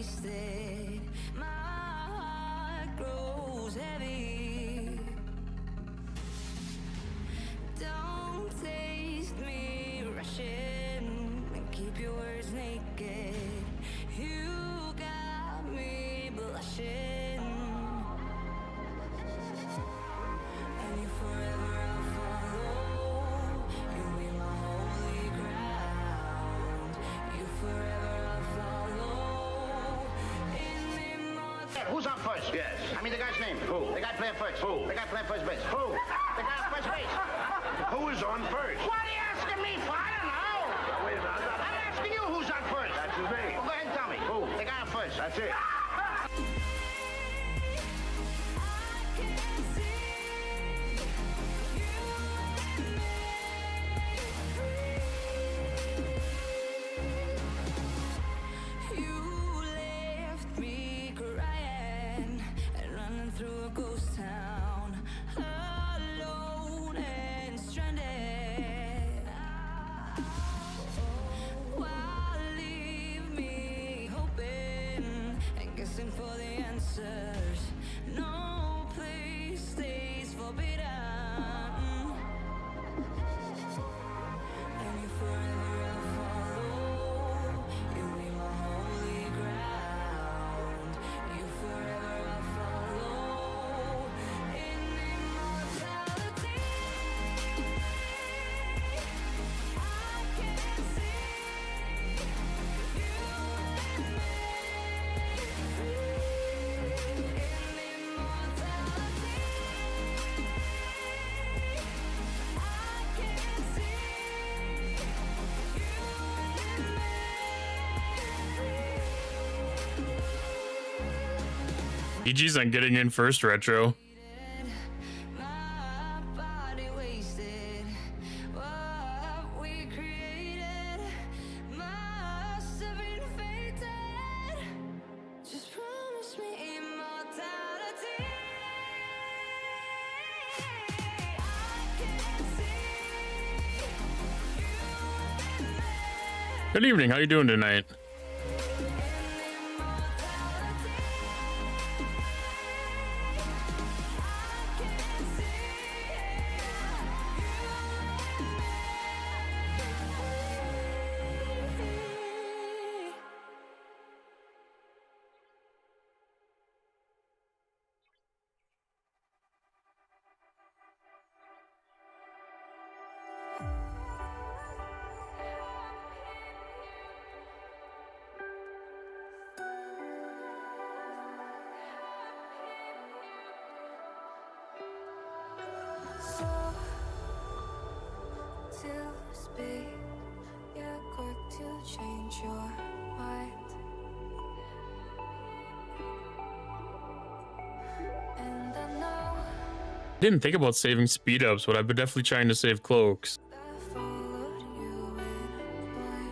wasted. My heart grows heavy. Don't taste me rushing and keep your words naked. You got me blushing. And you forever I'll follow. You'll be my holy ground. You forever I'll follow. In immortality. Who's on first? Yes. I mean the guy's name. Who? The guy playing first. Who? The guy playing first base. Who? The guy on first base. Who is on first? What are you asking me for? I don't know. Wait a minute. I'm asking you who's on first. That's his name. Well, go ahead and tell me. Who? The guy on first. That's it. Through a ghost town, alone and stranded. Why leave me hoping and guessing for the answers? No place stays forbidden. And you forever I'll follow. You'll be my holy ground. You forever I'll follow. In immortality, I can see you and me. In immortality, I can see you and me. EG's on getting in first retro. My body wasted. What we created must have been fated. Just promise me immortality. I can see you and me. Good evening. How you doing tonight? To speak, you're quick to change your mind. And I know Didn't think about saving speed ups, but I've been definitely trying to save cloaks. I followed you in blind.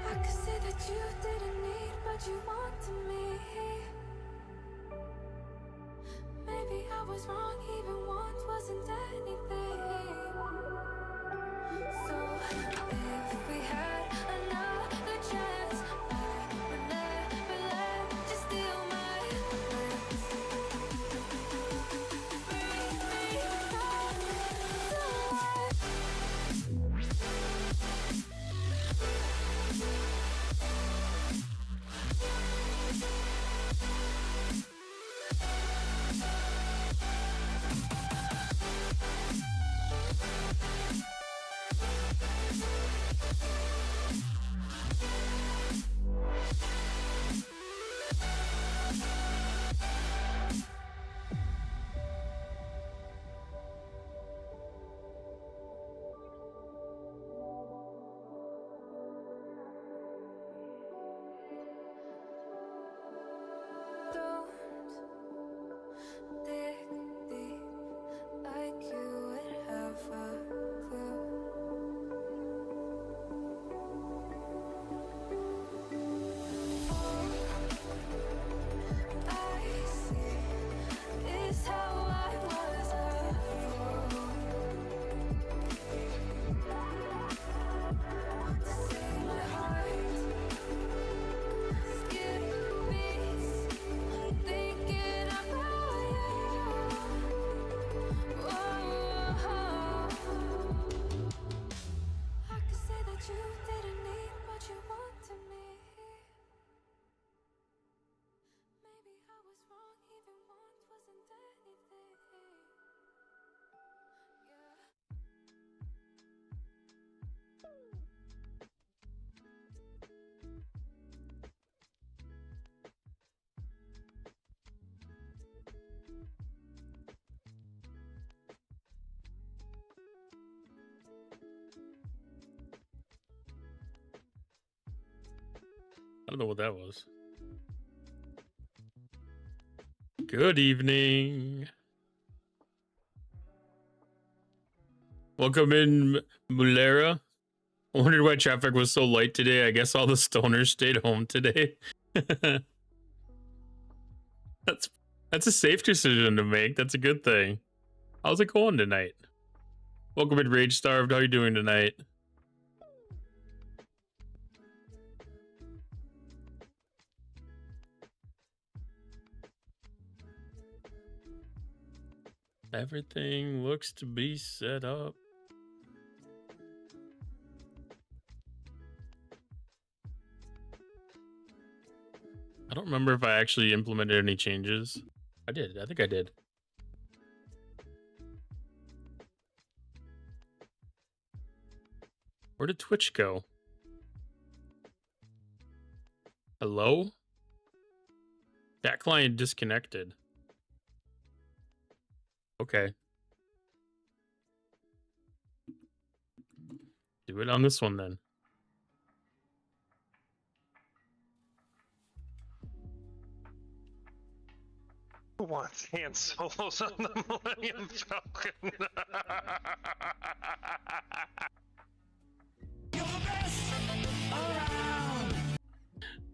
I could say that you didn't need, but you wanted me. Maybe I was wrong, even once wasn't anything. So if we had another chance, I would never let you steal my plans. Bring me home to life. Don't dig deep like you would have a clue. don't know what that was. Good evening. Welcome in, Mulera. I wondered why traffic was so light today. I guess all the stoners stayed home today. That's a safe decision to make. That's a good thing. How's it going tonight? Welcome in, Rage Starved. How are you doing tonight? Everything looks to be set up. I don't remember if I actually implemented any changes. I did. I think I did. Where did Twitch go? Hello? That client disconnected. Okay. Do it on this one then. Who wants hand solos on the Millennium Falcon?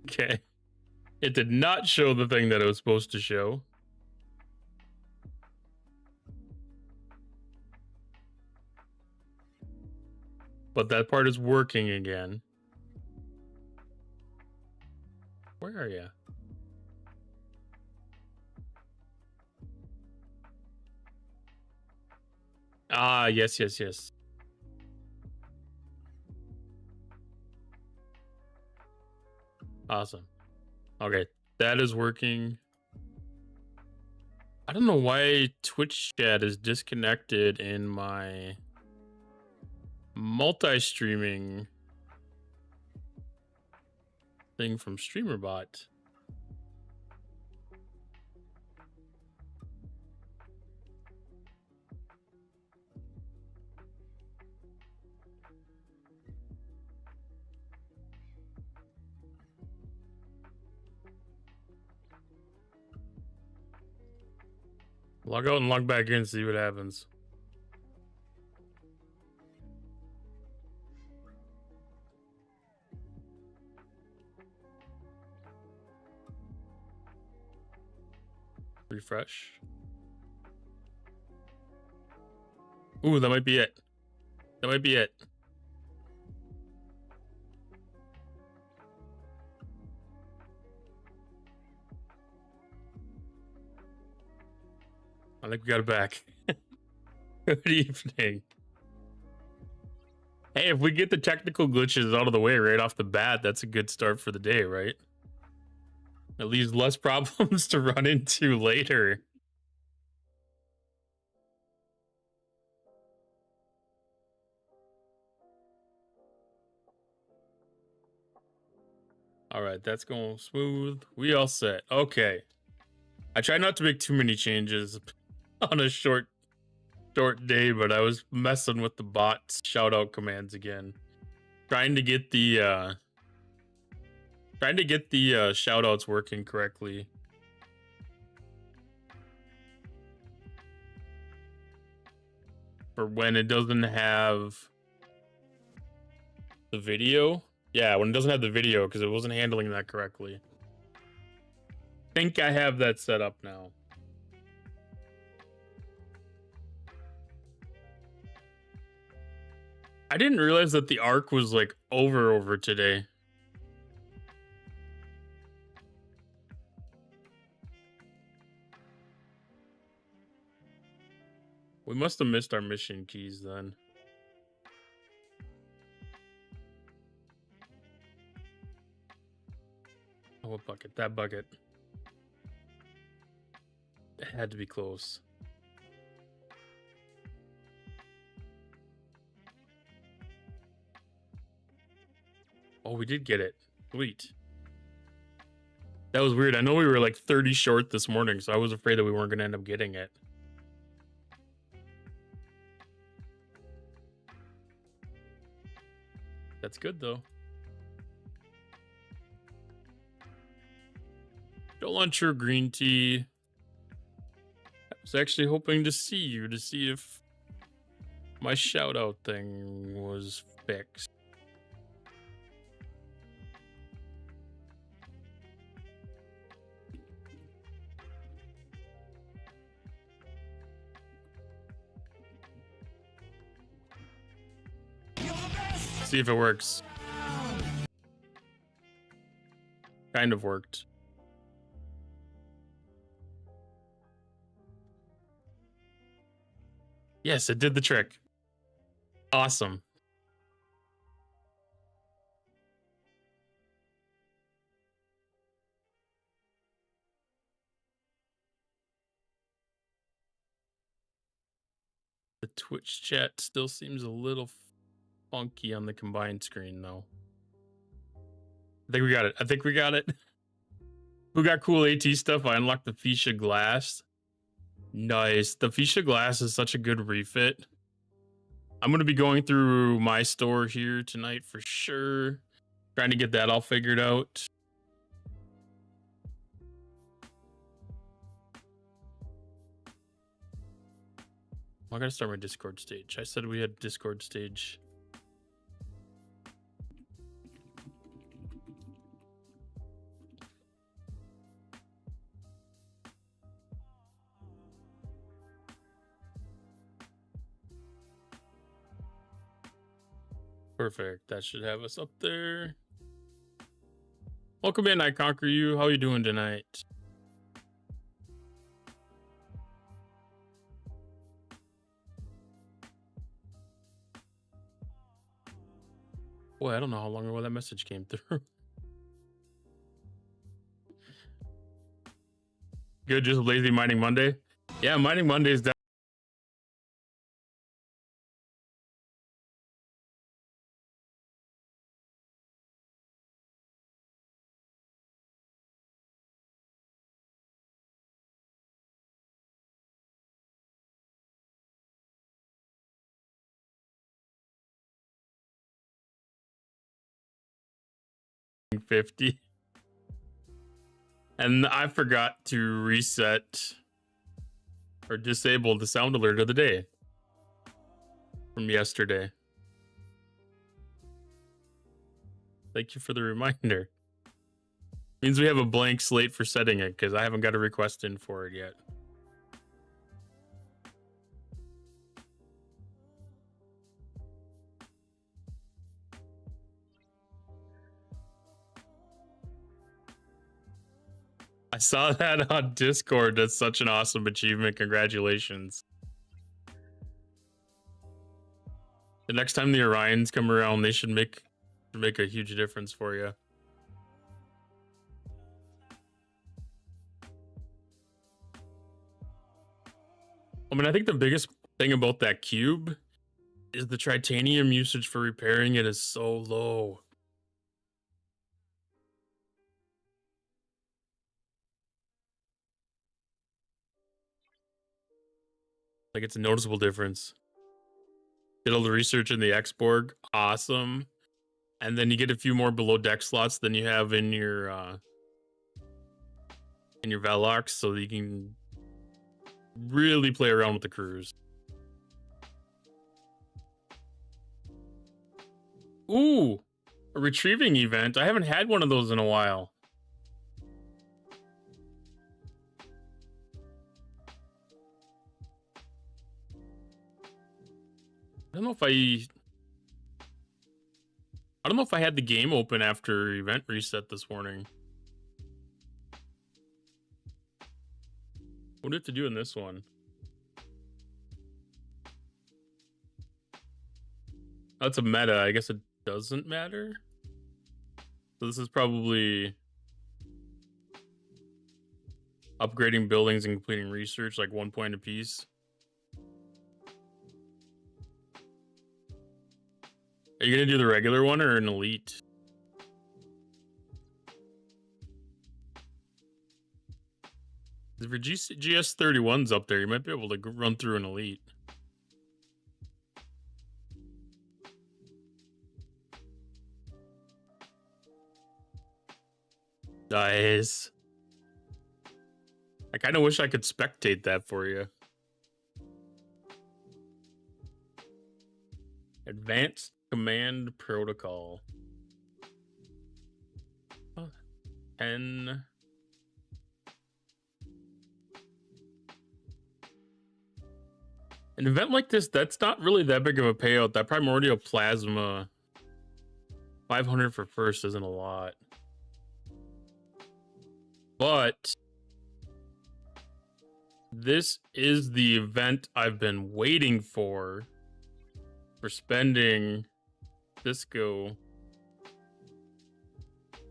Okay. It did not show the thing that it was supposed to show. But that part is working again. Where are you? Ah, yes, yes, yes. Awesome. Okay, that is working. I don't know why Twitch chat is disconnected in my multi-streaming thing from StreamerBot. Log out and log back in and see what happens. Refresh. Ooh, that might be it. That might be it. I think we got it back. Good evening. Hey, if we get the technical glitches out of the way right off the bat, that's a good start for the day, right? It leaves less problems to run into later. All right, that's going smooth. We all set. Okay. I try not to make too many changes on a short day, but I was messing with the bot shout out commands again. Trying to get the shout outs working correctly. For when it doesn't have the video. Yeah, when it doesn't have the video, because it wasn't handling that correctly. I think I have that set up now. I didn't realize that the arc was like over today. We must have missed our mission keys then. Oh, what bucket? That bucket. It had to be close. Oh, we did get it. Sweet. That was weird. I know we were like 30 short this morning, so I was afraid that we weren't going to end up getting it. That's good, though. Don't lunch or green tea. I was actually hoping to see you to see if my shout out thing was fixed. See if it works. Kind of worked. Yes, it did the trick. Awesome. The Twitch chat still seems a little funky on the combined screen, though. I think we got it. I think we got it. Who got cool AT stuff? I unlocked the Fuchsia glass. Nice. The Fuchsia glass is such a good refit. I'm going to be going through my store here tonight for sure. Trying to get that all figured out. I gotta start my Discord stage. I said we had Discord stage. Perfect. That should have us up there. Welcome in, I Conquer You. How are you doing tonight? Boy, I don't know how long ago that message came through. Good, just lazy mining Monday. Yeah, mining Monday is definitely 50. And I forgot to reset or disable the sound alert of the day from yesterday. Thank you for the reminder. Means we have a blank slate for setting it because I haven't got a request in for it yet. I saw that on Discord. That's such an awesome achievement. Congratulations. The next time the Orions come around, they should make a huge difference for you. I mean, I think the biggest thing about that cube is the titanium usage for repairing it is so low. Like, it's a noticeable difference. Did all the research in the X-Borg, awesome. And then you get a few more below deck slots than you have in your Velox, so that you can really play around with the crews. Ooh, a retrieving event. I haven't had one of those in a while. I don't know if I had the game open after event reset this morning. What do we have to do in this one? That's a meta. I guess it doesn't matter. So this is probably upgrading buildings and completing research, like 1 point apiece. Are you gonna do the regular one or an elite? If your GS31's up there, you might be able to run through an elite. Nice. I kind of wish I could spectate that for you. Advanced Command Protocol. 10. An event like this, that's not really that big of a payout. That Primordial Plasma, 500 for first isn't a lot. But this is the event I've been waiting for spending Cisco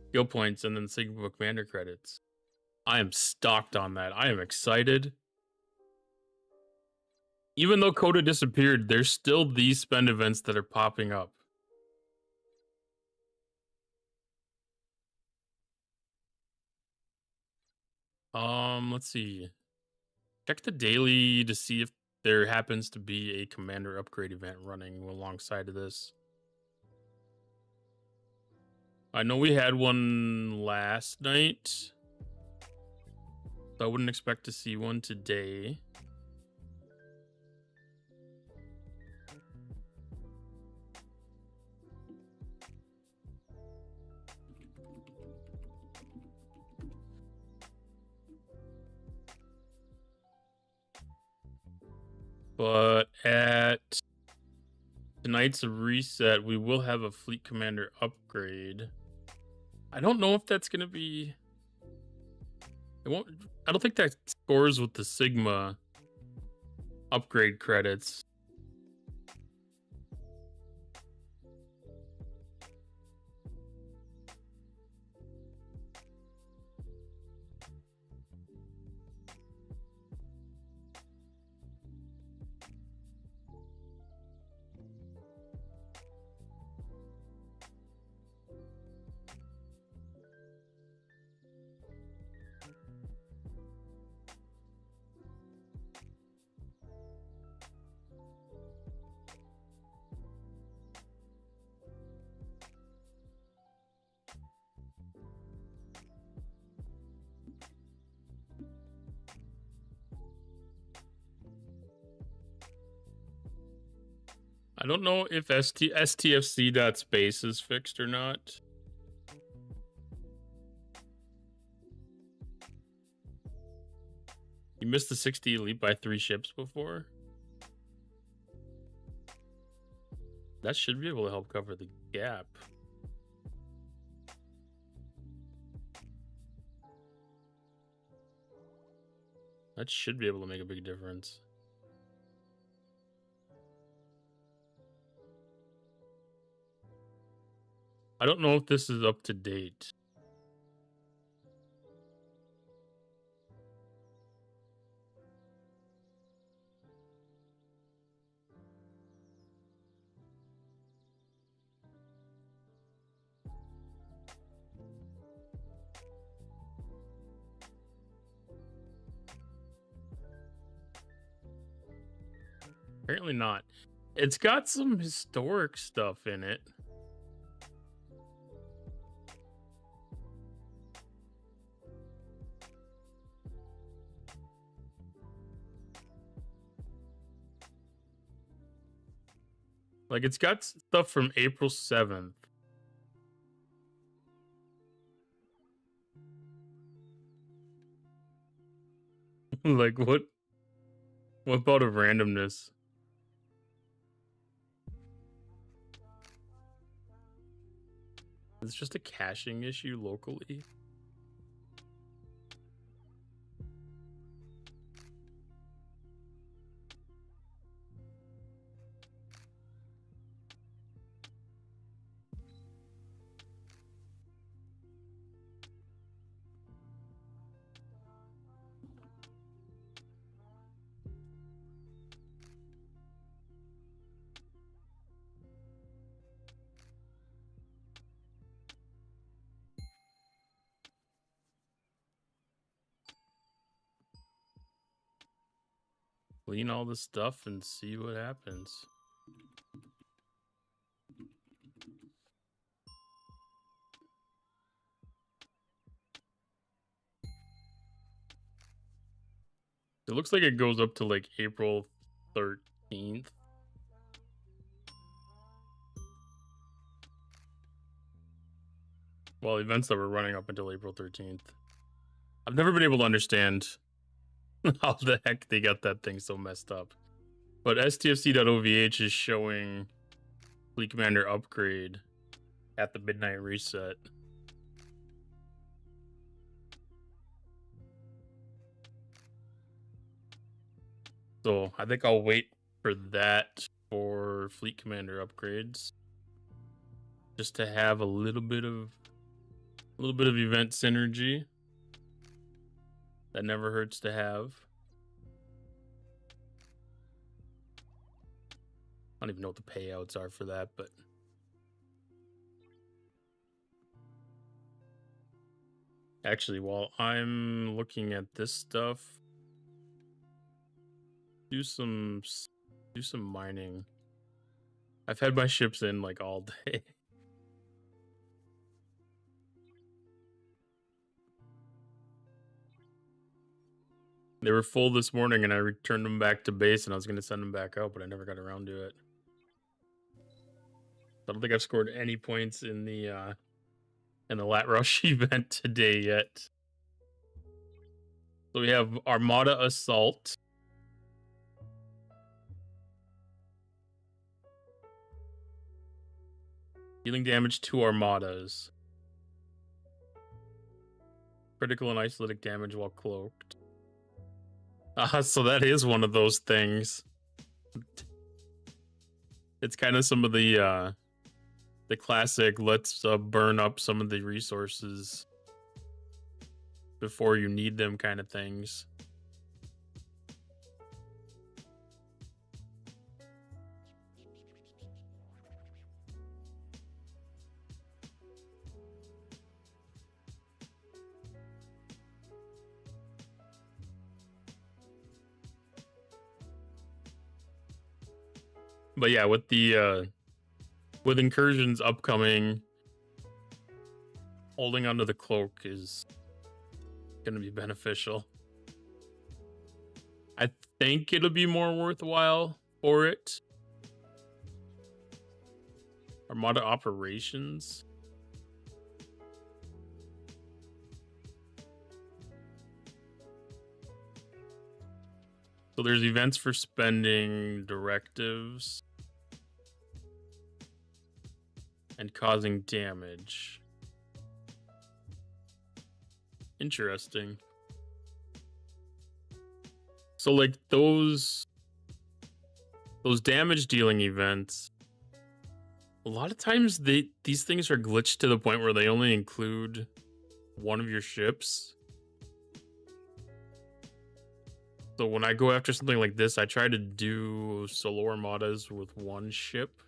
skill points and then Sigma Commander credits. I am stocked on that. I am excited. Even though Coda disappeared, there's still these spend events that are popping up. Let's see. Check the daily to see if there happens to be a commander upgrade event running alongside of this. I know we had one last night, so I wouldn't expect to see one today. But at tonight's reset, we will have a fleet commander upgrade. I don't know if that's going to be... I don't think that scores with the Sigma upgrade credits. I don't know if STFC.space is fixed or not. You missed the 60 elite by 3 ships before? That should be able to help cover the gap. That should be able to make a big difference. I don't know if this is up to date. Apparently not. It's got some historic stuff in it. Like, it's got stuff from April 7th. Like, what about a randomness? It's just a caching issue locally. Clean all the stuff and see what happens. It looks like it goes up to like April 13th. Well, events that were running up until April 13th. I've never been able to understand how the heck they got that thing so messed up. But stfc.ovh is showing Fleet Commander upgrade at the midnight reset. So I think I'll wait for that for Fleet Commander upgrades, just to have a little bit of event synergy. That never hurts to have. I don't even know what the payouts are for that, but actually, while I'm looking at this stuff, do some mining. I've had my ships in like all day. They were full this morning, and I returned them back to base, and I was going to send them back out, but I never got around to it. I don't think I've scored any points in the Lat Rush event today yet. So we have Armada Assault. Dealing damage to Armadas. Critical and isolatic damage while cloaked. So that is one of those things. It's kind of some of the classic, let's burn up some of the resources before you need them kind of things. But yeah, with the with incursions upcoming, holding onto the cloak is going to be beneficial. I think it'll be more worthwhile for it. Armada operations. So there's events for spending, directives, and causing damage. Interesting. So like those damage dealing events, a lot of times these things are glitched to the point where they only include one of your ships. So when I go after something like this, I try to do solo armadas with one ship.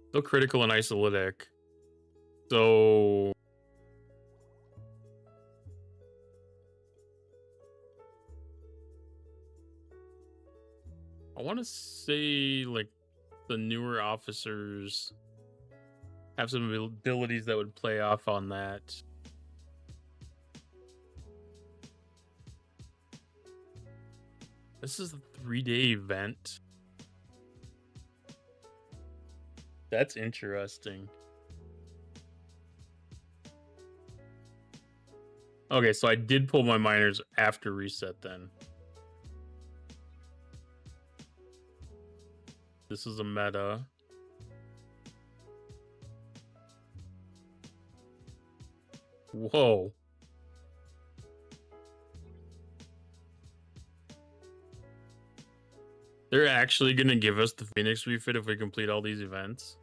Still critical and isolatic. So I want to say like the newer officers have some abilities that would play off on that. This is a 3-day event. That's interesting. Okay, so I did pull my miners after reset then. This is a meta. Whoa. They're actually going to give us the Phoenix refit if we complete all these events.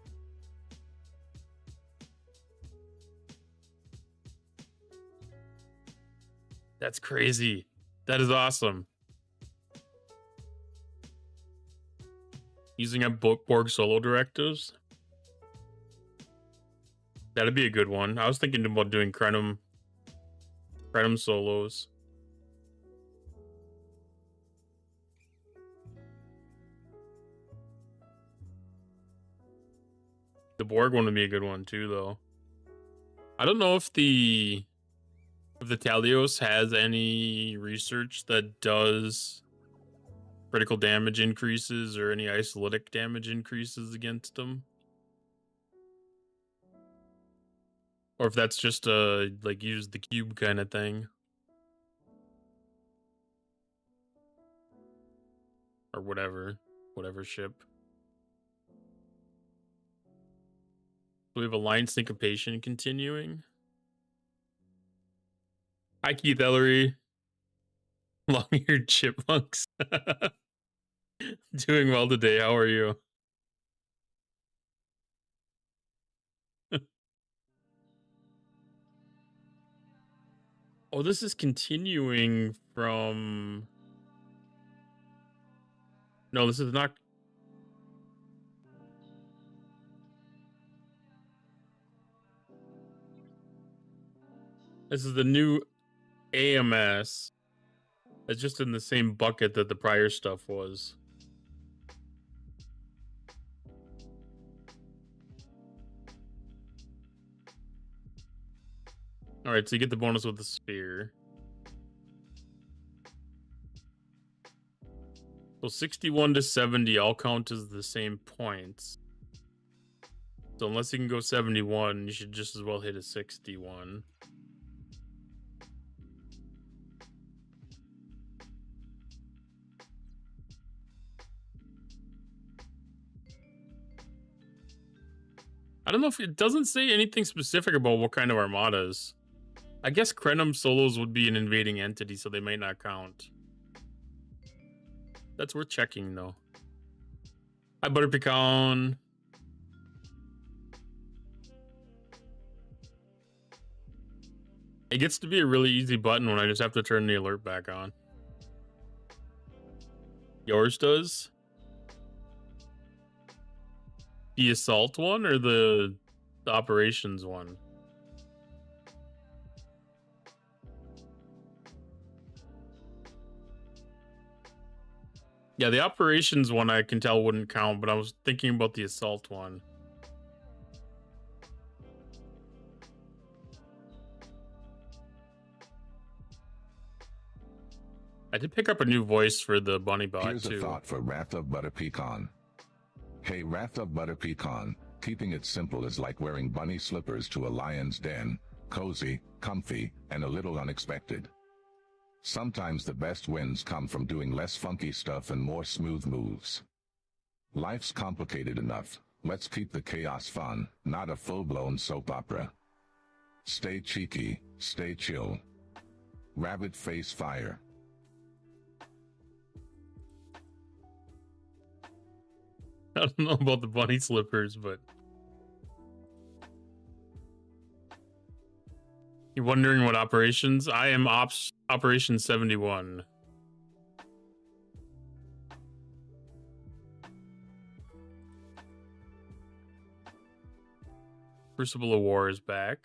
That's crazy. That is awesome. Using up Borg solo directives. That'd be a good one. I was thinking about doing Krenum solos. Borg one would be a good one too, though. I don't know if the Talios has any research that does critical damage increases or any isolytic damage increases against them. Or if that's just a, like, use the cube kind of thing. Or whatever ship. We have a line syncopation continuing. Hi, Keith Ellery. Long-eared chipmunks. Doing well today. How are you? Oh, this is continuing from... No, this is not... This is the new AMS. It's just in the same bucket that the prior stuff was. Alright, so you get the bonus with the spear. So 61 to 70 all count as the same points. So unless you can go 71, you should just as well hit a 61. I don't know if it doesn't say anything specific about what kind of armadas. I guess Krenum solos would be an invading entity, so they might not count. That's worth checking, though. Hi, Butter Pecan. It gets to be a really easy button when I just have to turn the alert back on. Yours does? The assault one or the operations one? Yeah, the operations one I can tell wouldn't count, but I was thinking about the assault one. I did pick up a new voice for the bunny bot Here's too. a thought for Wrath of Butter Pecan. Hey, Wrath of Butter Pecan, keeping it simple is like wearing bunny slippers to a lion's den, cozy, comfy, and a little unexpected. Sometimes the best wins come from doing less funky stuff and more smooth moves. Life's complicated enough, let's keep the chaos fun, not a full-blown soap opera. Stay cheeky, stay chill. Rabbit face fire. I don't know about the bunny slippers, but... You're wondering what operations? I am Operation 71. Crucible of War is back.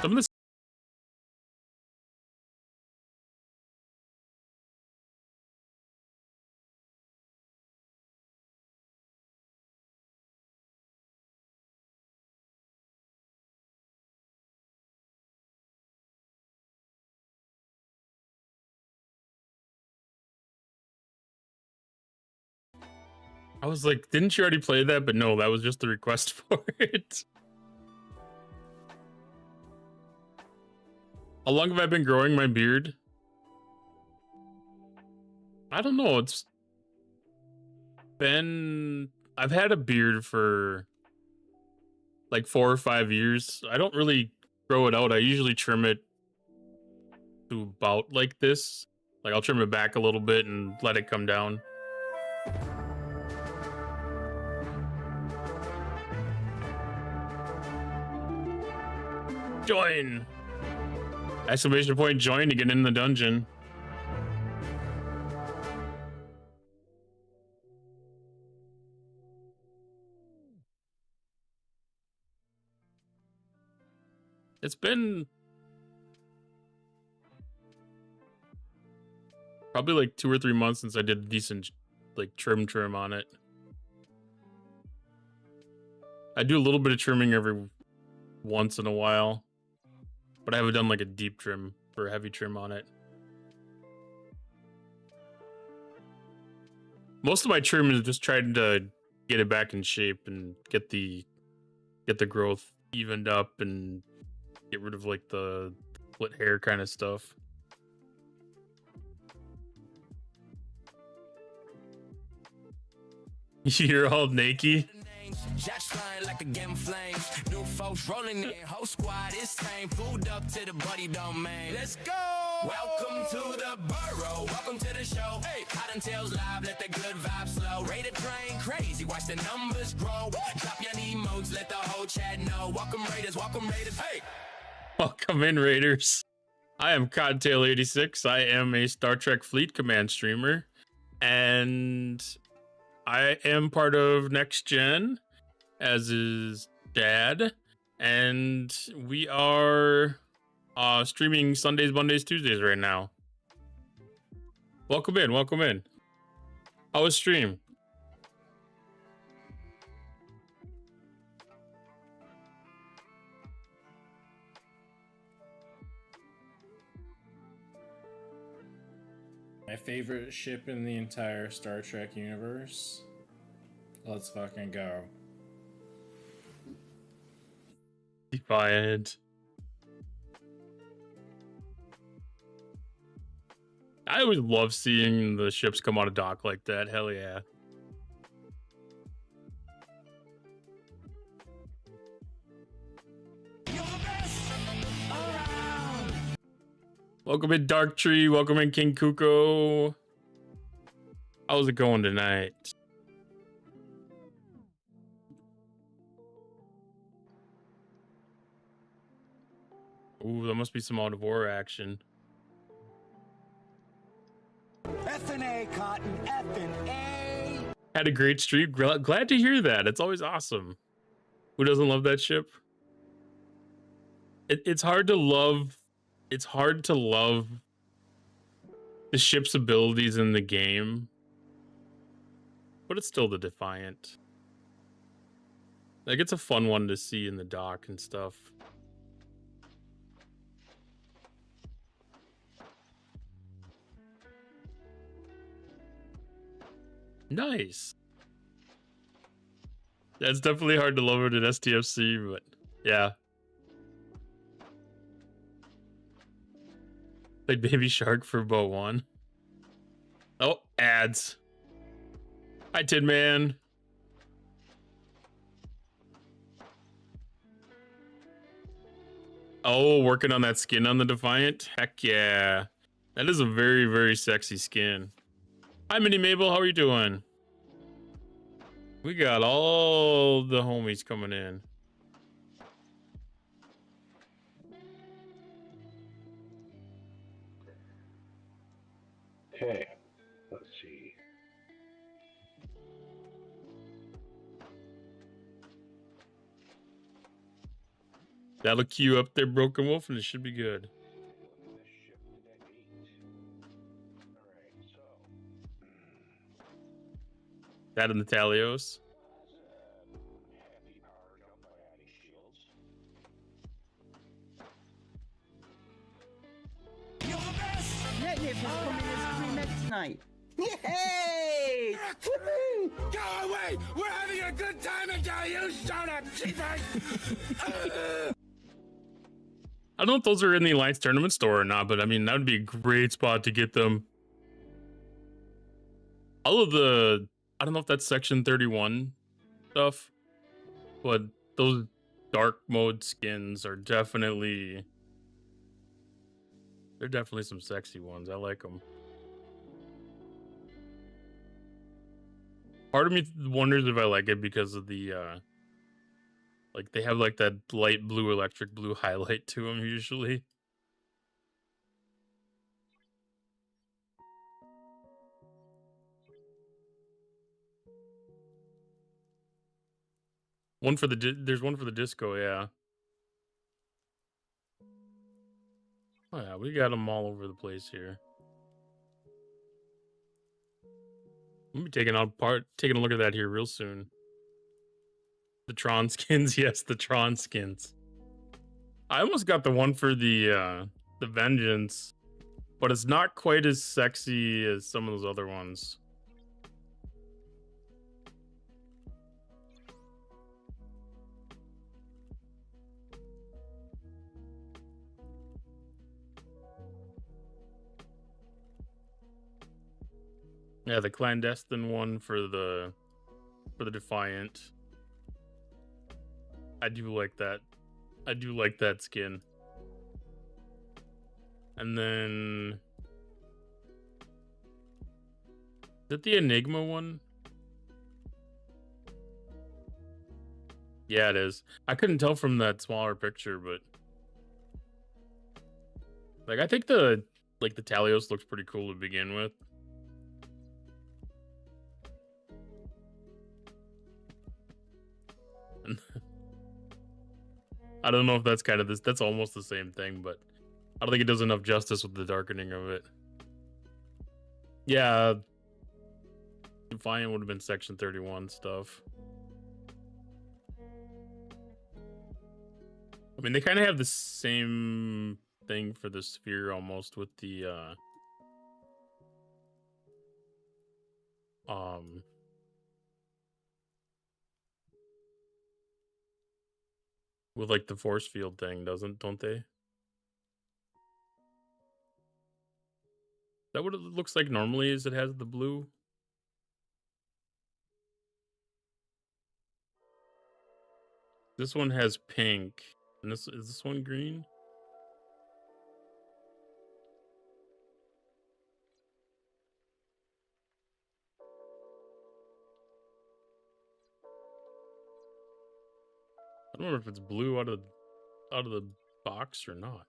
Some of this I was like, didn't you already play that? But no, that was just the request for it. How long have I been growing my beard? I don't know. It's been... I've had a beard for like 4 or 5 years. I don't really grow it out. I usually trim it to about like this. Like I'll trim it back a little bit and let it come down. Join! Exclamation point join to get in the dungeon. It's been Probably like 2 or 3 months since I did a decent like trim on it. I do a little bit of trimming every once in a while, but I haven't done like a deep trim or heavy trim on it. Most of my trim is just trying to get it back in shape and get the growth evened up and get rid of like the split hair kind of stuff. You're all naked. Shots flying like a game of flames. New folks rolling in. Whole squad is same. Pulled up to the buddy domain. Let's go. Welcome to the borough. Welcome to the show. Hey, hot and tails live. Let the good vibes flow. Rate the train crazy. Watch the numbers grow. Drop your emotes. Let the whole chat know. Welcome Raiders. Welcome Raiders. Hey. Welcome in, Raiders. I am Codtail86. I am a Star Trek Fleet Command streamer, and I am part of Next Gen, as is Dad, and we are streaming Sundays, Mondays, Tuesdays right now. Welcome in, welcome in. How was stream? My favorite ship in the entire Star Trek universe. Let's fucking go. Defiant. I always love seeing the ships come out of dock like that. Hell yeah. Welcome in Dark Tree. Welcome in King Kuko. How's it going tonight? Ooh, there must be some out of war action. F&A, Cotton, F&A. Had a great stream. Glad to hear that. It's always awesome. Who doesn't love that ship? It's hard to love. It's hard to love the ship's abilities in the game, but it's still the Defiant. Like, it's a fun one to see in the dock and stuff. Nice. That's definitely hard to love it at STFC, but yeah. Played Baby Shark for Boat 1. Oh, ads. Hi, Tin Man. Oh, working on that skin on the Defiant? Heck yeah. That is a very, very sexy skin. Hi, Minnie Mabel. How are you doing? We got all the homies coming in. Okay, let's see. That'll queue up their Broken Wolf and it should be good. What ship did I beat? Alright, so. That and the Talios. Happy powered up by Addy Shields. Netnip is coming as pre-med tonight. Yay! Woohoo! Go away! We're having a good time until you shut up, cheapers! I don't know if those are in the Alliance Tournament store or not, but I mean, that would be a great spot to get them. All of the, I don't know if that's Section 31 stuff, but those dark mode skins are definitely, they're definitely some sexy ones. I like them. Part of me wonders if I like it because of the, like they have like that light blue, electric blue highlight to them usually. One for the, there's one for the disco, yeah. Oh yeah, we got them all over the place here. Let me taking a look at that here real soon. The Tron skins, yes, the Tron skins. I almost got the one for the Vengeance, but it's not quite as sexy as some of those other ones. Yeah, the clandestine one for the Defiant. I do like that. I do like that skin. And then is it the Enigma one? Yeah, it is. I couldn't tell from that smaller picture, but like I think the Talios looks pretty cool to begin with. I don't know if that's kind of this. That's almost the same thing, but I don't think it does enough justice with the darkening of it. Yeah, Defiant would have been Section 31 stuff. I mean, they kind of have the same thing for the sphere almost with the with like the force field thing, don't they? Is that what it looks like normally? Is it has the blue? This one has pink, and is this one green? I don't know if it's blue out of the box or not.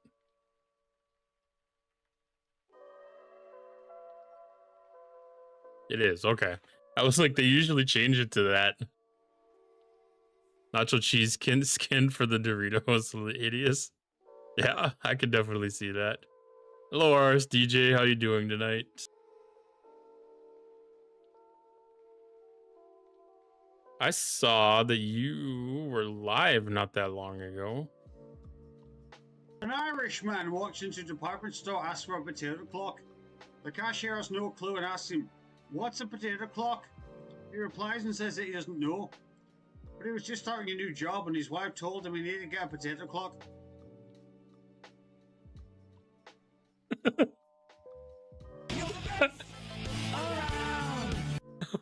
It is, okay. I was like, they usually change it to that. Nacho cheese skin for the Doritos, the idiots. Yeah, I could definitely see that. Hello, RSDJ, how you doing tonight? I saw that you were live not that long ago. An Irishman walks into a department store, asks for a potato clock. The cashier has no clue and asks him, "What's a potato clock?" He replies and says that he doesn't know. But he was just starting a new job and his wife told him he needed to get a potato clock.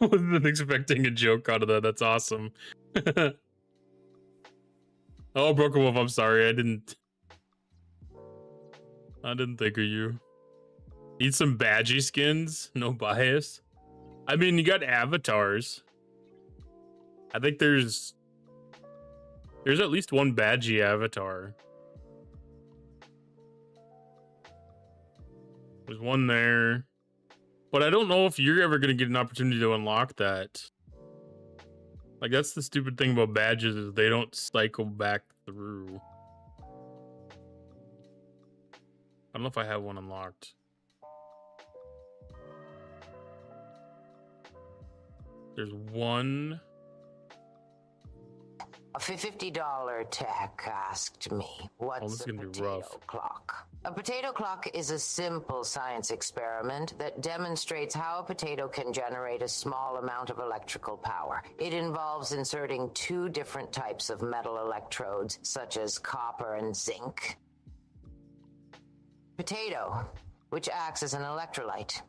I wasn't expecting a joke out of that. That's awesome. Oh, Broken Wolf, I'm sorry. I didn't think of you. Need some badgy skins? No bias. I mean, you got avatars. I think there's at least one badgy avatar. There's one there. But I don't know if you're ever going to get an opportunity to unlock that. Like, that's the stupid thing about badges is they don't cycle back through. I don't know if I have one unlocked. There's one. A $50 tech asked me, what's a potato clock? A potato clock is a simple science experiment that demonstrates how a potato can generate a small amount of electrical power. It involves inserting two different types of metal electrodes, such as copper and zinc. Potato, which acts as an electrolyte.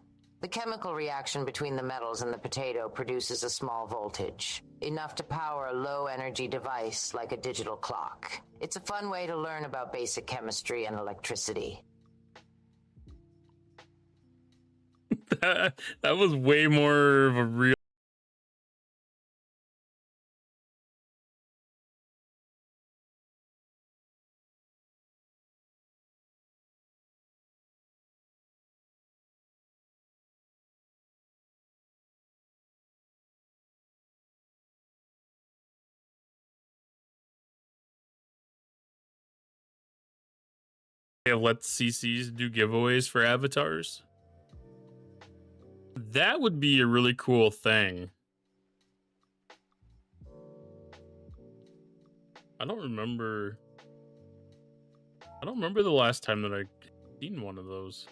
The chemical reaction between the metals in the potato produces a small voltage, enough to power a low-energy device like a digital clock. It's a fun way to learn about basic chemistry and electricity. That was way more of a real. Have let CCs do giveaways for avatars. That would be a really cool thing. I don't remember the last time that I seen one of those.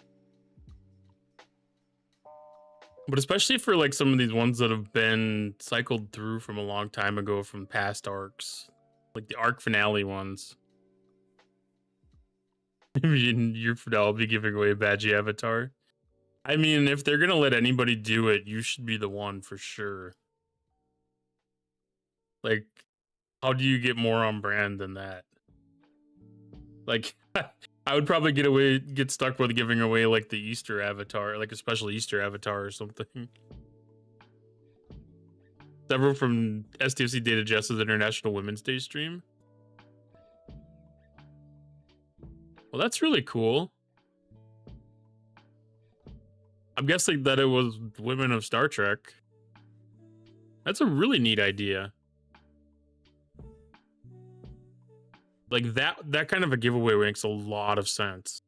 But especially for like some of these ones that have been cycled through from a long time ago from past arcs, like the arc finale ones. In your finale, I'll be giving away a badgy avatar. I mean, if they're gonna let anybody do it, you should be the one for sure. Like, how do you get more on brand than that? Like, I would probably get stuck with giving away like the Easter avatar, like a special Easter avatar or something. Several from STFC Data Jess's International Women's Day stream. Well, that's really cool. I'm guessing that it was women of Star Trek. That's a really neat idea. Like that kind of a giveaway makes a lot of sense.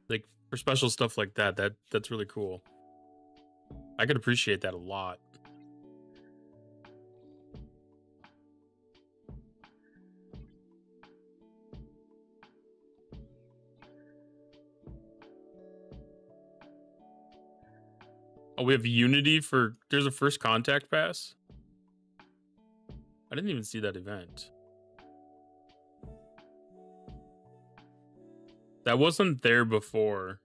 Like for special stuff like that's really cool. I could appreciate that a lot. Oh, we have Unity for... There's a first contact pass? I didn't even see that event. That wasn't there before.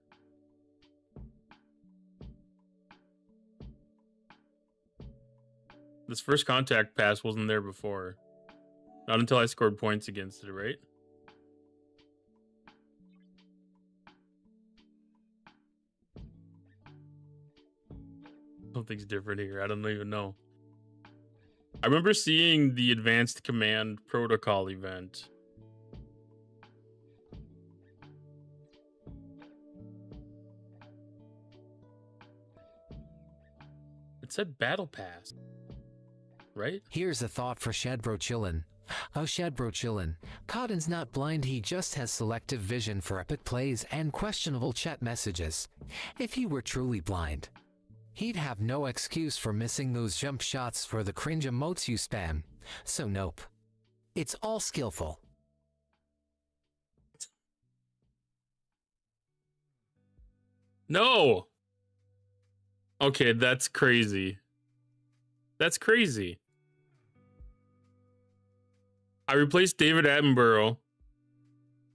This first contact pass wasn't there before. Not until I scored points against it, right? Something's different here. I don't even know. I remember seeing the Advanced Command Protocol event. It said Battle Pass, right? Here's a thought for Shadbro Chillin'. Oh, Shadbro Chillin'. Cotton's not blind, he just has selective vision for epic plays and questionable chat messages. If he were truly blind, he'd have no excuse for missing those jump shots for the cringe emotes you spam. So nope. It's all skillful. No! Okay, that's crazy. That's crazy. I replaced David Attenborough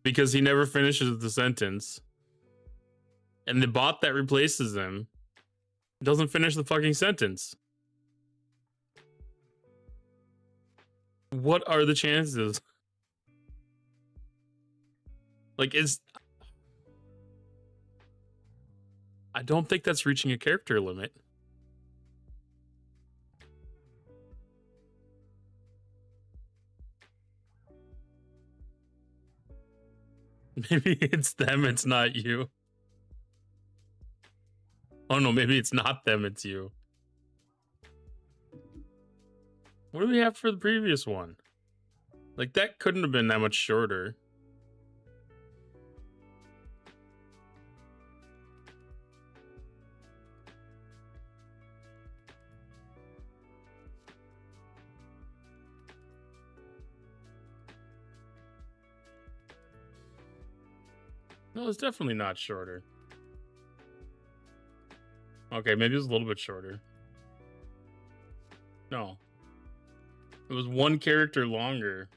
because he never finishes the sentence. And the bot that replaces him doesn't finish the fucking sentence. What are the chances? Like, I don't think that's reaching a character limit. Maybe it's them, it's not you. Oh no, maybe it's not them, it's you. What do we have for the previous one? Like, that couldn't have been that much shorter. No, it's definitely not shorter. Okay, maybe it was a little bit shorter. No. It was one character longer.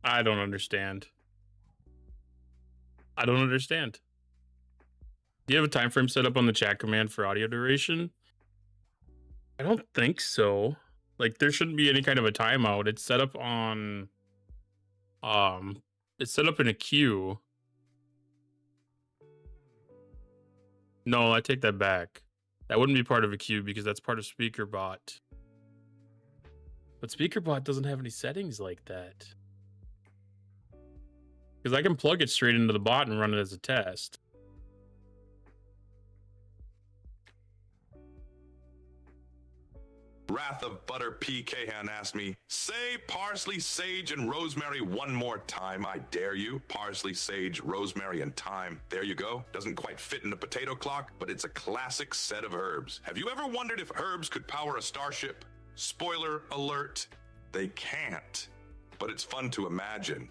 I don't understand. I don't understand. Do you have a time frame set up on the chat command for audio duration? I don't think so. Like, there shouldn't be any kind of a timeout. It's set up on it's set up in a queue. No, I take that back. That wouldn't be part of a queue because that's part of speaker bot. But SpeakerBot doesn't have any settings like that. Because I can plug it straight into the bot and run it as a test. Wrath of Butter P. Cahan asked me, say parsley, sage, and rosemary one more time. I dare you. Parsley, sage, rosemary, and thyme. There you go. Doesn't quite fit in a potato clock, but it's a classic set of herbs. Have you ever wondered if herbs could power a starship? Spoiler alert, they can't. But it's fun to imagine.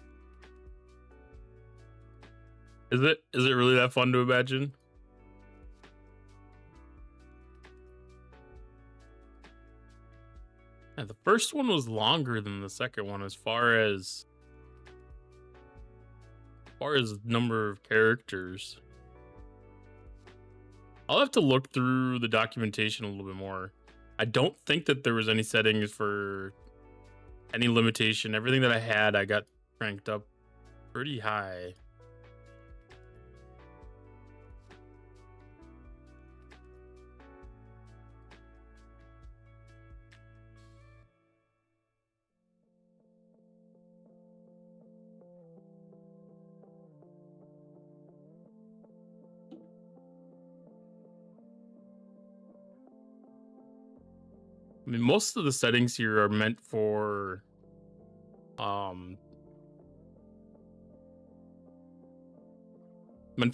Is it really that fun to imagine? Yeah, the first one was longer than the second one as far as number of characters. I'll have to look through the documentation a little bit more. I don't think that there was any settings for any limitation. Everything that I had, I got cranked up pretty high. I mean, most of the settings here are meant for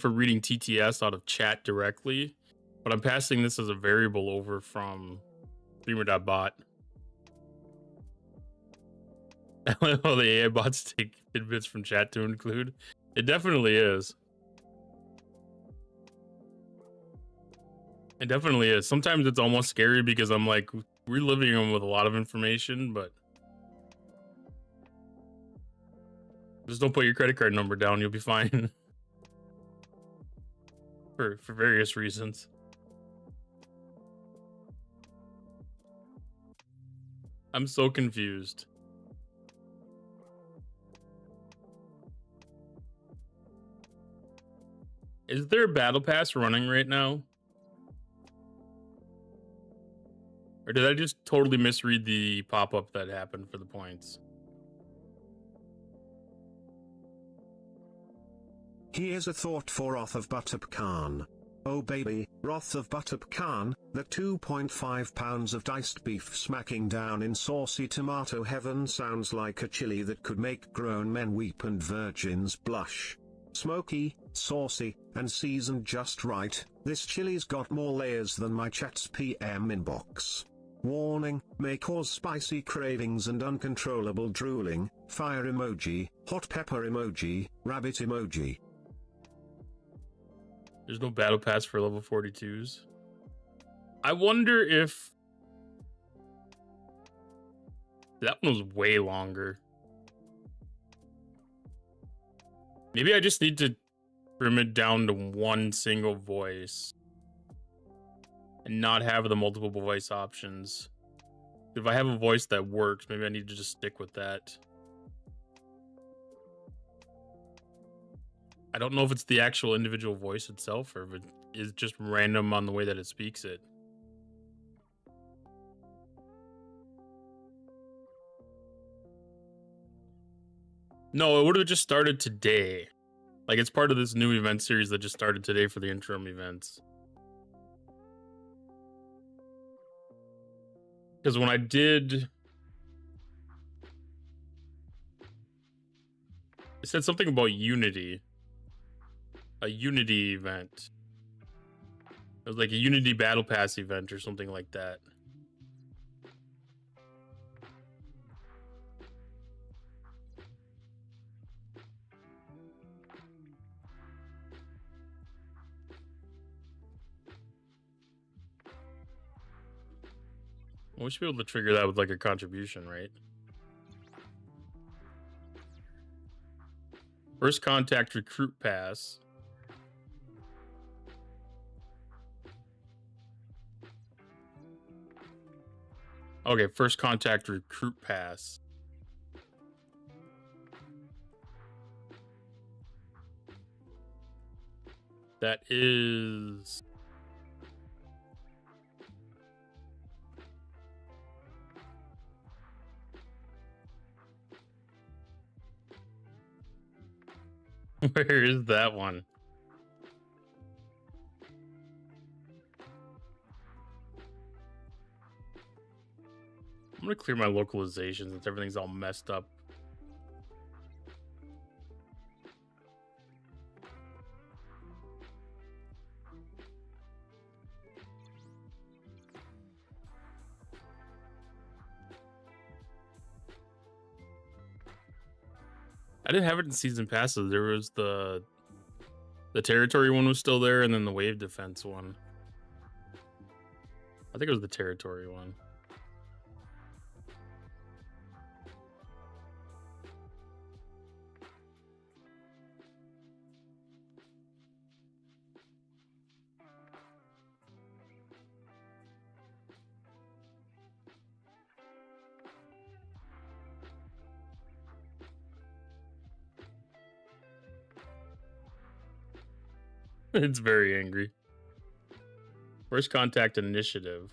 reading TTS out of chat directly, but I'm passing this as a variable over from streamer.bot. Oh, the AI bots take tidbits from chat to include. It definitely is. It definitely is. Sometimes it's almost scary because I'm like reliving them with a lot of information, but just don't put your credit card number down. You'll be fine. for various reasons. I'm so confused. Is there a battle pass running right now? Or did I just totally misread the pop-up that happened for the points? Here's a thought for Wrath of Buttup Khan. Oh baby, Wrath of Buttup Khan, the 2.5 pounds of diced beef smacking down in saucy tomato heaven sounds like a chili that could make grown men weep and virgins blush. Smoky, saucy, and seasoned just right, this chili's got more layers than my chat's PM inbox. Warning, may cause spicy cravings and uncontrollable drooling, fire emoji, hot pepper emoji, rabbit emoji. There's no battle pass for level 42s. I wonder if that one was way longer. Maybe I just need to trim it down to one single voice and not have the multiple voice options. If I have a voice that works, maybe I need to just stick with that. I don't know if it's the actual individual voice itself or if it is just random on the way that it speaks it. No, it would have just started today. Like, it's part of this new event series that just started today for the interim events. Because when I did... It said something about Unity. A Unity event. It was like a Unity Battle Pass event or something like that. We should be able to trigger that with like a contribution, right? First contact recruit pass. Okay, first contact recruit pass. That is... Where is that one? I'm gonna clear my localization since everything's all messed up. I didn't have it in season passes. There was the territory one was still there, and then the wave defense one. I think it was the territory one. It's very angry. First contact initiative.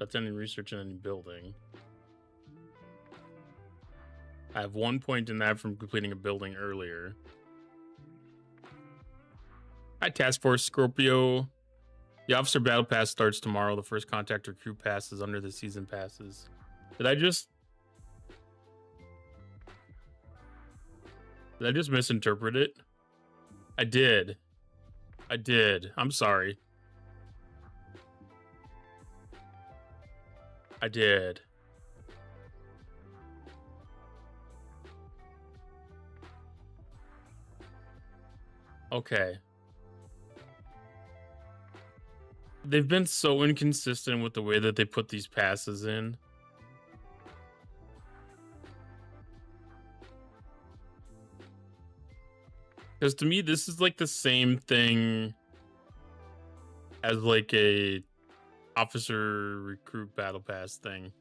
That's any research in any building. I have 1 point in that from completing a building earlier. Hi, Task Force Scorpio. The Officer Battle Pass starts tomorrow. The First Contact Recruit Pass is under the season passes. Did I just misinterpret it? I did. I'm sorry. I did. Okay. They've been so inconsistent with the way that they put these passes in. Because to me, this is like the same thing as like a officer recruit battle pass thing.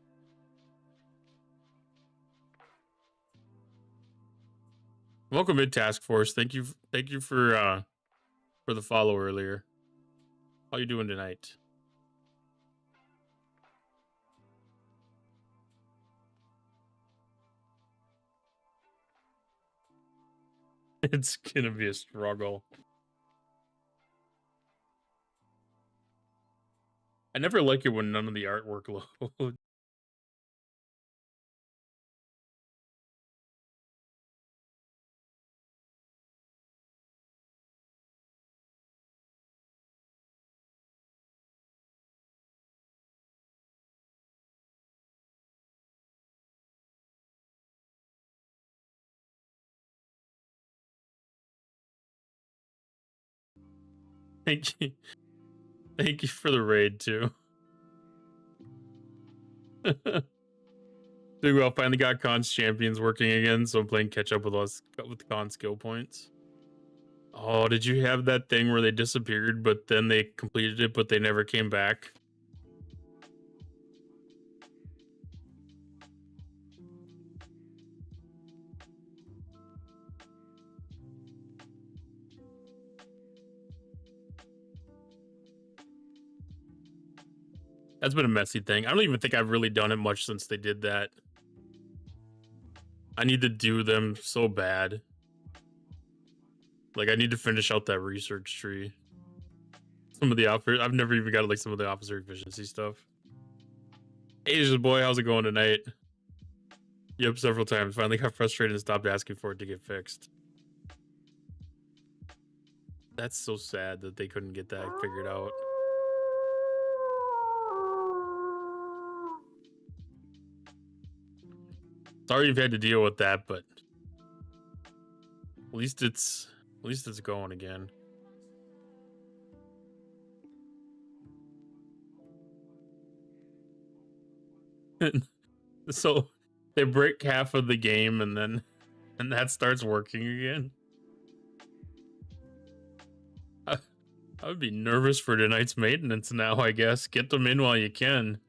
Welcome in, Task Force. Thank you for the follow earlier. How you doing tonight? It's gonna be a struggle. I never like it when none of the artwork loads. Thank you. Thank you for the raid too. Doing well. Finally got Con's champions working again, so I'm playing catch up with us with Con skill points. Oh, did you have that thing where they disappeared, but then they completed it, but they never came back? That's been a messy thing. I don't even think I've really done it much since they did that. I need to do them so bad. Like, I need to finish out that research tree. Some of the officers, I've never even got like some of the officer efficiency stuff. Asia's boy, how's it going tonight? Yep, several times. Finally got frustrated and stopped asking for it to get fixed. That's so sad that they couldn't get that figured out. Sorry you've had to deal with that, but at least it's going again. So they break half of the game and that starts working again. I would be nervous for tonight's maintenance now, I guess. Get them in while you can.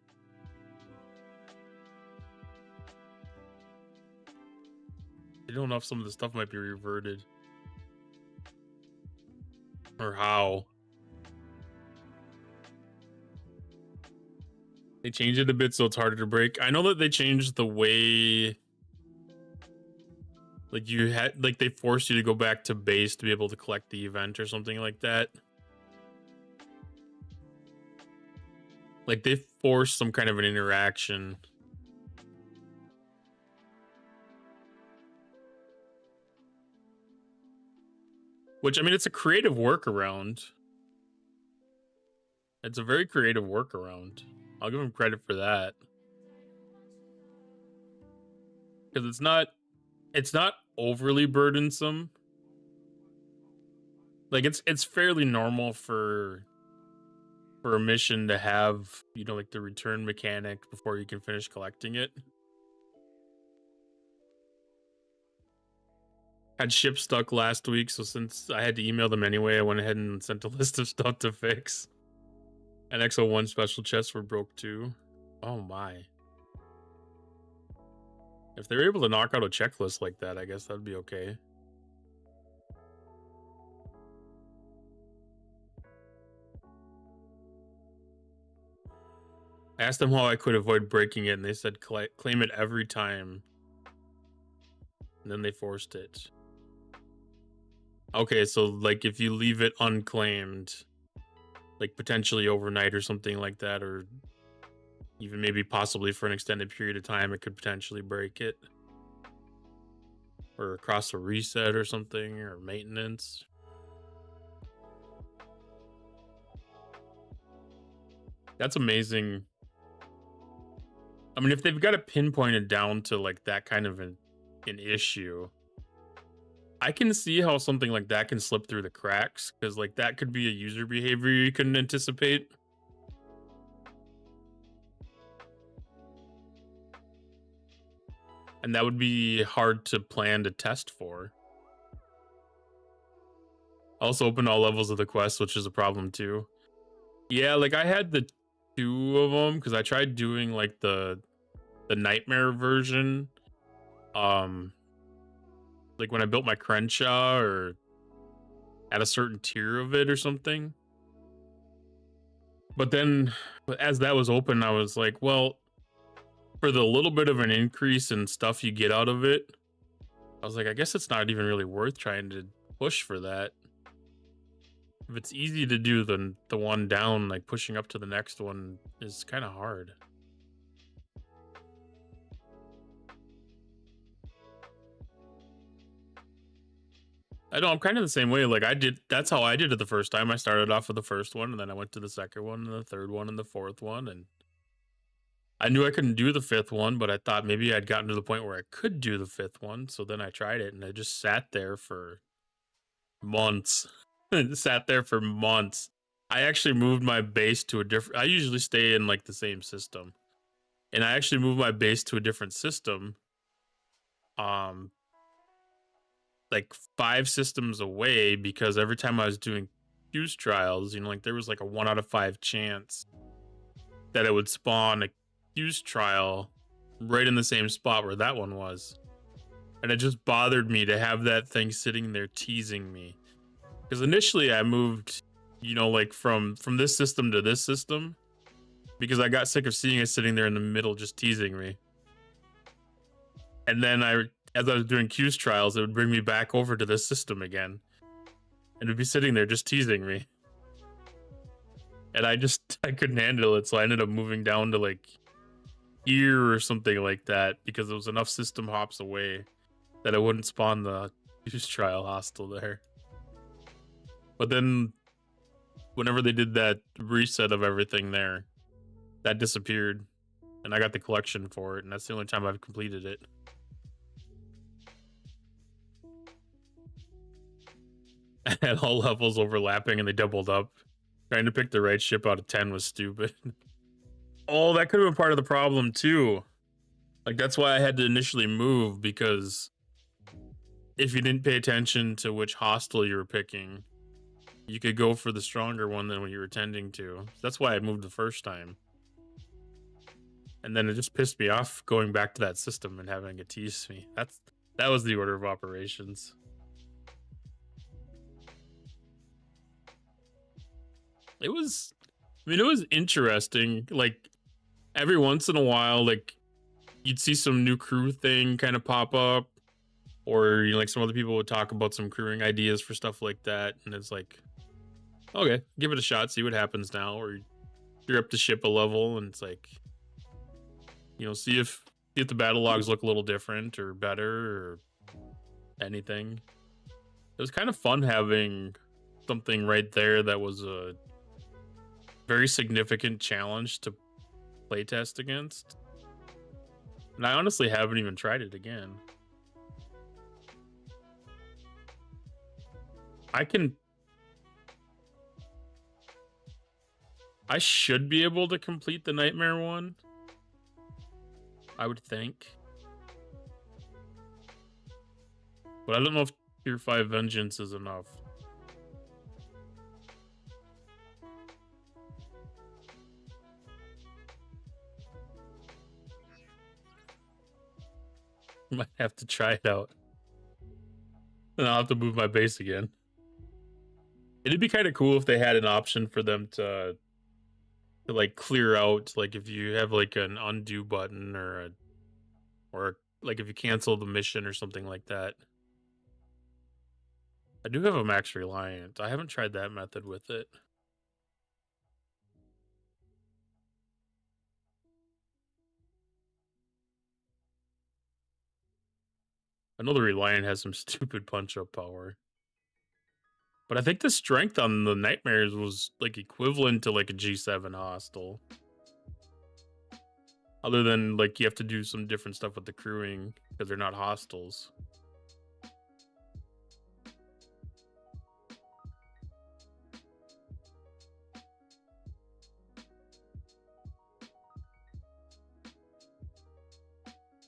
I don't know if some of the stuff might be reverted. Or how. They changed it a bit so it's harder to break. I know that they changed the way, like you had, like they forced you to go back to base to be able to collect the event or something like that. Like they forced some kind of an interaction. Which, I mean, it's a creative workaround. It's a very creative workaround. I'll give them credit for that. Because it's not overly burdensome. Like it's fairly normal for a mission to have, you know, like the return mechanic before you can finish collecting it. Had ship stuck last week, so since I had to email them anyway, I went ahead and sent a list of stuff to fix. And XO1 special chests were broke too. Oh my. If they're able to knock out a checklist like that, I guess that'd be okay. I asked them how I could avoid breaking it, and they said claim it every time. And then they forced it. Okay, so like if you leave it unclaimed, like potentially overnight or something like that, or even maybe possibly for an extended period of time, it could potentially break it. Or across a reset or something, or maintenance. That's amazing. I mean, if they've got it pinpointed down to like that kind of an issue, I can see how something like that can slip through the cracks, because like that could be a user behavior you couldn't anticipate. And that would be hard to plan to test for. Also open all levels of the quest, which is a problem too. Yeah, like I had the 2 of them because I tried doing like the nightmare version. Like when I built my Crenshaw or at a certain tier of it or something. But then as that was open, I was like, well, for the little bit of an increase in stuff you get out of it, I was like, I guess it's not even really worth trying to push for that. If it's easy to do the one down, like pushing up to the next one is kind of hard. I know, I'm kind of the same way. Like that's how I did it the first time. I started off with the first one, and then I went to the second one, and the third one, and the fourth one, and I knew I couldn't do the 5th one, but I thought maybe I'd gotten to the point where I could do the 5th one. So then I tried it, and I just sat there for months. Sat there for months. I actually moved my base to a different... I usually stay in like the same system. And I actually moved my base to a different system. Like 5 systems away, because every time I was doing fuse trials, you know, like there was like a 1 out of 5 chance that it would spawn a fuse trial right in the same spot where that one was. And it just bothered me to have that thing sitting there teasing me. Because initially I moved, you know, like from this system to this system, because I got sick of seeing it sitting there in the middle just teasing me. And then as I was doing fuse trials, it would bring me back over to this system again. And it'd be sitting there just teasing me. And I couldn't handle it, so I ended up moving down to like here or something like that, because it was enough system hops away that I wouldn't spawn the fuse trial hostile there. But then whenever they did that reset of everything there, that disappeared, and I got the collection for it, and that's the only time I've completed it. At all levels overlapping, and they doubled up. Trying to pick the right ship out of 10 was stupid. Oh, that could have been part of the problem too. Like that's why I had to initially move, because if you didn't pay attention to which hostile you were picking, you could go for the stronger one than what you were tending to. That's why I moved the first time. And then it just pissed me off going back to that system and having it tease me. That was the order of operations. It was interesting. Like, every once in a while, like you'd see some new crew thing kind of pop up, or you know, like some other people would talk about some crewing ideas for stuff like that, and it's like, okay, give it a shot, see what happens now. Or you're up to ship a level, and it's like, you know, see if the battle logs look a little different or better or anything. It was kind of fun having something right there that was a very significant challenge to playtest against. And I honestly haven't even tried it again. I should be able to complete the Nightmare one, I would think. But I don't know if Tier 5 Vengeance is enough. Might have to try it out. And I'll have to move my base again. It'd be kind of cool if they had an option for them to like clear out, like if you have like an undo button or like if you cancel the mission or something like that. I do have a max reliant. I haven't tried that method with it. I know the reliant has some stupid punch-up power. But I think the strength on the Nightmares was like equivalent to like a G7 hostile. Other than like you have to do some different stuff with the crewing because they're not hostiles.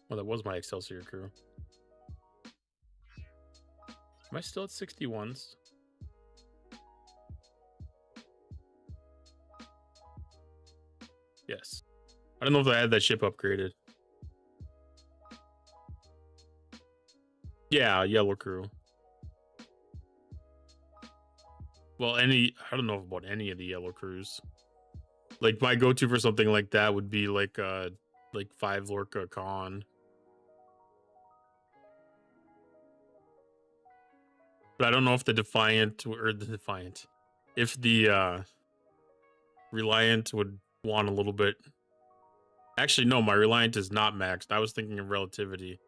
Well, that was my Excelsior crew. Am I still at 61s? Yes. I don't know if I had that ship upgraded. Yeah, yellow crew. Well, I don't know about any of the yellow crews. Like my go-to for something like that would be like 5 Lorca Con. But I don't know if the Defiant if the Reliant would want a little bit. Actually, no, my Reliant is not maxed. I was thinking of Relativity.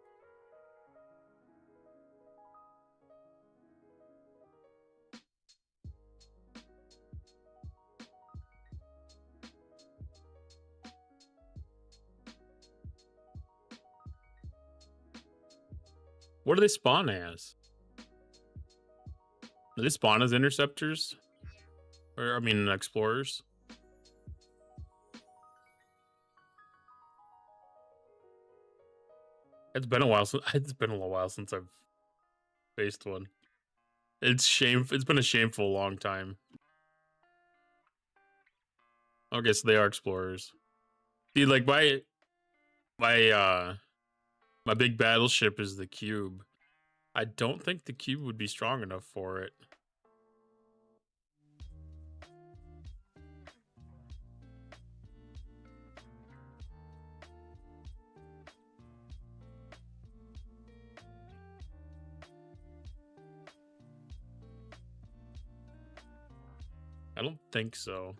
What do they spawn as? Do they spawn as interceptors? Or, I mean, explorers? It's been a while since I've faced one. It's been a shameful long time. Okay, so they are explorers. See, like my big battleship is the Cube. I don't think the Cube would be strong enough for it. I don't think so.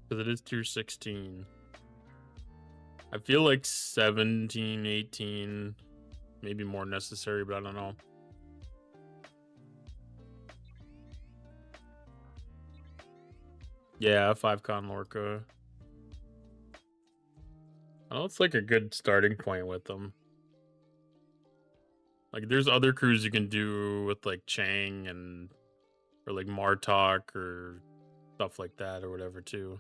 Because it is tier 16. I feel like 17, 18, maybe more necessary, but I don't know. Yeah, 5 Con Lorca. I know it's like a good starting point with them. Like, there's other crews you can do with like Chang or like Martok or stuff like that or whatever too.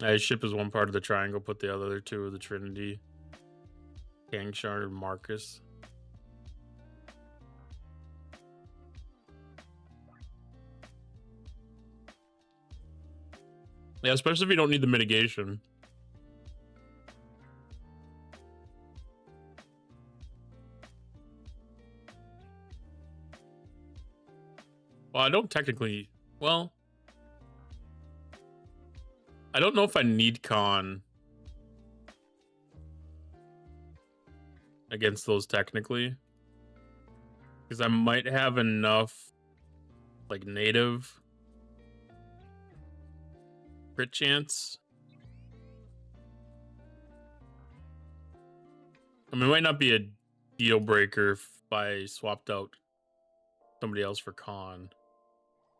His ship is one part of the triangle, put the other two of the Trinity. Kangshar and Marcus. Yeah, especially if you don't need the mitigation. Well, I don't technically... Well... I don't know if I need con against those technically. Because I might have enough, like, native crit chance. I mean, it might not be a deal breaker if I swapped out somebody else for con.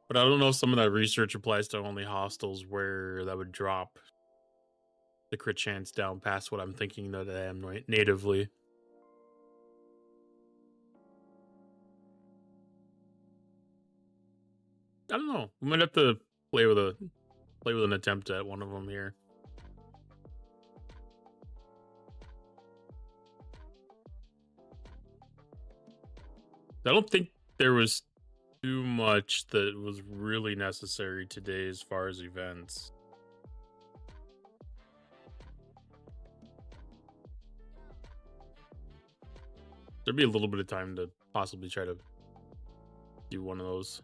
But I don't know if some of that research applies to only hostiles where that would drop the crit chance down past what I'm thinking that I am natively. I don't know. We might have to play with an attempt at one of them here. I don't think there was too much that was really necessary today as far as events. There'd be a little bit of time to possibly try to do one of those.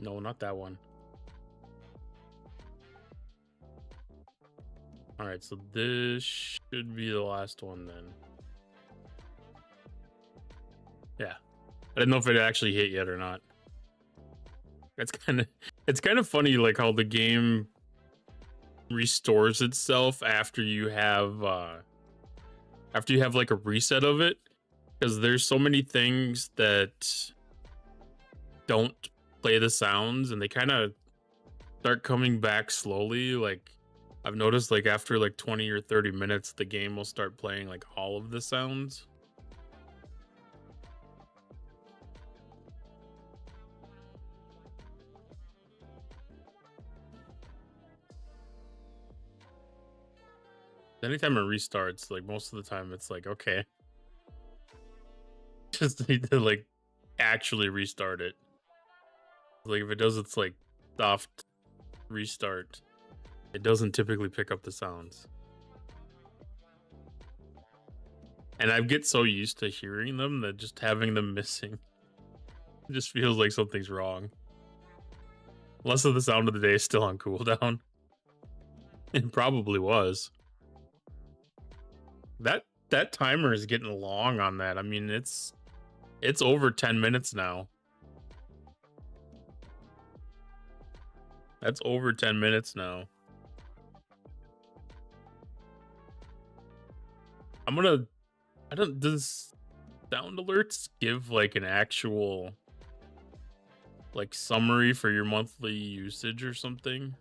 No, not that one. All right, so this should be the last one then. Yeah, I didn't know if it actually hit yet or not. It's kind of funny, like how the game restores itself after you have like a reset of it, because there's so many things that don't play the sounds, and they kind of start coming back slowly. Like I've noticed, like after like 20 or 30 minutes, the game will start playing like all of the sounds. Anytime it restarts, like most of the time it's like, okay, just need to like actually restart it. Like if it does its like soft restart, it doesn't typically pick up the sounds. And I get so used to hearing them that just having them missing just feels like something's wrong. Unless of the sound of the day is still on cooldown. It probably was. That timer is getting long on that. I mean, it's over 10 minutes now. That's over 10 minutes now. Does sound alerts give like an actual like summary for your monthly usage or something?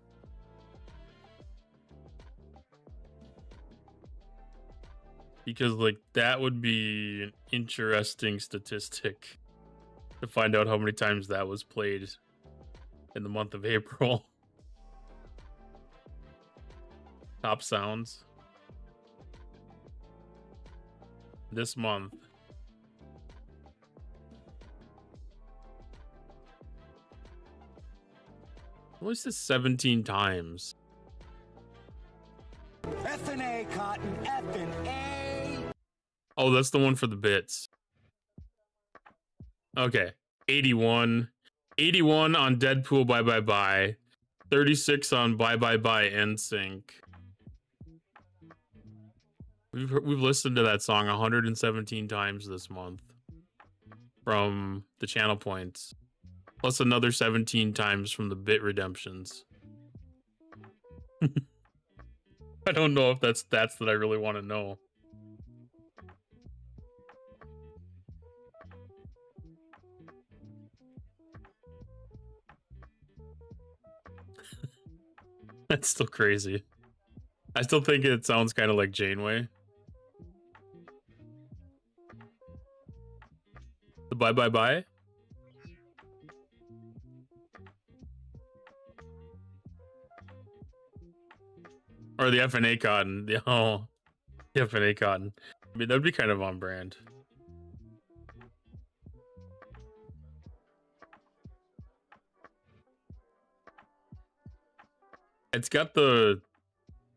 Because like that would be an interesting statistic to find out how many times that was played in the month of April. Top sounds this month. At least it's 17 times. F&A, Cotton, F&A. Oh, that's the one for the bits. Okay. 81. 81 on Deadpool Bye Bye Bye. 36 on Bye Bye Bye NSYNC. We've listened to that song 117 times this month from the channel points, plus another 17 times from the bit redemptions. I don't know if that's stats that I really want to know. That's still crazy. I still think it sounds kind of like Janeway. The Bye Bye Bye? Or the F&A Cotton. The F&A Cotton. I mean, that'd be kind of on brand. It's got the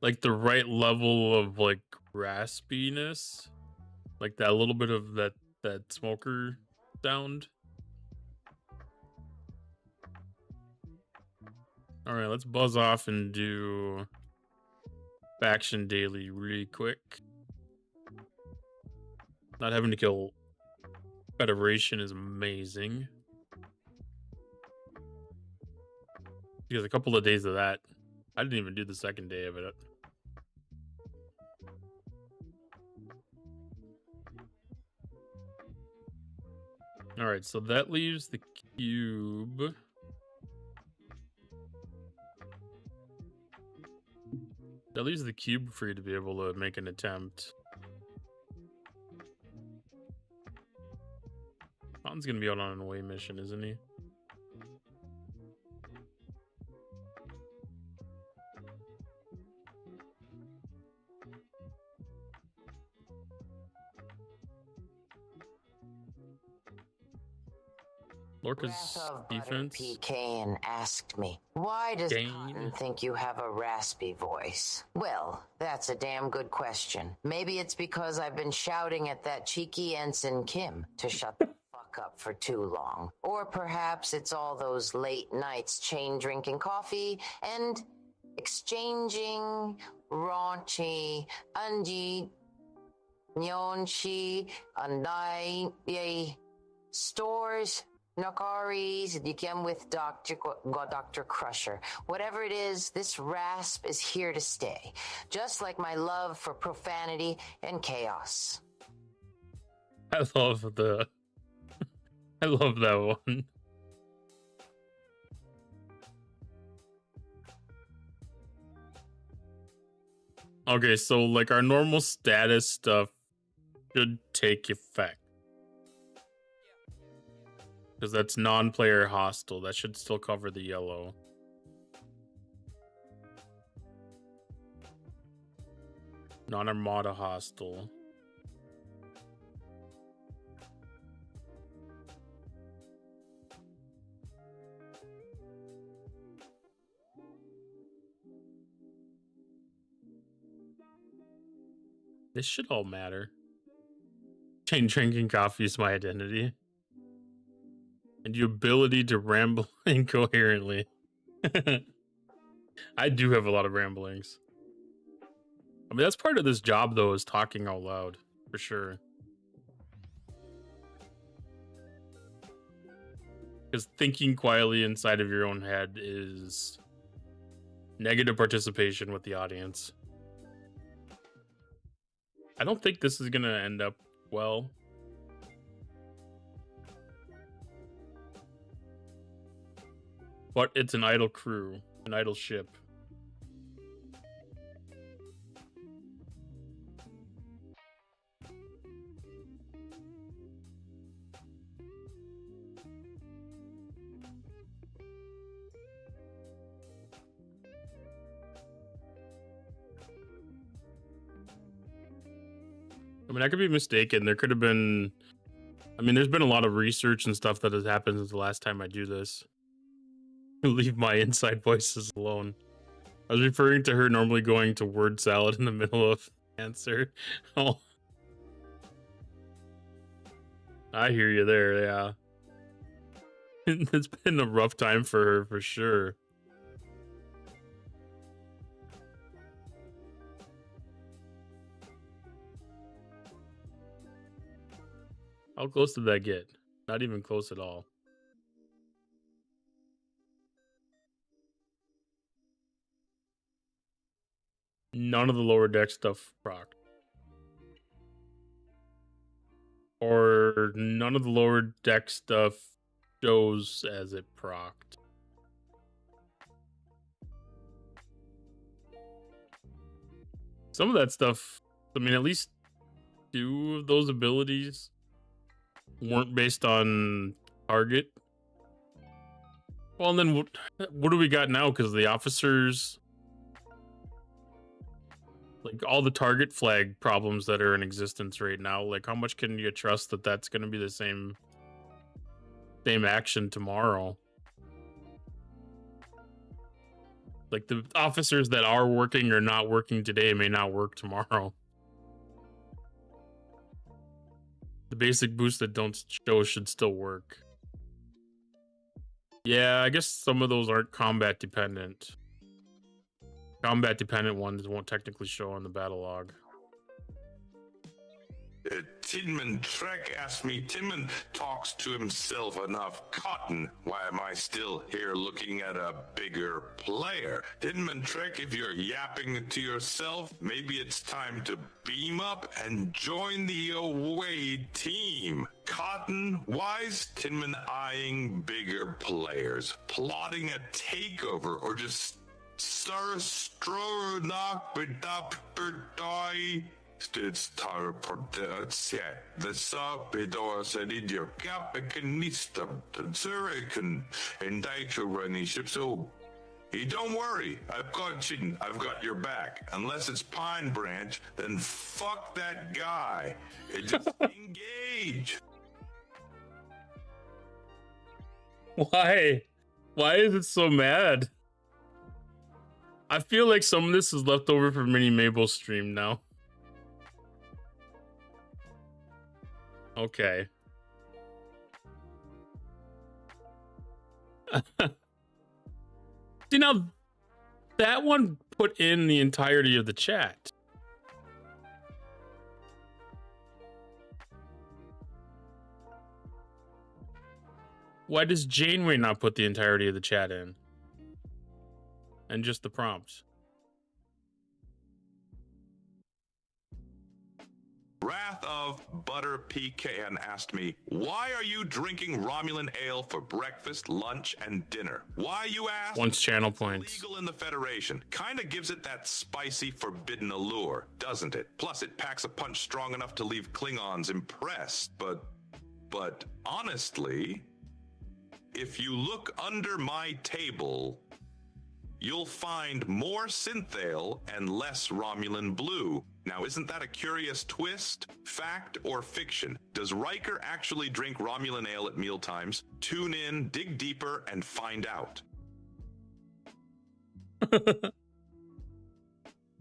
like the right level of like raspiness, like that little bit of that smoker sound. All right, let's buzz off and do Faction Daily really quick. Not having to kill Federation is amazing. Because a couple of days of that, I didn't even do the second day of it. All right, so that leaves the cube. That leaves the cube for you to be able to make an attempt. Fon's gonna be out on an away mission, isn't he? Lorca's defense. Pecan asked me, why does Dang. Cotton think you have a raspy voice? Well, that's a damn good question. Maybe it's because I've been shouting at that cheeky Ensign Kim to shut the fuck up for too long. Or perhaps it's all those late nights chain drinking coffee and exchanging raunchy, unji, nyonshi, andai, stores, Nakaris, Dikem with Dr. Crusher. Whatever it is, this rasp is here to stay. Just like my love for profanity and chaos. I love that one. Okay, so like our normal status stuff should take effect. Because that's non-player hostile. That should still cover the yellow. Non-Armada hostile. This should all matter. Chain drinking coffee is my identity. And the ability to ramble incoherently. I do have a lot of ramblings. I mean, that's part of this job, though, is talking out loud, for sure. Because thinking quietly inside of your own head is negative participation with the audience. I don't think this is going to end up well. But it's an idle crew, an idle ship. I mean, I could be mistaken. There could have been... I mean, there's been a lot of research and stuff that has happened since the last time I do this. Leave my inside voices alone. I was referring to her normally going to word salad in the middle of answer. Oh. I hear you there, yeah. It's been a rough time for her, for sure. How close did that get? Not even close at all. None of the lower deck stuff procced. Or none of the lower deck stuff shows as it procced. Some of that stuff, I mean, at least 2 of those abilities weren't based on target. Well, and then what do we got now? Because the officers... Like, all the target flag problems that are in existence right now, like, how much can you trust that that's going to be the same action tomorrow? Like the officers that are working or not working today may not work tomorrow. The basic boosts that don't show should still work. Yeah, I guess some of those aren't combat dependent. Combat dependent ones won't technically show on the battle log. Tinman Trek asked me, Tinman talks to himself enough. Cotton, why am I still here looking at a bigger player? Tinman Trek, if you're yapping to yourself, maybe it's time to beam up and join the away team. Cotton, why's Tinman eyeing bigger players? Plotting a takeover or just don't worry, I've got your back. Unless it's Pine Branch, then fuck that guy. Just engage. Why? Why is it so mad? I feel like some of this is left over from Mini Mabel's stream now. Okay. See, now that one put in the entirety of the chat. Why does Janeway not put the entirety of the chat in? And just the prompts? Wrath of Butter Pecan asked me, why are you drinking Romulan ale for breakfast, lunch, and dinner? Why, you ask? Once channel points. Legal in the Federation. Kinda gives it that spicy, forbidden allure, doesn't it? Plus, it packs a punch strong enough to leave Klingons impressed. But honestly, if you look under my table, you'll find more synthale and less Romulan blue. Now, isn't that a curious twist? Fact or fiction? Does Riker actually drink Romulan ale at mealtimes? Tune in, dig deeper, and find out.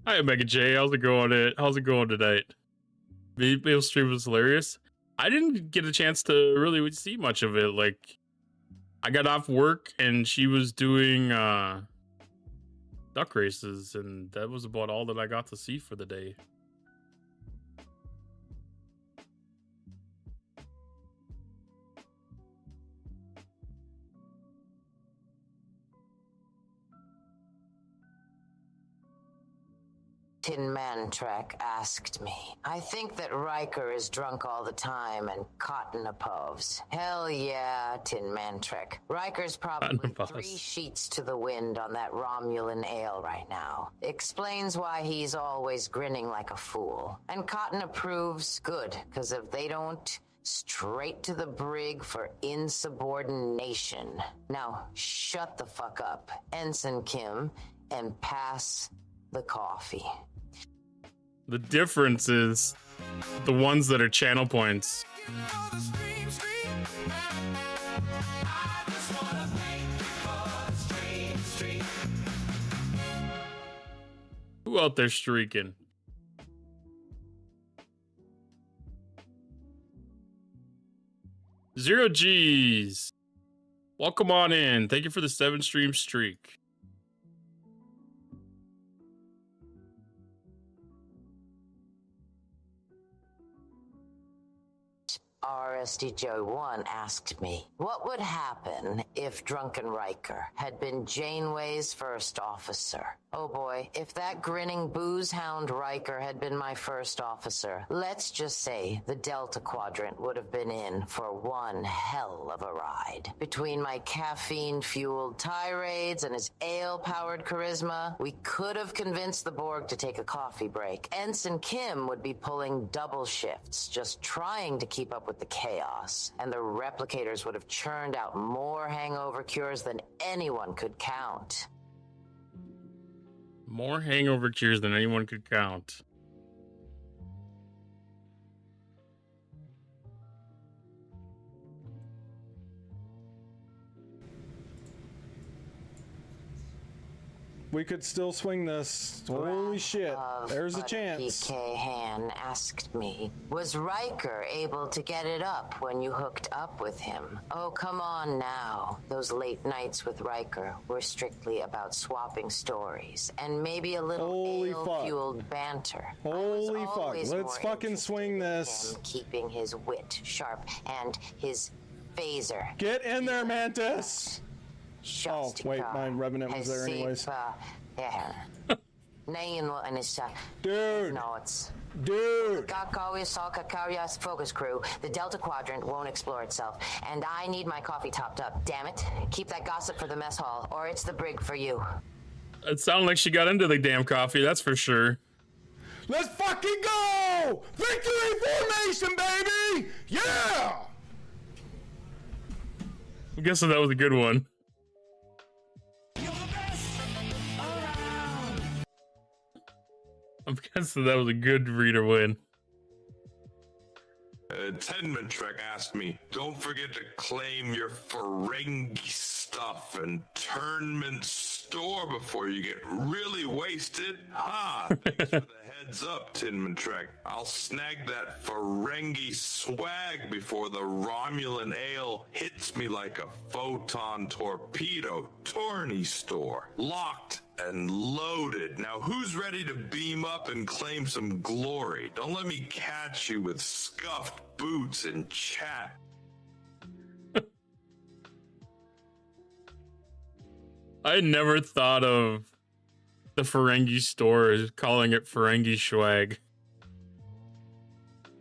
Hi, Omega J. How's it going? How's it going tonight? Mabel's stream was hilarious. I didn't get a chance to really see much of it. Like, I got off work and she was doing duck races, and that was about all that I got to see for the day. Tin Man Trek asked me. I think that Riker is drunk all the time and Cotton approves. Hell yeah, Tin Man Trek. Riker's probably 3 sheets to the wind on that Romulan ale right now. Explains why he's always grinning like a fool. And Cotton approves. Good, because if they don't, straight to the brig for insubordination. Now, shut the fuck up, Ensign Kim, and pass the coffee. The difference is the ones that are channel points. Who out there streaking? Zero G's. Welcome on in. Thank you for the 7-stream streak. RSDJ1 asked me, what would happen if Drunken Riker had been Janeway's first officer? Oh boy, if that grinning booze hound Riker had been my first officer, let's just say the Delta Quadrant would have been in for one hell of a ride. Between my caffeine-fueled tirades and his ale-powered charisma, we could have convinced the Borg to take a coffee break. Ensign Kim would be pulling double shifts, just trying to keep up with the chaos, and the replicators would have churned out more hangover cures than anyone could count. More hangover cures than anyone could count. We could still swing this. Holy shit. There's a chance. PK Han asked me, was Riker able to get it up when you hooked up with him? Oh, come on now. Those late nights with Riker were strictly about swapping stories and maybe a little ale-fueled banter. Holy fuck. Let's fucking swing this. Him keeping his wit sharp and his phaser. Get in there, Mantis! Oh, wait, my Revenant was there anyways. Dude! Dude! Focus crew. The Delta Quadrant won't explore itself, and I need my coffee topped up. Damn it. Keep that gossip for the mess hall, or it's the brig for you. It sounded like she got into the damn coffee, that's for sure. Let's fucking go! Victory formation, baby! Yeah! I'm guessing that was a good one. I'm guessing that was a good reader win. Tenman Trek asked me, don't forget to claim your Ferengi stuff and Turnman store before you get really wasted. Thanks for the heads up, Tinman Trek. I'll snag that Ferengi swag before the Romulan ale hits me like a photon torpedo. Tourney store. Locked and loaded. Now who's ready to beam up and claim some glory? Don't let me catch you with scuffed boots in chat. I never thought of the Ferengi store as calling it Ferengi swag.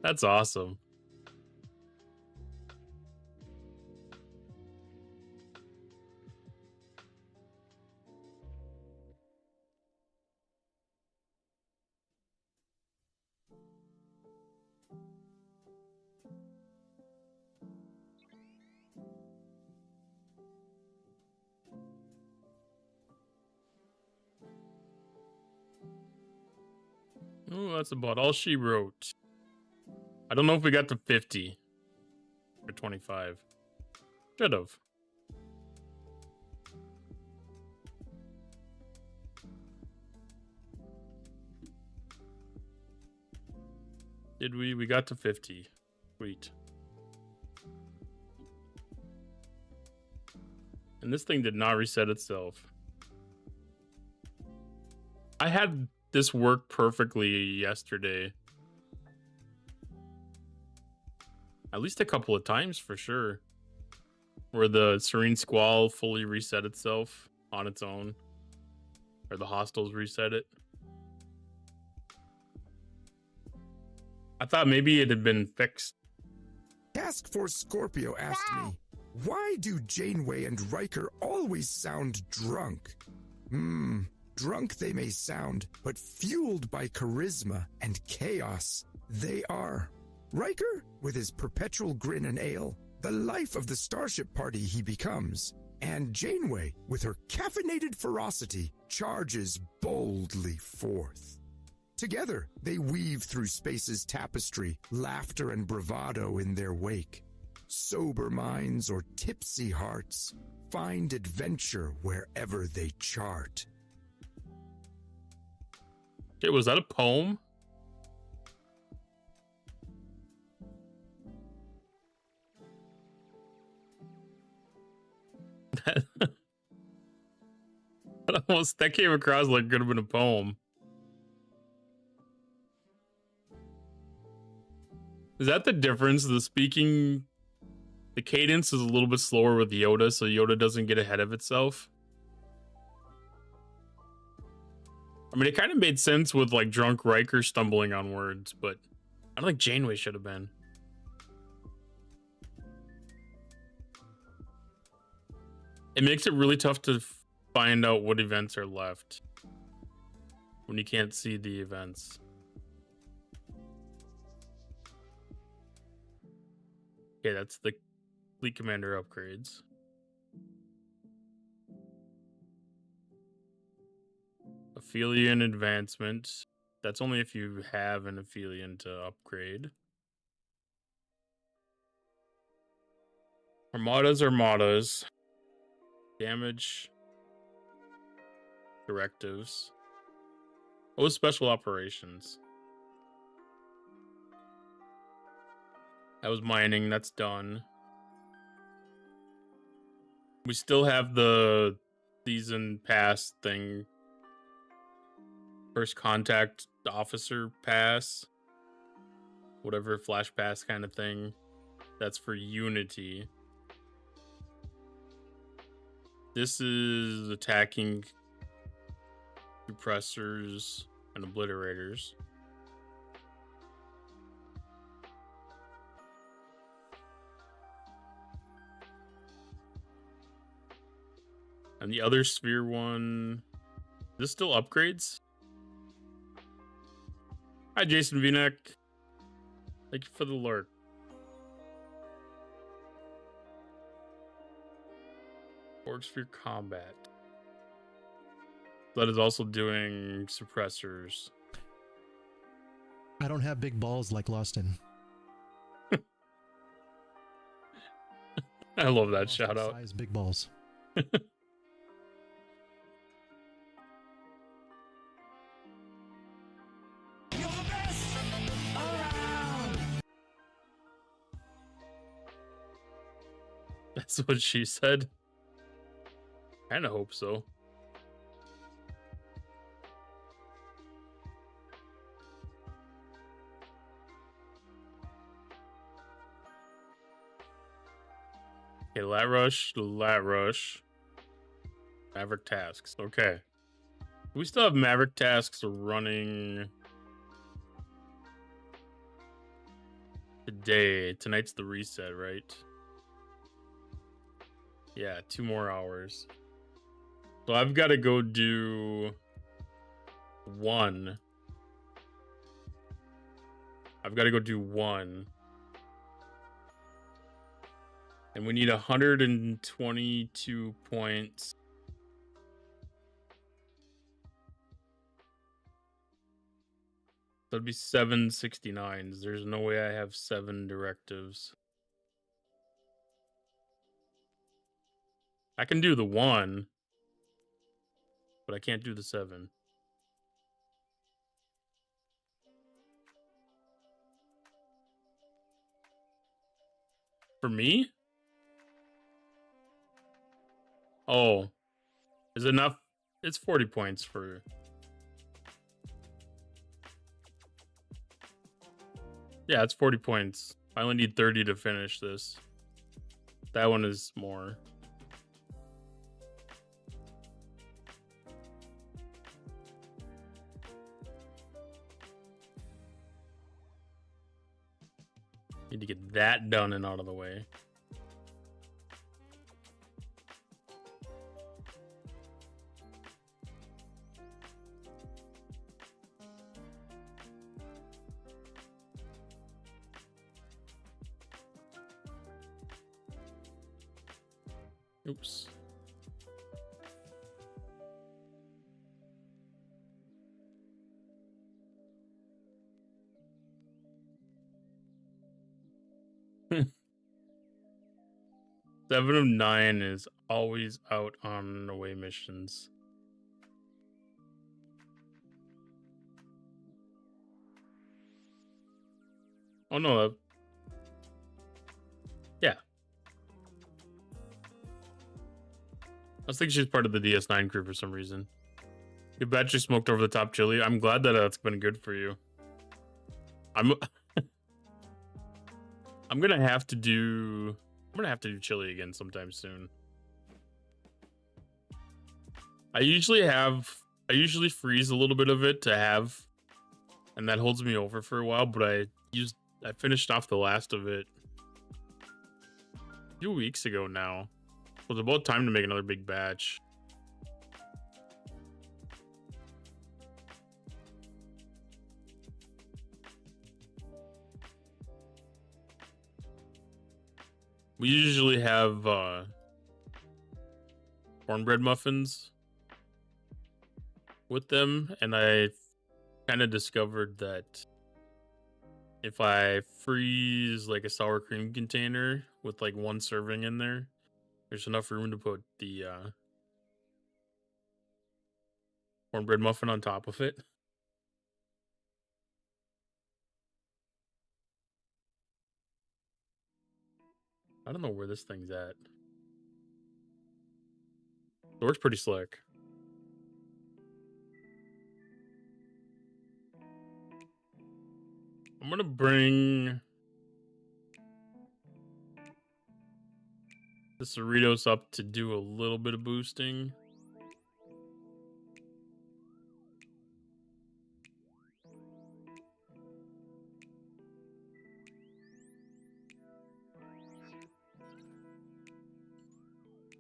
That's awesome. Oh, that's about all she wrote. I don't know if we got to 50 or 25. Should have. Did we? We got to 50. Sweet. And this thing did not reset itself. I had this work perfectly yesterday. At least a couple of times for sure. Where the Serene Squall fully reset itself on its own. Or the hostiles reset it. I thought maybe it had been fixed. Task Force Scorpio asked me, why do Janeway and Riker always sound drunk? Drunk they may sound, but fueled by charisma and chaos, they are. Riker, with his perpetual grin and ale, the life of the Starship Party he becomes. And Janeway, with her caffeinated ferocity, charges boldly forth. Together, they weave through space's tapestry, laughter and bravado in their wake. Sober minds or tipsy hearts find adventure wherever they chart. Okay, was that a poem? That came across like it could have been a poem. Is that the difference? The cadence is a little bit slower with Yoda, so Yoda doesn't get ahead of itself. I mean, it kind of made sense with like drunk Riker stumbling on words, but I don't think Janeway should have been. It makes it really tough to find out what events are left when you can't see the events. Okay, that's the Fleet Commander upgrades. Aphelion advancement. That's only if you have an Aphelion to upgrade. Armadas. Damage. directives. Oh, special operations. That was mining. That's done. We still have the season pass thing. First contact officer pass. Whatever flash pass kind of thing. That's for Unity. This is attacking suppressors and obliterators. And the other sphere one, is this still upgrades? Hi, Jason V-neck. Thank you for the lurk. Org sphere combat. That is also doing suppressors. I don't have big balls like Loston. I love that shout out. Size big balls. That's what she said. Kinda hope so. Okay, lat rush. Maverick tasks. Okay. We still have Maverick tasks running today. Tonight's the reset, right? Yeah, 2 more hours. So I've got to go do 1. I've got to go do 1. And we need 122 points. That'd be 769s. There's no way I have 7 directives. I can do the 1, but I can't do the 7. For me? Oh, is it enough? It's 40 points for... Yeah, it's 40 points. I only need 30 to finish this. That one is more. Need to get that done and out of the way. Oops. Seven of 9 is always out on away missions. Oh no. Yeah. I was thinking she's part of the DS9 crew for some reason. You bet you smoked over the top chili. I'm glad that that's been good for you. I'm gonna have to do chili again sometime soon. I usually freeze a little bit of it to have, and that holds me over for a while, but I finished off the last of it a few weeks ago now. It was about time to make another big batch. We usually have cornbread muffins with them, and I kind of discovered that if I freeze like a sour cream container with like 1 serving in there, there's enough room to put the cornbread muffin on top of it. I don't know where this thing's at. It works pretty slick. I'm gonna bring the Cerritos up to do a little bit of boosting.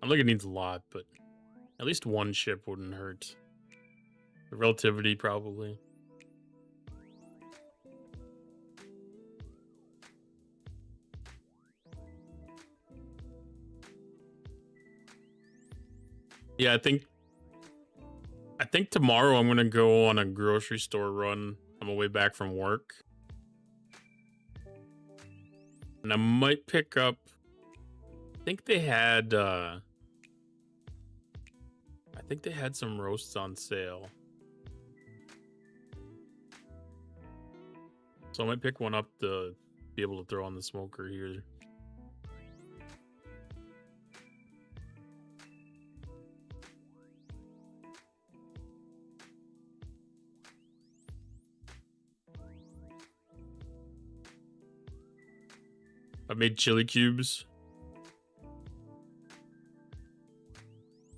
I think it needs a lot, but at least one ship wouldn't hurt. The relativity, probably. Yeah, I think tomorrow I'm gonna go on a grocery store run on my way back from work. And I might pick up, I think they had some roasts on sale. So I might pick one up to be able to throw on the smoker here. I made chili cubes.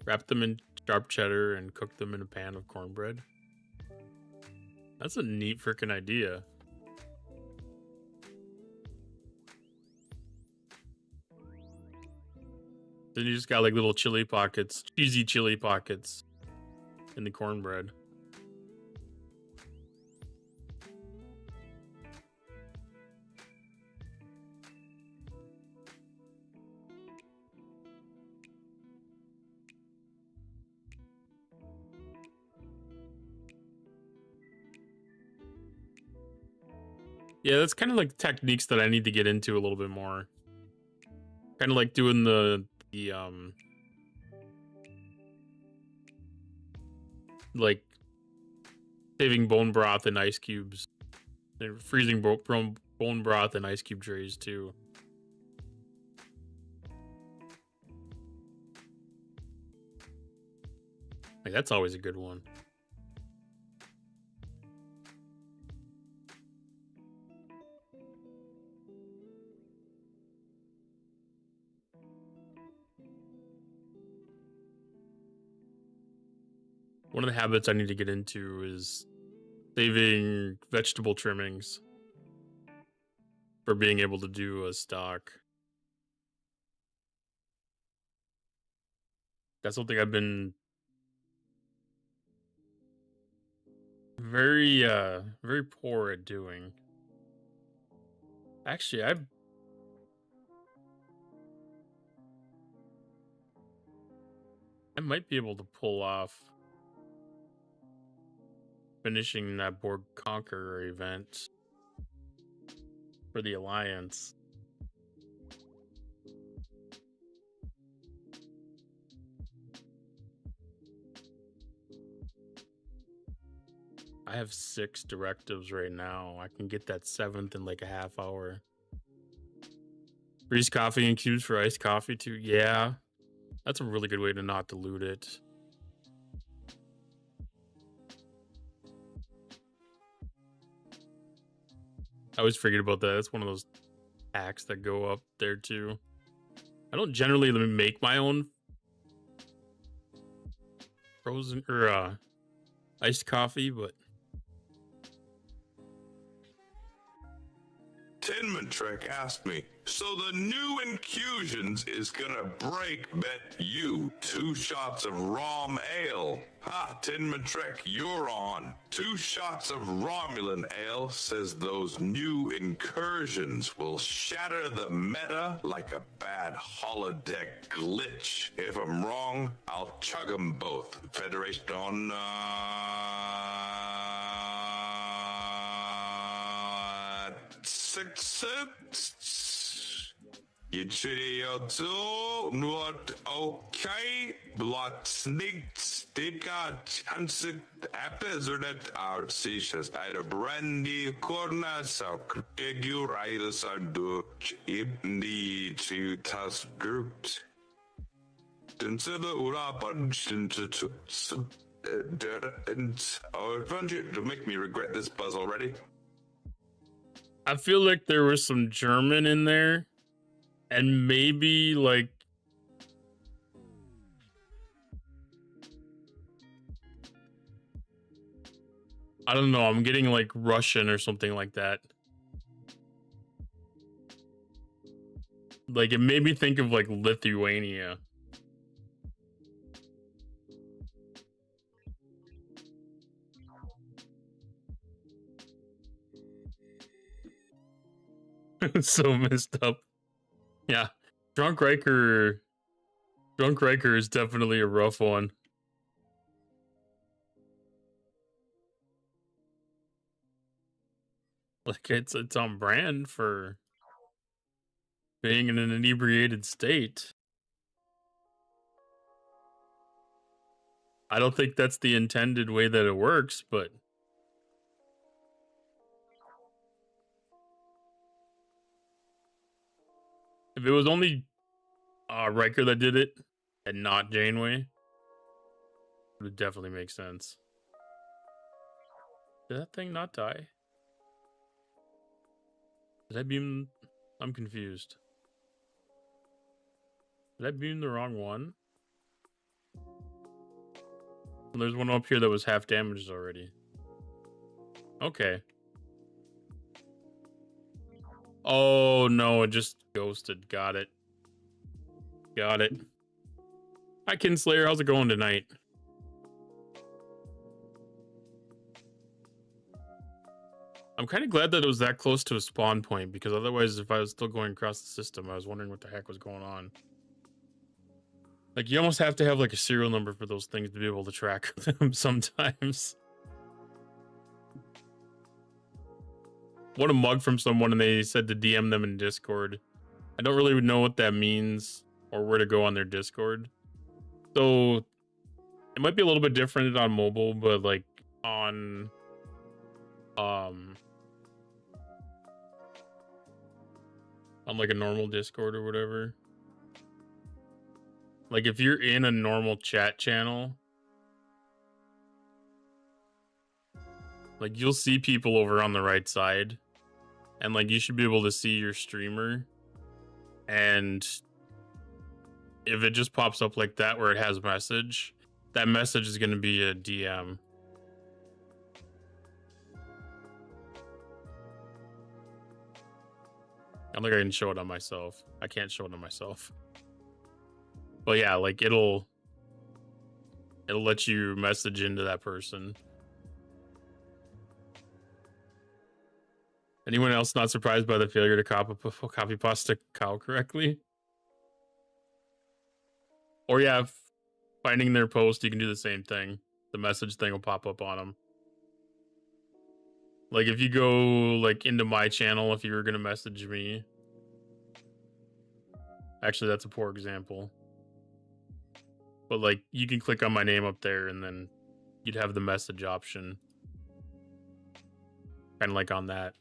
Wrapped them in sharp cheddar and cooked them in a pan of cornbread. That's a neat freaking idea. Then you just got like little chili pockets, cheesy chili pockets in the cornbread. Yeah, that's kind of like techniques that I need to get into a little bit more. Kind of like doing the like saving bone broth in ice cubes. And freezing bone broth in ice cube trays too. Like that's always a good one. One of the habits I need to get into is saving vegetable trimmings for being able to do a stock. That's something I've been very poor at doing. Actually, I might be able to pull off finishing that Borg Conqueror event for the Alliance. I have 6 directives right now. I can get that 7th in like a half hour. Freeze coffee and cubes for iced coffee too. Yeah, that's a really good way to not dilute it. I always forget about that. That's one of those hacks that go up there too. I don't generally make my own frozen or iced coffee, but Tinman Trek asked me, so the new infusions is gonna break, bet you 2 shots of Rom Ale. Ha, Tinman Trek, you're on. 2 shots of Romulan Ale says those new incursions will shatter the meta like a bad holodeck glitch. If I'm wrong, I'll chug 'em both. Federation on, You not okay, blood sneaks Stika chanset episodet av Sishas är brandy korna så kutegu rails are dutch ibni to task groups. Den söder ura bunchen to to make me regret this buzz already. I feel like there was some German in there, and maybe like I don't know, I'm getting like Russian or something like that. Like it made me think of like Lithuania. So messed up. Yeah. Drunk Riker is definitely a rough one. Like it's on brand for being in an inebriated state. I don't think that's the intended way that it works, but if it was only Riker that did it and not Janeway, it would definitely make sense. Did that thing not die? Did I beam? I'm confused. Did I beam the wrong one? Well, there's one up here that was half damaged already. Okay. Oh no, it just ghosted. Got it. Got it. Hi, Kinslayer. How's it going tonight? I'm kind of glad that it was that close to a spawn point, because otherwise, if I was still going across the system, I was wondering what the heck was going on. Like, you almost have to have, like, a serial number for those things to be able to track them sometimes. Won a mug from someone, and they said to DM them in Discord. I don't really know what that means or where to go on their Discord. So, it might be a little bit different on mobile, but, like, on... on like a normal Discord or whatever. Like if you're in a normal chat channel, like you'll see people over on the right side, and like you should be able to see your streamer, and if it just pops up like that where it has message, that message is going to be a DM. I don't think I can show it on myself. I can't show it on myself. But yeah, like it'll let you message into that person. Anyone else not surprised by the failure to copy pasta cow correctly? Or yeah, finding their post, you can do the same thing. The message thing will pop up on them. Like if you go like into my channel, if you were gonna message me. Actually, that's a poor example. But like you can click on my name up there and then you'd have the message option. Kind of like on that.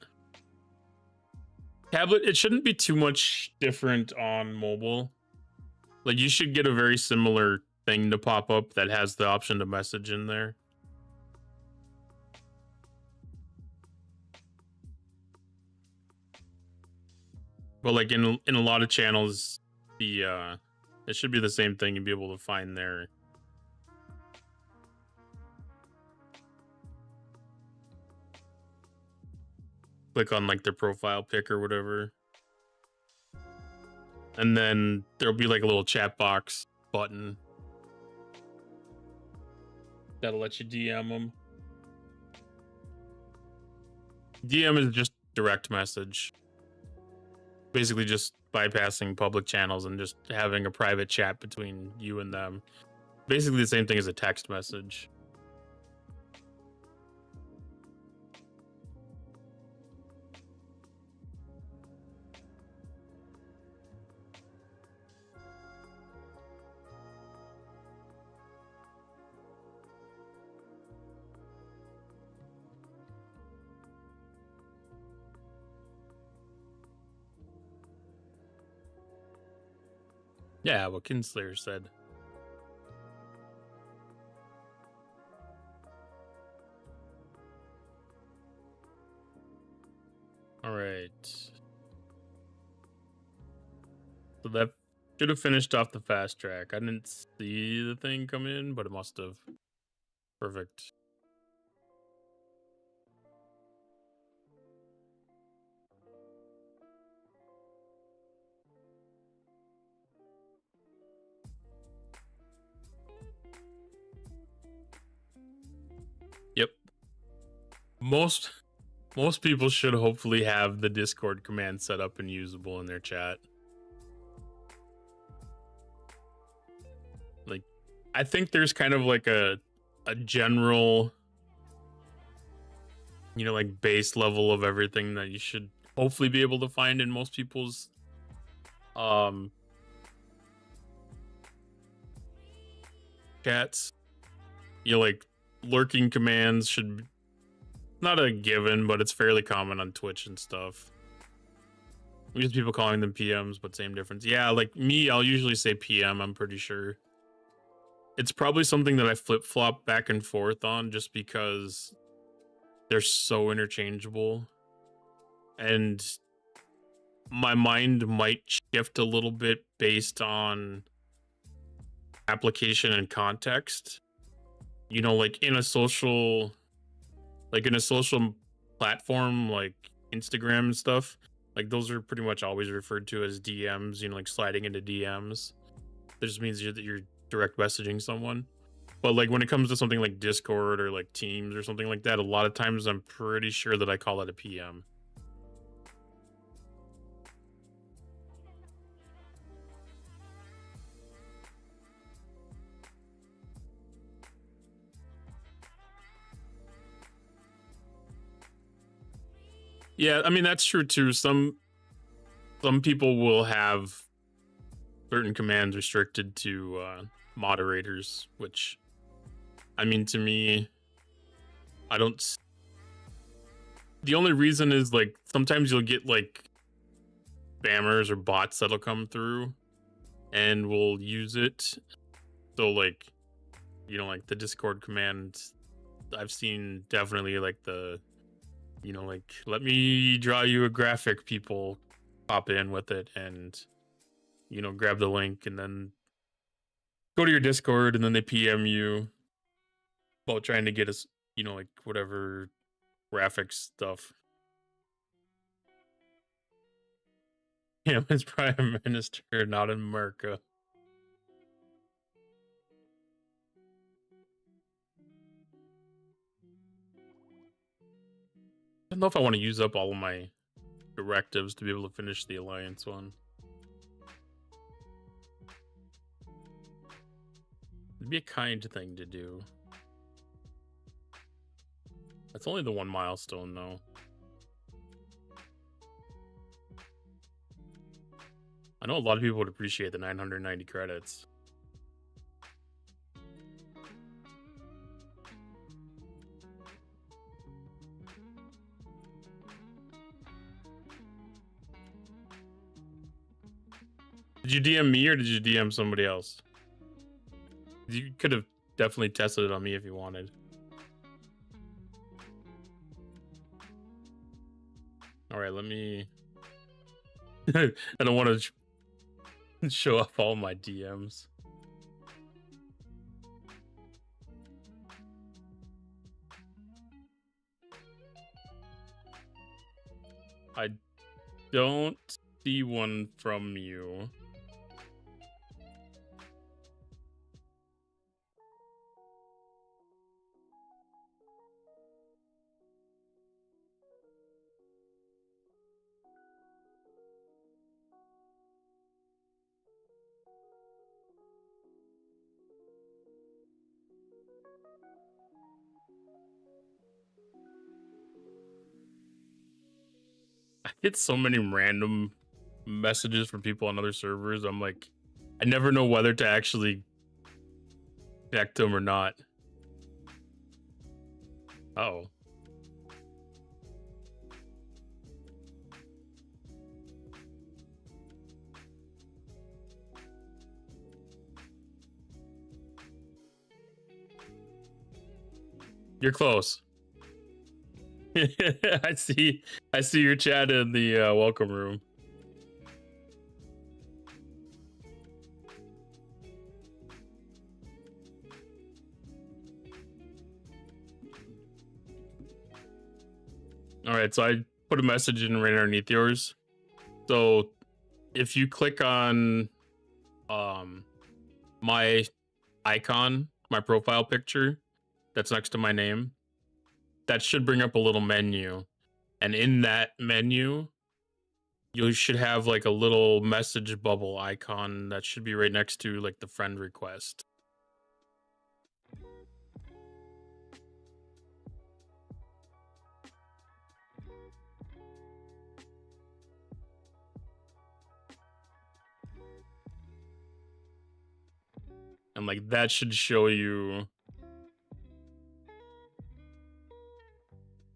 Tablet, it shouldn't be too much different on mobile. Like you should get a very similar thing to pop up that has the option to message in there. But like in a lot of channels, the it should be the same thing. You'd be able to find their click on like their profile pic or whatever, and then there'll be like a little chat box button that'll let you DM them. DM is just direct message. Basically just bypassing public channels and just having a private chat between you and them. Basically the same thing as a text message. Yeah, what Kinslayer said. All right. So that should have finished off the fast track. I didn't see the thing come in, but it must have. Perfect. Yep. Most people should hopefully have the Discord command set up and usable in their chat. Like, I think there's kind of like a general, you know, like base level of everything that you should hopefully be able to find in most people's chats. You know, like lurking commands should not a given, but it's fairly common on Twitch and stuff. We just people calling them PMs, but same difference. Yeah, like me, I'll usually say PM, I'm pretty sure. It's probably something that I flip-flop back and forth on just because they're so interchangeable. And my mind might shift a little bit based on application and context. You know, like in a social platform like Instagram and stuff, like those are pretty much always referred to as DMs, you know, like sliding into DMs. That just means that you're direct messaging someone. But like when it comes to something like Discord or like Teams or something like that, a lot of times I'm pretty sure that I call it a PM. Yeah, I mean that's true too. Some people will have certain commands restricted to moderators, which, I mean, to me, I don't. The only reason is like sometimes you'll get like spammers or bots that'll come through and will use it. So like, you know, like the Discord command, I've seen definitely like the, you know, like, let me draw you a graphic, people pop in with it and, you know, grab the link and then go to your Discord and then they PM you about trying to get us, you know, like whatever graphics stuff. Yeah, it's Prime Minister, not in America. I don't know if I want to use up all of my directives to be able to finish the Alliance one. It'd be a kind thing to do. That's only the one milestone, though. I know a lot of people would appreciate the 990 credits. Did you DM me or did you DM somebody else? You could have definitely tested it on me if you wanted. All right, let me... I don't want to show off all my DMs. I don't see one from you. I get so many random messages from people on other servers. I'm like, I never know whether to actually connect them or not. Oh. You're close. I see your chat in the welcome room. All right, so I put a message in right underneath yours. So if you click on my icon, my profile picture that's next to my name, that should bring up a little menu. And in that menu, you should have like a little message bubble icon that should be right next to like the friend request. And like that should show you,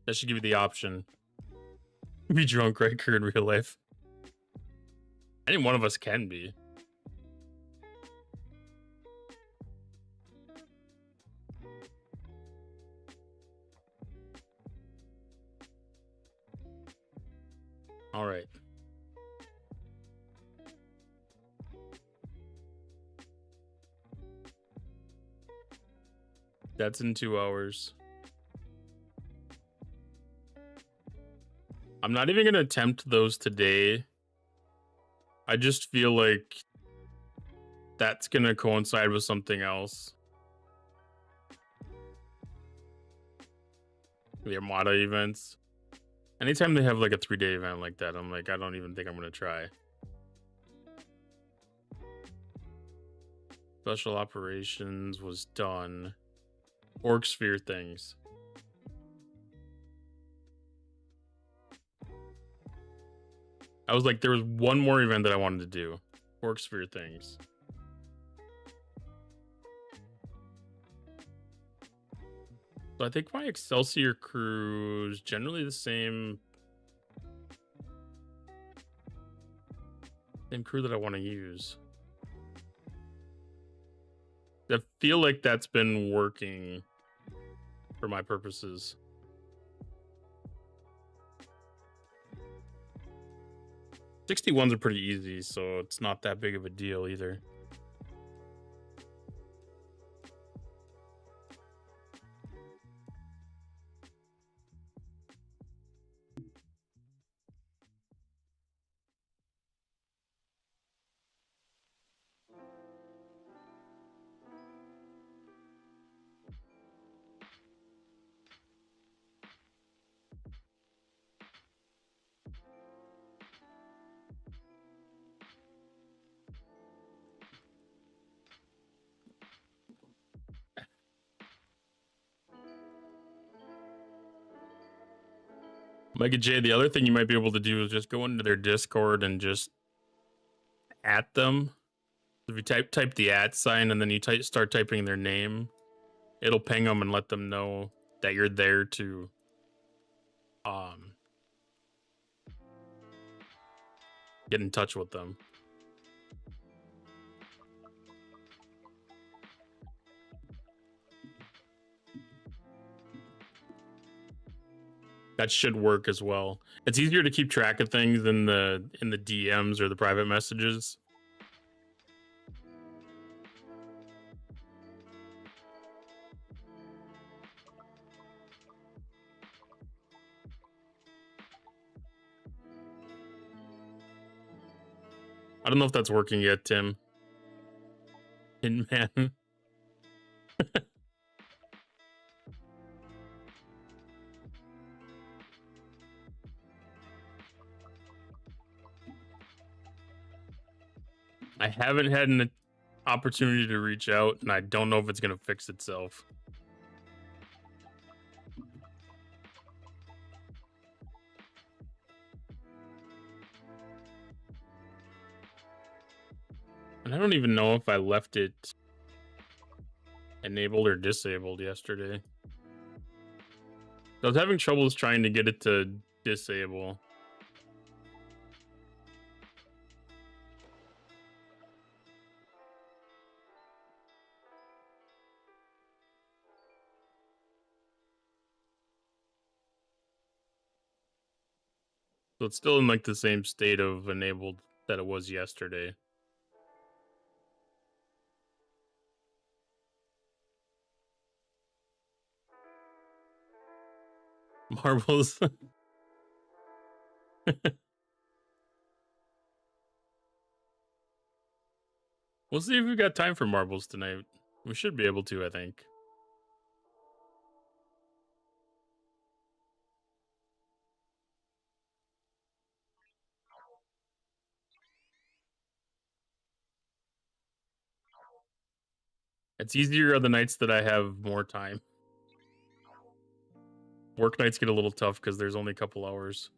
that should give you the option. Be drunk Riker in real life. Any one of us can be. All right. That's in 2 hours. I'm not even gonna attempt those today. I just feel like that's gonna coincide with something else. The Armada events. Anytime they have like a 3-day event like that, I'm like, I don't even think I'm gonna try. Special operations was done. Orc sphere things. I was like, there was one more event that I wanted to do. Orc sphere things. So I think my Excelsior crew is generally the same crew that I want to use. I feel like that's been working for my purposes. '61s are pretty easy, so it's not that big of a deal either. Micah J, the other thing you might be able to do is just go into their Discord and just at them. If you type the @ sign and then you start typing their name, it'll ping them and let them know that you're there to get in touch with them. That should work as well. It's easier to keep track of things in the DMs or the private messages. I don't know if that's working yet, Tim. Man. I haven't had an opportunity to reach out, and I don't know if it's going to fix itself. And I don't even know if I left it enabled or disabled yesterday. I was having troubles trying to get it to disable. So it's still in like the same state of enabled that it was yesterday. Marbles. We'll see if we've got time for marbles tonight. We should be able to, I think. It's easier on the nights that I have more time. Work nights get a little tough because there's only a couple hours.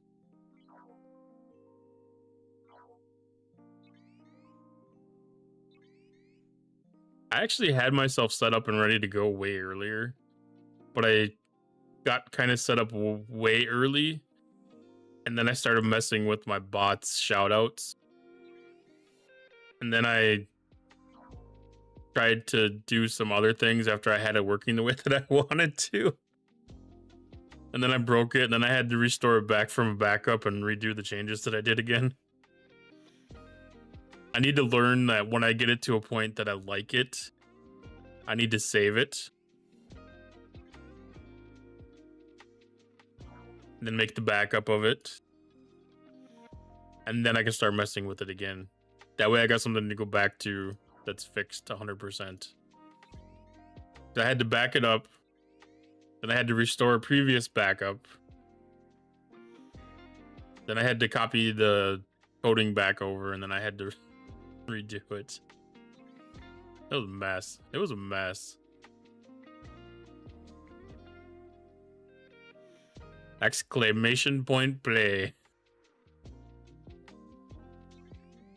I actually had myself set up and ready to go way earlier, but I got kind of set up way early, and then I started messing with my bots' shoutouts. And then I tried to do some other things after I had it working the way that I wanted to. And then I broke it, and then I had to restore it back from a backup and redo the changes that I did again. I need to learn that when I get it to a point that I like it, I need to save it. And then make the backup of it. And then I can start messing with it again. That way I got something to go back to that's fixed 100%. I had to back it up. Then I had to restore a previous backup. Then I had to copy the coding back over, and then I had to redo it. It was a mess. It was a mess. Exclamation point play.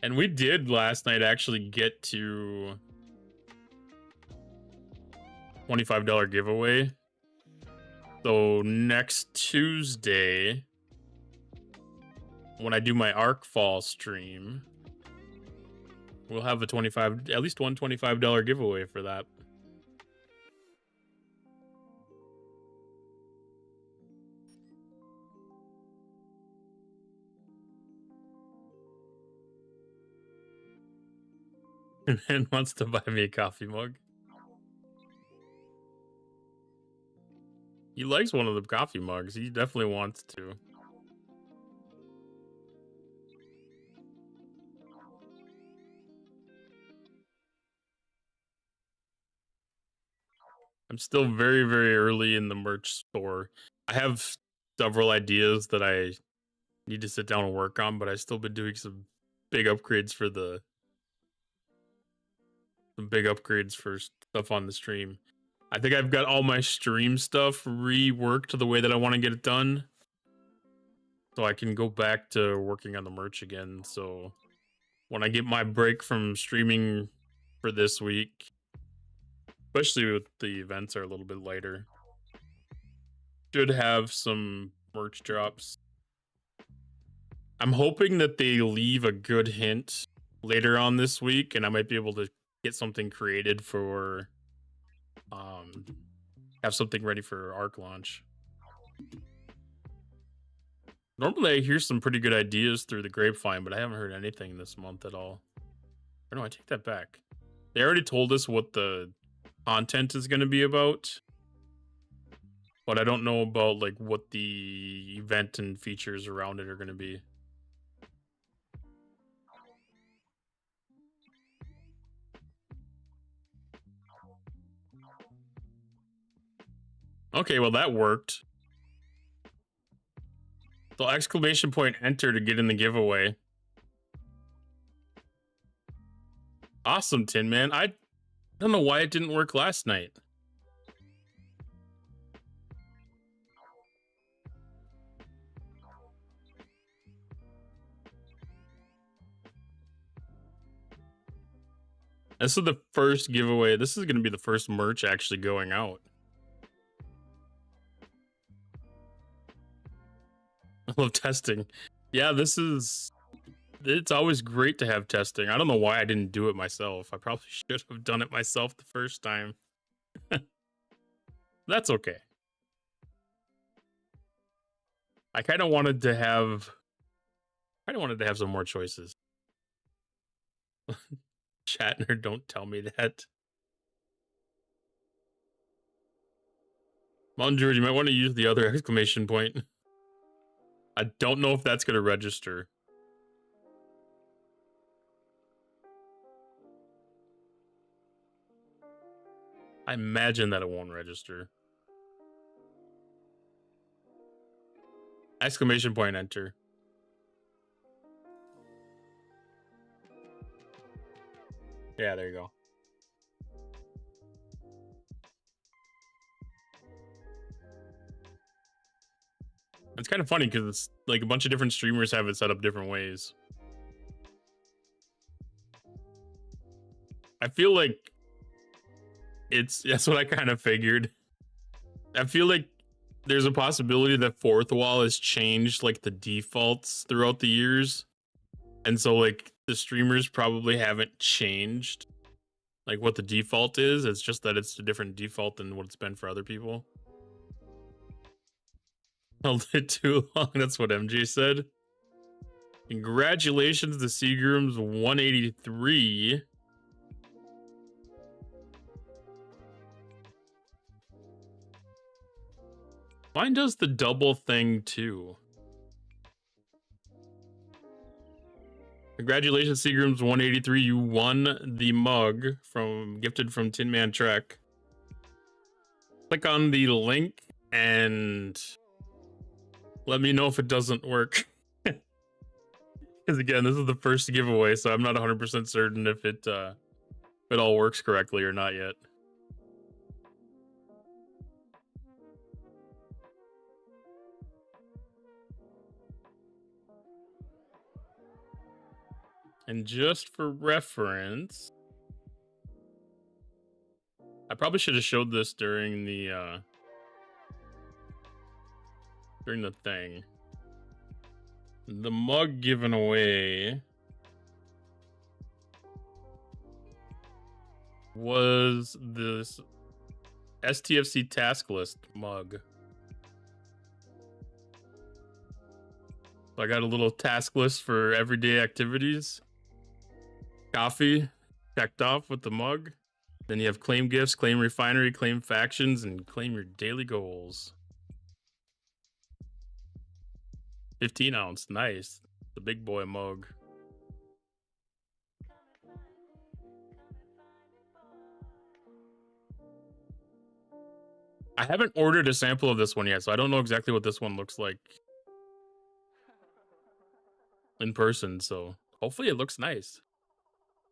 And we did last night actually get to $25 giveaway. So next Tuesday, when I do my Arkfall stream, we'll have a at least one $25 giveaway for that. And wants to buy me a coffee mug. He likes one of the coffee mugs. He definitely wants to. I'm still very, very early in the merch store. I have several ideas that I need to sit down and work on, but I've still been doing some big upgrades for stuff on the stream. I think I've got all my stream stuff reworked the way that I want to get it done, so I can go back to working on the merch again. So when I get my break from streaming for this week, especially with the events are a little bit lighter, should have some merch drops. I'm hoping that they leave a good hint later on this week, and I might be able to get something created for have something ready for Arc launch. Normally I hear some pretty good ideas through the grapevine, but I haven't heard anything this month at all. Or no, I take that back. They already told us what the content is going to be about, but I don't know about like what the event and features around it are going to be. Okay, well that worked. So exclamation point enter to get in the giveaway. Awesome, Tin Man. I don't know why it didn't work last night. This is the first giveaway. This is going to be the first merch actually going out. I love testing. Yeah, it's always great to have testing. I don't know why I didn't do it myself. I probably should have done it myself the first time. That's okay. I kind of wanted to have I don't wanted to have some more choices. Shatner, don't tell me that. Mountain Druid, you might want to use the other exclamation point. I don't know if that's going to register. I imagine that it won't register. Exclamation point, enter. Yeah, there you go. It's kind of funny because it's like a bunch of different streamers have it set up different ways. I feel like that's what I kind of figured. I feel like there's a possibility that Fourth Wall has changed like the defaults throughout the years. And so like the streamers probably haven't changed like what the default is. It's just that it's a different default than what it's been for other people. Held it too long. That's what MJ said. Congratulations to Seagram's 183. Mine does the double thing too. Congratulations, Seagram's 183. You won the mug gifted from Tin Man Trek. Click on the link and let me know if it doesn't work. Because again, this is the first giveaway, so I'm not 100% certain if it all works correctly or not yet. And just for reference, I probably should have showed this during the thing. The mug given away was this STFC task list mug. So I got a little task list for everyday activities. Coffee, checked off with the mug. Then you have claim gifts, claim refinery, claim factions, and claim your daily goals. 15 ounce, nice. The big boy mug. I haven't ordered a sample of this one yet, so I don't know exactly what this one looks like in person, so hopefully it looks nice.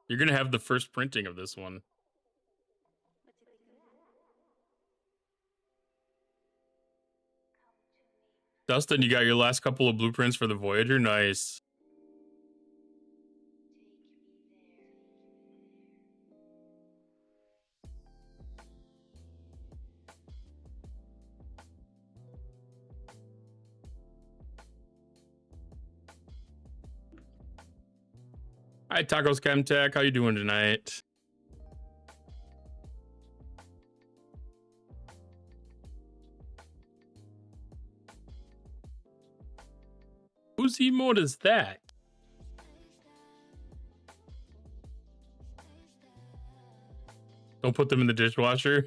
You're gonna have the first printing of this one. Dustin, you got your last couple of blueprints for the Voyager? Nice. Hi, Tacos Chemtech. How you doing tonight? Whose emote is that? Don't put them in the dishwasher.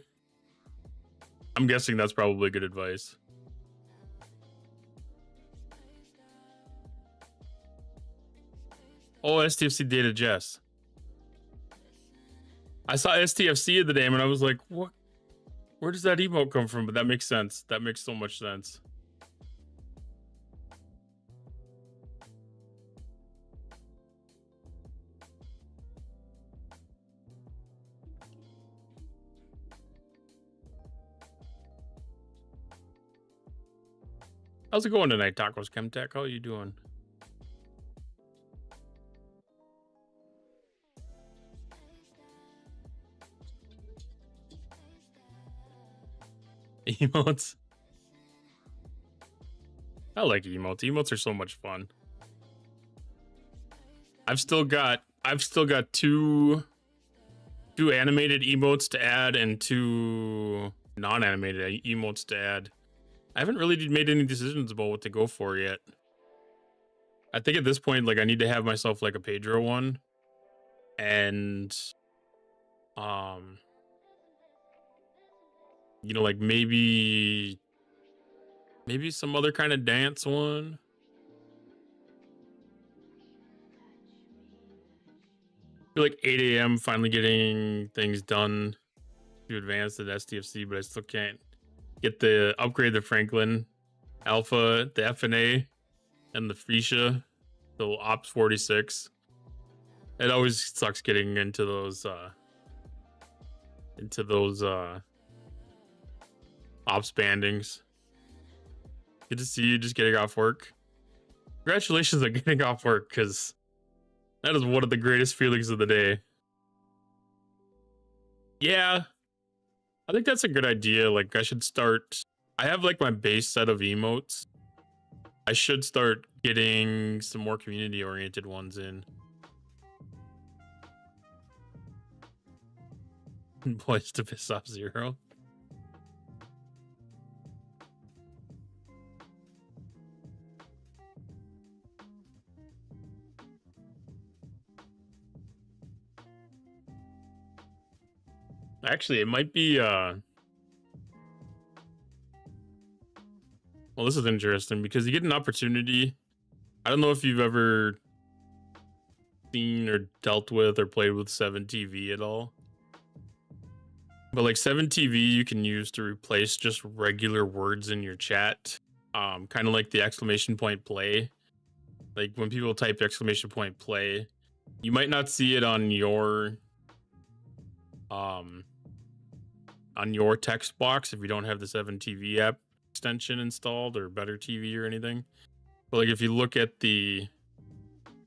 I'm guessing that's probably good advice. Oh, STFC Data Jess. I saw STFC the name and I was like, what? Where does that emote come from? But that makes sense. That makes so much sense. How's it going tonight, Tacos Chemtech? How are you doing? Emotes. I like emotes. Emotes are so much fun. I've still got two animated emotes to add and two non-animated emotes to add. I haven't really made any decisions about what to go for yet. I think at this point, like I need to have myself like a Pedro one, and you know, like maybe some other kind of dance one. I feel like 8 a.m. finally getting things done to advance the STFC, but I still can't get the upgrade the Franklin Alpha, the FNA, and the Freesia, the Ops 46. It always sucks getting into those ops bandings. Good to see you just getting off work. Congratulations on getting off work, because that is one of the greatest feelings of the day. Yeah, I think that's a good idea. Like, I should start... I have, like, my base set of emotes. I should start getting some more community-oriented ones in. Boys to piss off Zero. Actually, it might be, well, this is interesting because you get an opportunity. I don't know if you've ever seen or dealt with or played with 7TV at all. But like 7TV you can use to replace just regular words in your chat. Kind of like the exclamation point play. Like when people type exclamation point play, you might not see it on your text box if you don't have the 7TV app extension installed or Better TV or anything. But like if you look at the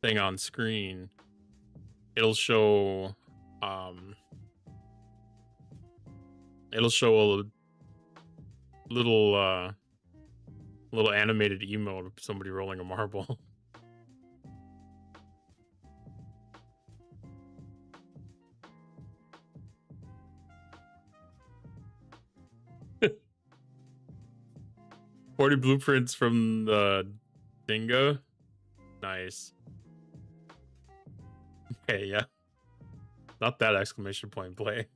thing on screen, it'll show a little animated emote of somebody rolling a marble. Forty blueprints from the Dingo. Nice. Okay, yeah. Not that exclamation point play.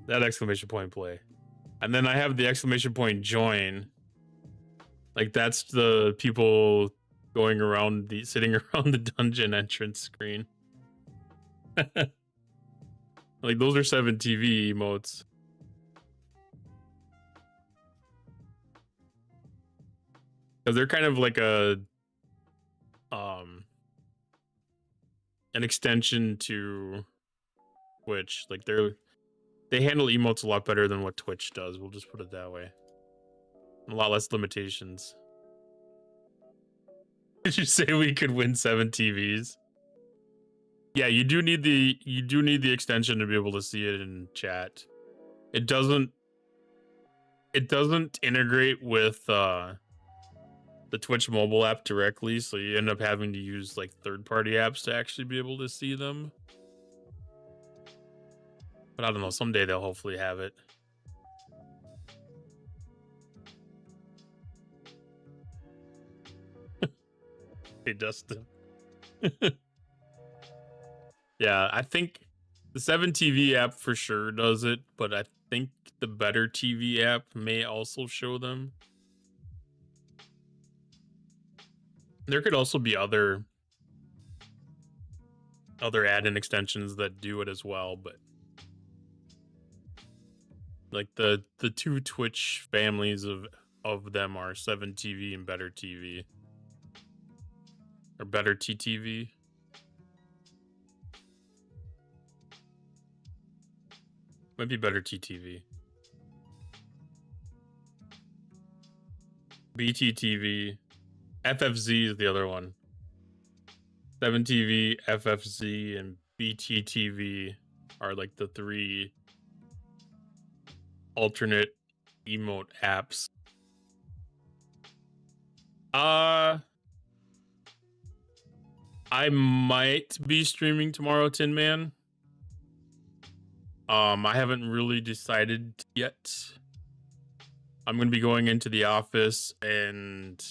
That exclamation point play. And then I have the exclamation point join. Like that's the people going around sitting around the dungeon entrance screen. Like those are 7TV emotes. Because they're kind of like an extension to Twitch. Like they handle emotes a lot better than what Twitch does. We'll just put it that way. A lot less limitations. Did you say we could win 7TVs? Yeah, you do need the extension to be able to see it in chat. It doesn't integrate with the Twitch mobile app directly, so you end up having to use like third-party apps to actually be able to see them. But I don't know, someday they'll hopefully have it. Hey, Dustin. Yeah, I think the 7TV app for sure does it, but I think the Better TV app may also show them. There could also be other add-in extensions that do it as well, but like the two Twitch families of them are 7TV and Better TV. Or Better TTV. Might be Better TTV. BTTV. FFZ is the other one. 7TV, FFZ, and BTTV are like the three alternate emote apps. I might be streaming tomorrow, Tin Man. I haven't really decided yet. I'm gonna be going into the office and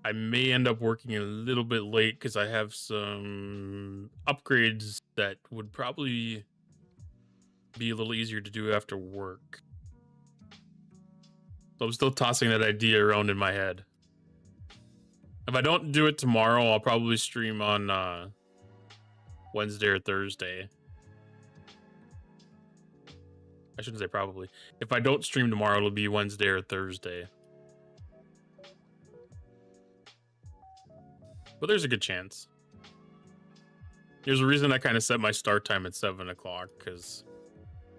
I may end up working a little bit late because I have some upgrades that would probably be a little easier to do after work. So I'm still tossing that idea around in my head. If I don't do it tomorrow, I'll probably stream on Wednesday or Thursday. I shouldn't say probably. If I don't stream tomorrow, it'll be Wednesday or Thursday. But there's a good chance. There's a reason I kind of set my start time at 7 o'clock, because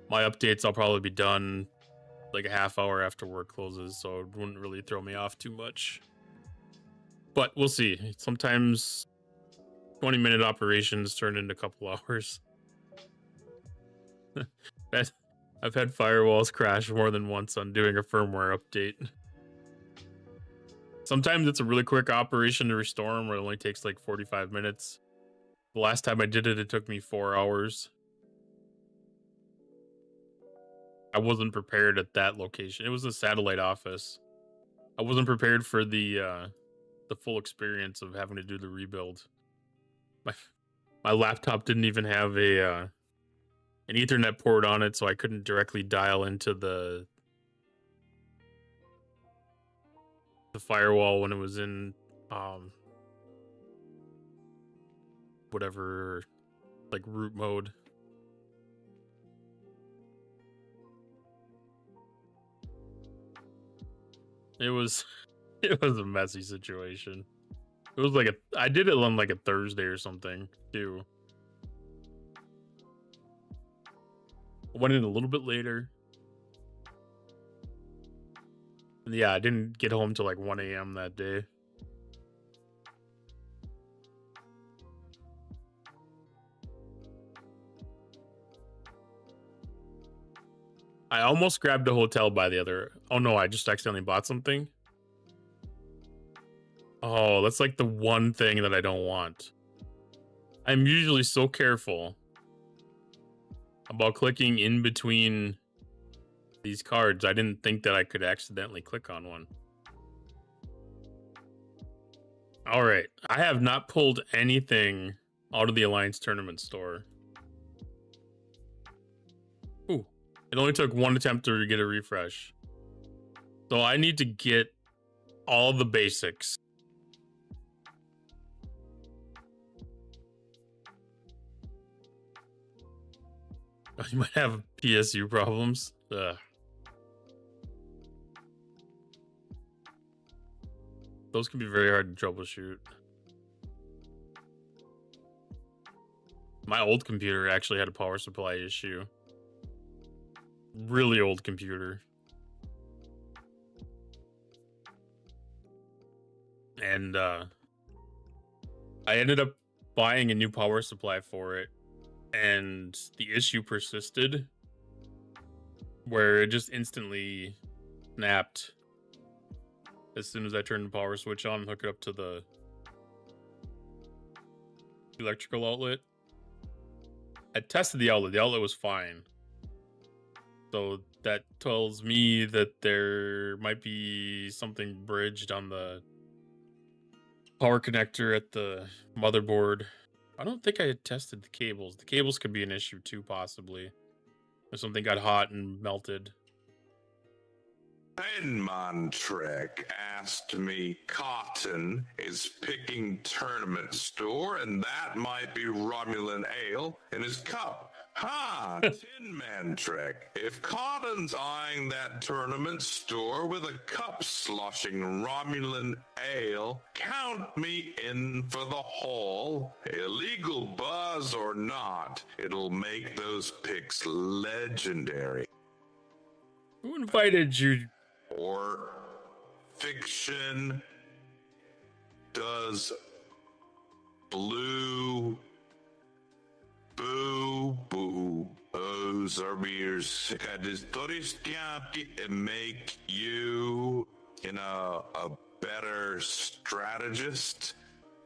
my updates I'll probably be done like a half hour after work closes, so it wouldn't really throw me off too much. But we'll see. Sometimes 20-minute operations turn into a couple hours. I've had firewalls crash more than once on doing a firmware update. Sometimes it's a really quick operation to restore them where it only takes like 45 minutes. The last time I did it, it took me 4 hours. I wasn't prepared at that location. It was a satellite office. I wasn't prepared for the full experience of having to do the rebuild. My laptop didn't even have an Ethernet port on it, so I couldn't directly dial into the firewall when it was in whatever, like, root mode. It was a messy situation. It was like I did it on like a Thursday or something too. I went in a little bit later. And yeah, I didn't get home till like 1 a.m. that day. I almost grabbed a hotel by the other. Oh no, I just accidentally bought something. Oh, that's like the one thing that I don't want. I'm usually so careful about clicking in between these cards. I didn't think that I could accidentally click on one. All right, I have not pulled anything out of the Alliance Tournament store. Ooh, it only took one attempt to get a refresh. So I need to get all the basics. You might have PSU problems. Ugh. Those can be very hard to troubleshoot. My old computer actually had a power supply issue. Really old computer. And I ended up buying a new power supply for it. And the issue persisted where it just instantly snapped as soon as I turned the power switch on and hook it up to the electrical outlet. I tested the outlet. The outlet was fine. So that tells me that there might be something bridged on the power connector at the motherboard. I don't think I had tested the cables. The cables could be an issue too, possibly. If something got hot and melted. Montrek asked me Cotton is picking tournament store, and that might be Romulan ale in his cup. Ha! Tin Man Trek. If Cotton's eyeing that tournament store with a cup sloshing Romulan ale, count me in for the haul. Illegal buzz or not, it'll make those picks legendary. Who invited you? Or fiction does blue boo boo those are beers and make you a better strategist.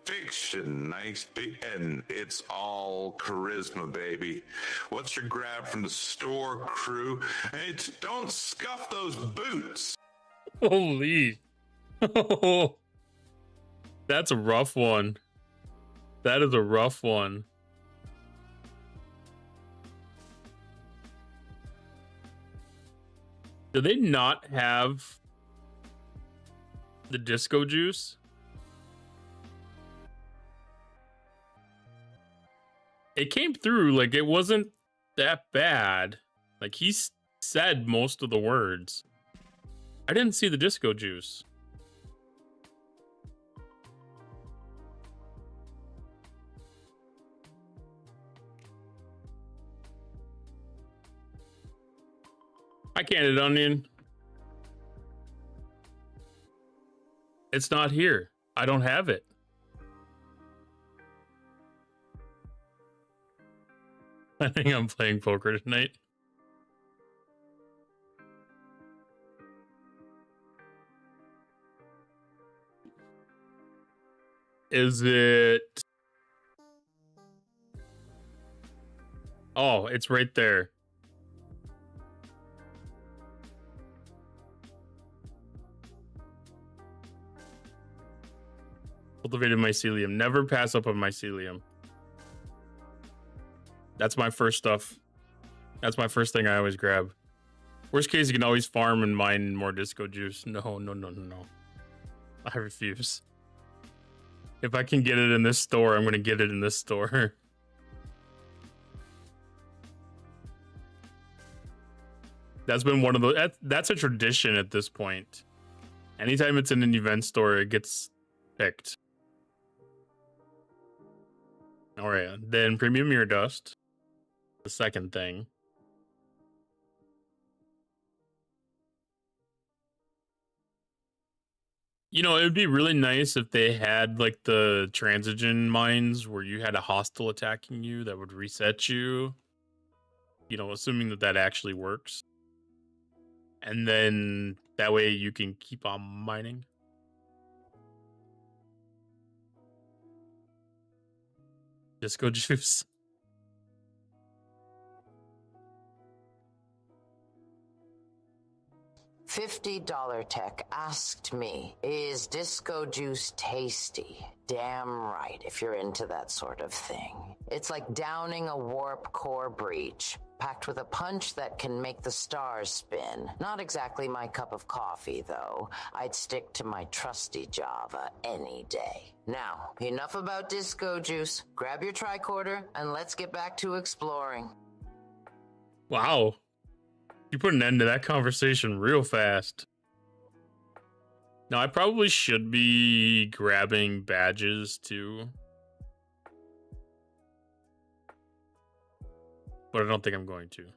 Fiction, nice, and it's all charisma, baby. What's your grab from the store, crew? Hey, don't scuff those boots. Holy. That's a rough one. That is a rough one. Do they not have the disco juice? It came through, like, it wasn't that bad. Like, he said most of the words. I didn't see the disco juice. Hi, Candid Onion. It's not here. I don't have it. I think I'm playing poker tonight. Is it? Oh, it's right there. Cultivated mycelium. Never pass up on mycelium. That's my first stuff. That's my first thing I always grab. Worst case, you can always farm and mine more disco juice. No. I refuse. If I can get it in this store, I'm going to get it in this store. That's been one of the... That's a tradition at this point. Anytime it's in an event store, it gets picked. Alright, then premium mirror dust. The second thing. You know, it would be really nice if they had like the transigen mines where you had a hostile attacking you that would reset you. You know, assuming that that actually works. And then that way you can keep on mining. Disco juice. $50 Tech asked me, is disco juice tasty? Damn right, if you're into that sort of thing. It's like downing a warp core breach, packed with a punch that can make the stars spin. Not exactly my cup of coffee, though. I'd stick to my trusty Java any day. Now, enough about disco juice. Grab your tricorder and let's get back to exploring. Wow. You put an end to that conversation real fast. Now, I probably should be grabbing badges too. But I don't think I'm going to.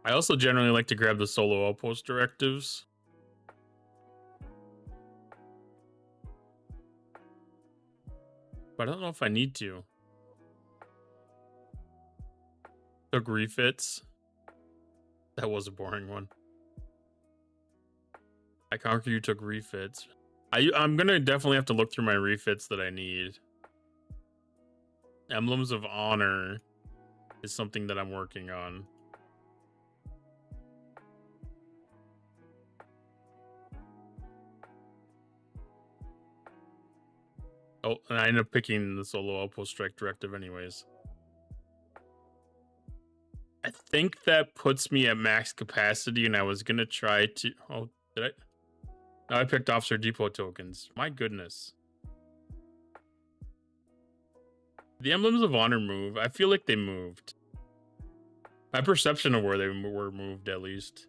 I also generally like to grab the solo outpost directives. But I don't know if I need to. Took refits. That was a boring one. I conquer you took refits. I'm gonna definitely have to look through my refits that I need. Emblems of Honor is something that I'm working on. Oh, and I ended up picking the solo outpost strike directive anyways. I think that puts me at max capacity, and I was gonna try to... Oh, did I? No, I picked Officer Depot tokens. My goodness. The Emblems of Honor move. I feel like they moved. My perception of where they were moved, at least.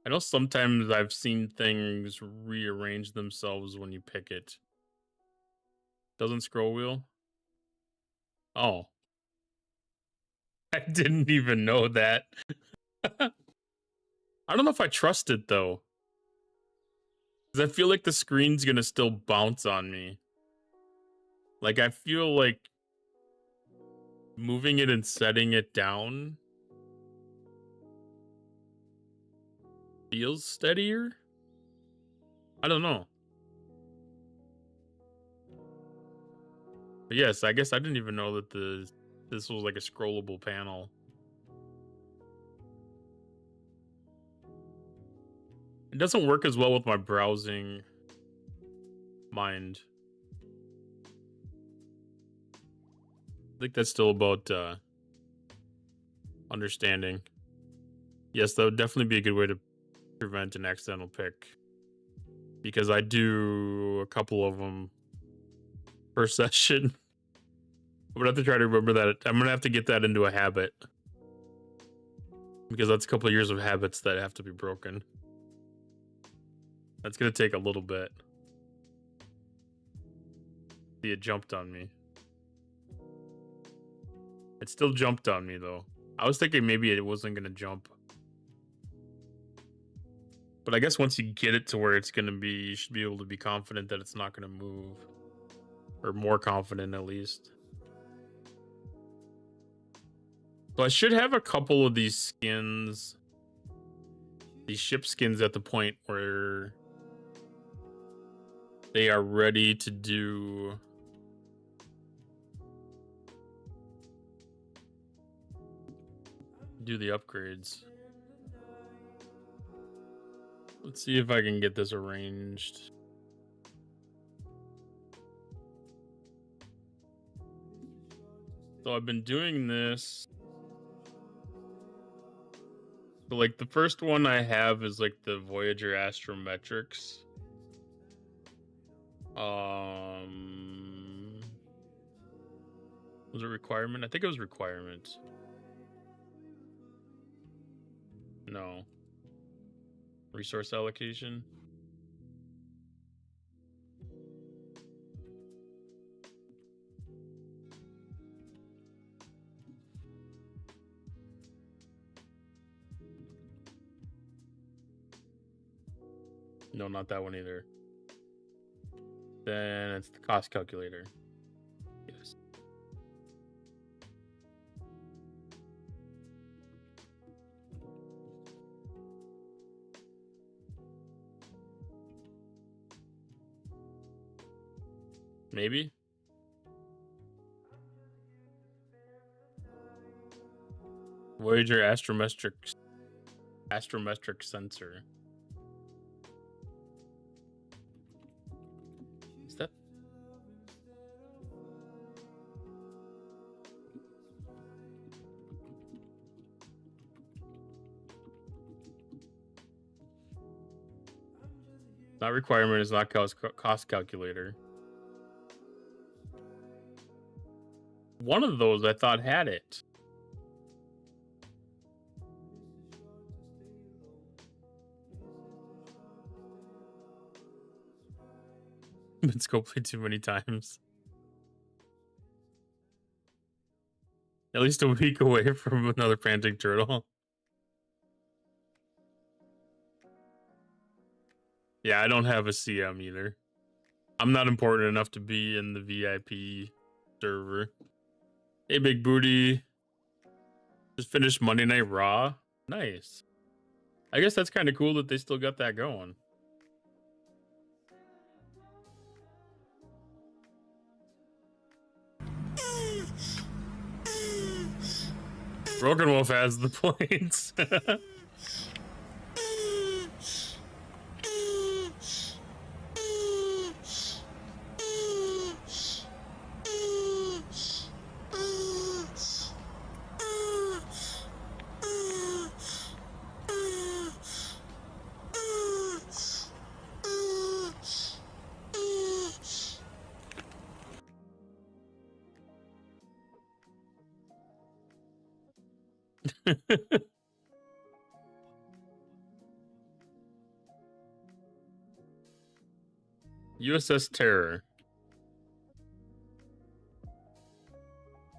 I know sometimes I've seen things rearrange themselves when you pick it. Doesn't scroll wheel? Oh. I didn't even know that. I don't know if I trust it, though. Because I feel like the screen's gonna still bounce on me. Like, I feel like moving it and setting it down feels steadier. I don't know. But yes, I guess I didn't even know that this was like a scrollable panel. It doesn't work as well with my browsing mind. I think that's still about understanding. Yes, that would definitely be a good way to prevent an accidental pick, because I do a couple of them per session. I'm gonna have to try to remember that. I'm gonna have to get that into a habit, because that's a couple of years of habits that have to be broken. That's gonna take a little bit. See, it jumped on me. It still jumped on me though. I was thinking maybe it wasn't gonna jump. But I guess once you get it to where it's gonna be, you should be able to be confident that it's not gonna move. Or more confident at least. So I should have a couple of these skins. These ship skins at the point where they are ready to do the upgrades. Let's see if I can get this arranged. So I've been doing this. So like the first one I have is like the Voyager Astrometrics. Was it requirement? I think it was requirement. No. Resource allocation. No, not that one either. Then it's the cost calculator. Yes. Maybe. Voyager astrometric sensor. Is that? Not requirement, is not cost calculator. One of those I thought had it. Been scoped too many times. At least a week away from another panting turtle. Yeah, I don't have a CM either. I'm not important enough to be in the VIP server. Hey, Big Booty. Just finished Monday Night Raw. Nice. I guess that's kind of cool that they still got that going. Broken Wolf has the points. USS Terror.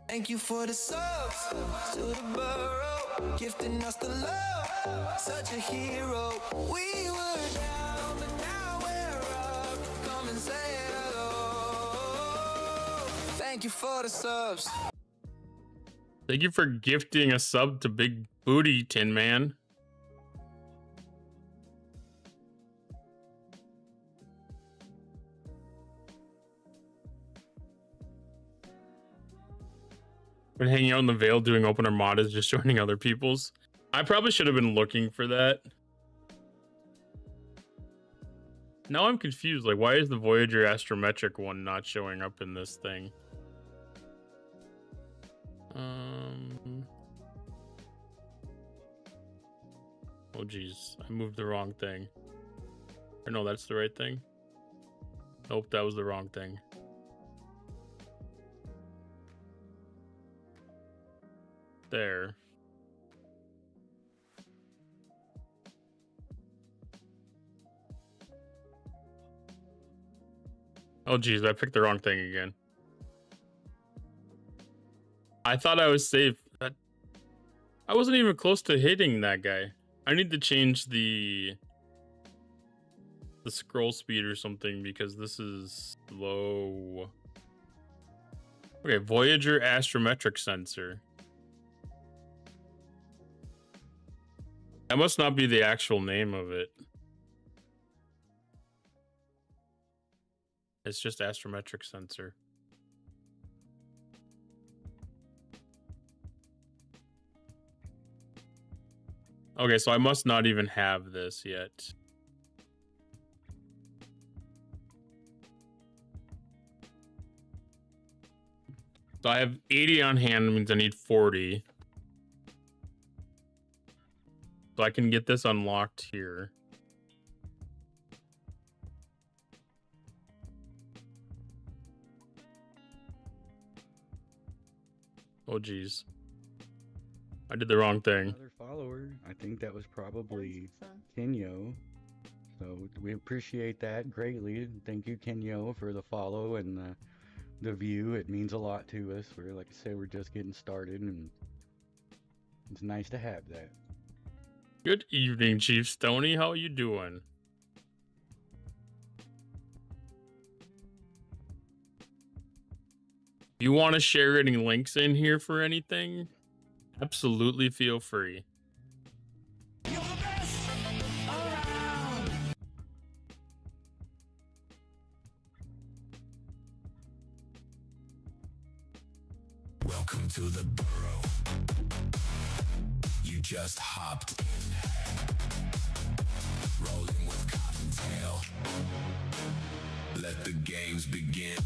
Thank you for the subs to the burrow, gifting us the love. Such a hero. We were down, but now we're up. Come and say hello. Thank you for the subs. Thank you for gifting a sub to Big Booty, Tin Man. Been hanging out in the Vale doing open Armadas, just joining other people's. I probably should have been looking for that. Now I'm confused. Like, why is the Voyager Astrometric one not showing up in this thing? Oh, geez. I moved the wrong thing. Or no, that's the right thing. Nope, that was the wrong thing. There. Oh, geez, I picked the wrong thing again. I thought I was safe. I wasn't even close to hitting that guy. I need to change the scroll speed or something because this is low. Okay, Voyager Astrometric Sensor. That must not be the actual name of it. It's just astrometric sensor. Okay, so I must not even have this yet. So I have 80 on hand, means I need 40. So I can get this unlocked here. Oh, geez. I did the wrong thing. Another follower. I think that was probably Kenyo. So we appreciate that greatly. Thank you, Kenyo, for the follow and the view. It means a lot to us. We're, like I said, we're just getting started, and it's nice to have that. Good evening, Chief Stoney. How you doing? If you want to share any links in here for anything, absolutely feel free. Welcome to the burrow. You just hopped in. Rolling with Cottontail. Let the games begin.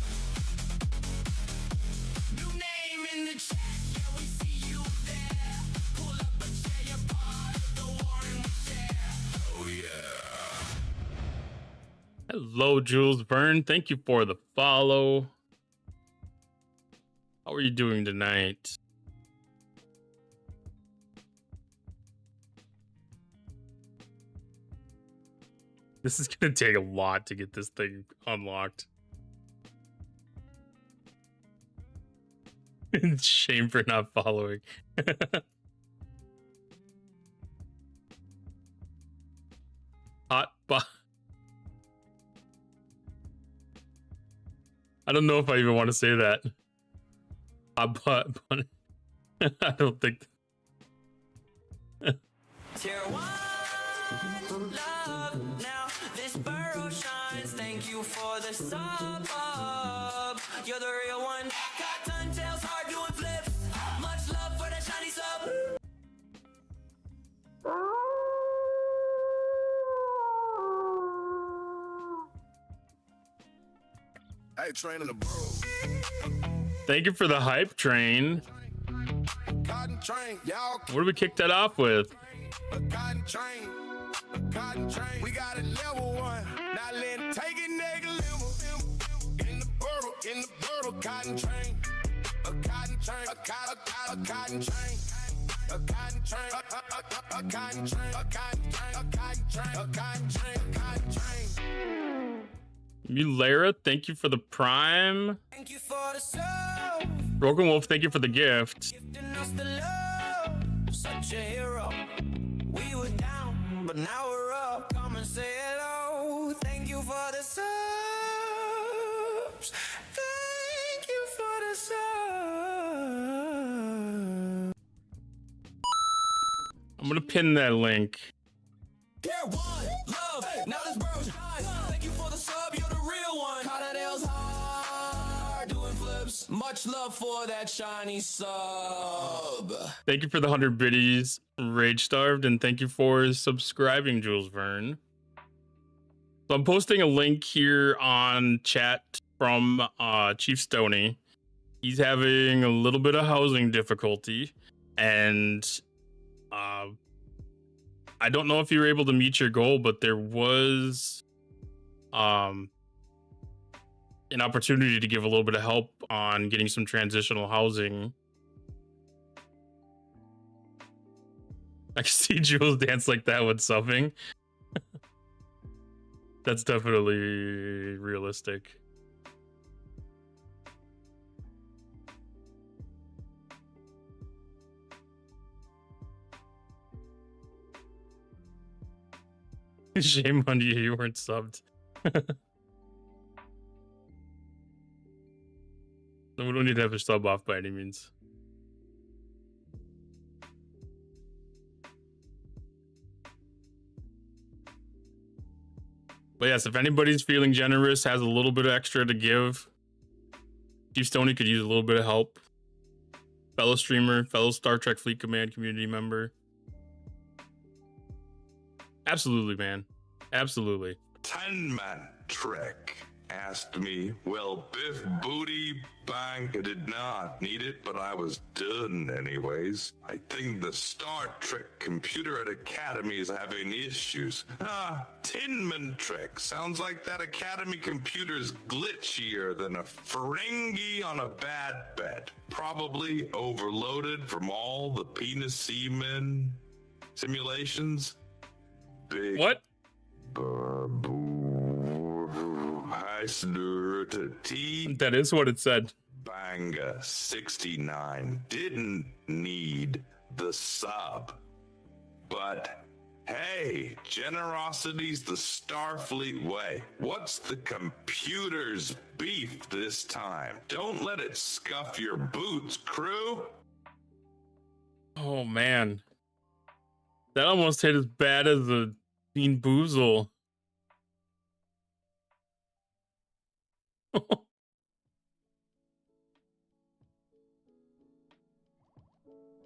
New name in the chat, yeah, we see you there. Pull up a chair, you're part of the war and we share. Oh yeah. Hello, Jules Byrne. Thank you for the follow. How are you doing tonight? This is gonna take a lot to get this thing unlocked. Shame for not following. Hot bot. I don't know if I even want to say that. Hot bot. I don't think. Tier 1 love. Now this burrow shines. Thank you for the sub up. You're the real one. Cottontail's hard doing flips. Much love for the shiny sub. Hey, train in the burrow. Thank you for the hype train. Cotton train, y'all. What do we kick that off with? A cotton train. A cotton train. We got a level 1. Now let it take it negative. In the burrow, cotton train. A cotton train. A cotton train. A cotton train. A cotton train. A cotton train. A cotton train. A cotton train. A cotton train. Mulara, thank you for the prime. Thank you for the sub. Broken Wolf, thank you for the gift. Gifting us the love. Such a hero. We were down, but now we're up. Come and say hello. Thank you for the subs. Thank you for the subs. I'm gonna pin that link. Tier 1 love. Now this burrow shines. Thank you for the sub. You're the real one. Cottontail's hard doing flips. Much love for that shiny sub. Thank you for the 100 biddies, Rage Starved, and thank you for subscribing, Jules Verne. So I'm posting a link here on chat from Chief Stoney. He's having a little bit of housing difficulty, and I don't know if you were able to meet your goal, but there was an opportunity to give a little bit of help on getting some transitional housing. I can see Jules dance like that when subbing. That's definitely realistic. Shame on you, you weren't subbed. We don't need to have a sub off by any means. But yes, if anybody's feeling generous, has a little bit of extra to give, Chief Stoney could use a little bit of help. Fellow streamer, fellow Star Trek Fleet Command community member. Absolutely, man. Absolutely. 10-man trick asked me, well, Biff Booty Bang did not need it, but I was done anyways. I think the Star Trek computer at Academy is having issues. Tinman Trick. Sounds like that Academy computer's glitchier than a Ferengi on a bad bed. Probably overloaded from all the penis semen simulations. Big what? That is what it said. Banga 69 didn't need the sub. But hey, generosity's the Starfleet way. What's the computer's beef this time? Don't let it scuff your boots, crew. Oh man. That almost hit as bad as a Bean Boozle.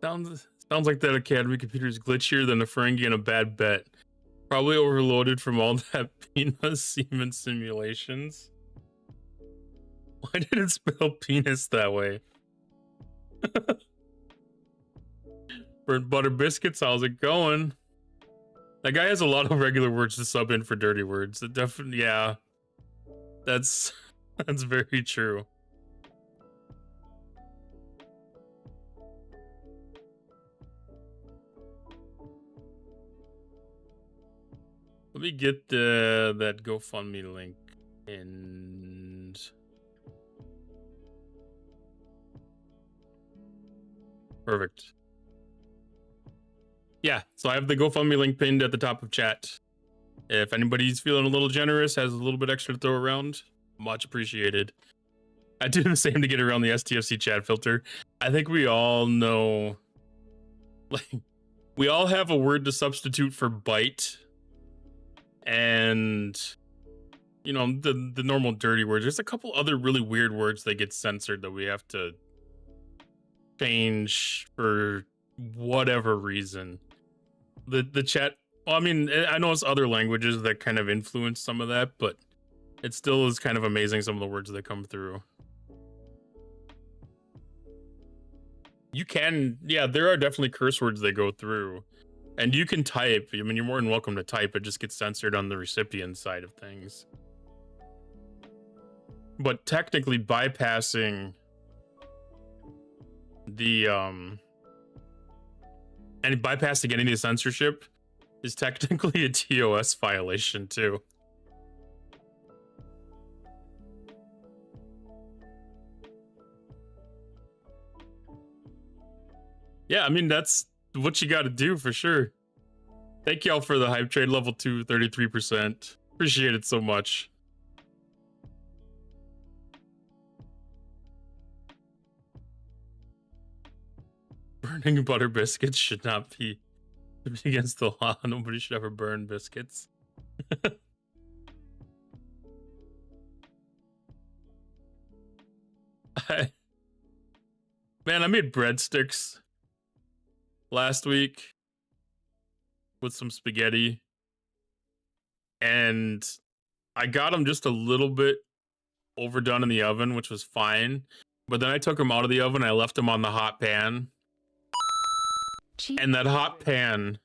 Sounds like that Academy computer is glitchier than a Ferengi and a bad bet. Probably overloaded from all that penis semen simulations. Why did it spell penis that way? Burnt butter biscuits, how's it going? That guy has a lot of regular words to sub in for dirty words. It definitely, yeah. That's very true. Let me get that GoFundMe link and perfect. Yeah, so I have the GoFundMe link pinned at the top of chat. If anybody's feeling a little generous, has a little bit extra to throw around, much appreciated. I do the same to get around the STFC chat filter. I think we all know, like, we all have a word to substitute for bite. And, you know, the normal dirty words. There's a couple other really weird words that get censored that we have to change for whatever reason. The chat, well, I mean, I know it's other languages that kind of influence some of that, but it still is kind of amazing some of the words that come through. You can, yeah, there are definitely curse words that go through. And you can type. I mean, you're more than welcome to type. It just gets censored on the recipient side of things. But technically bypassing the and bypassing any of the censorship is technically a TOS violation too. Yeah, I mean, that's what you got to do for sure. Thank y'all for the hype trade level 2, 33%. Appreciate it so much. Burning butter biscuits should not be against the law. Nobody should ever burn biscuits. Man, I made breadsticks last week with some spaghetti, and I got them just a little bit overdone in the oven, which was fine. But then I took them out of the oven. I left them on the hot pan, and that hot pan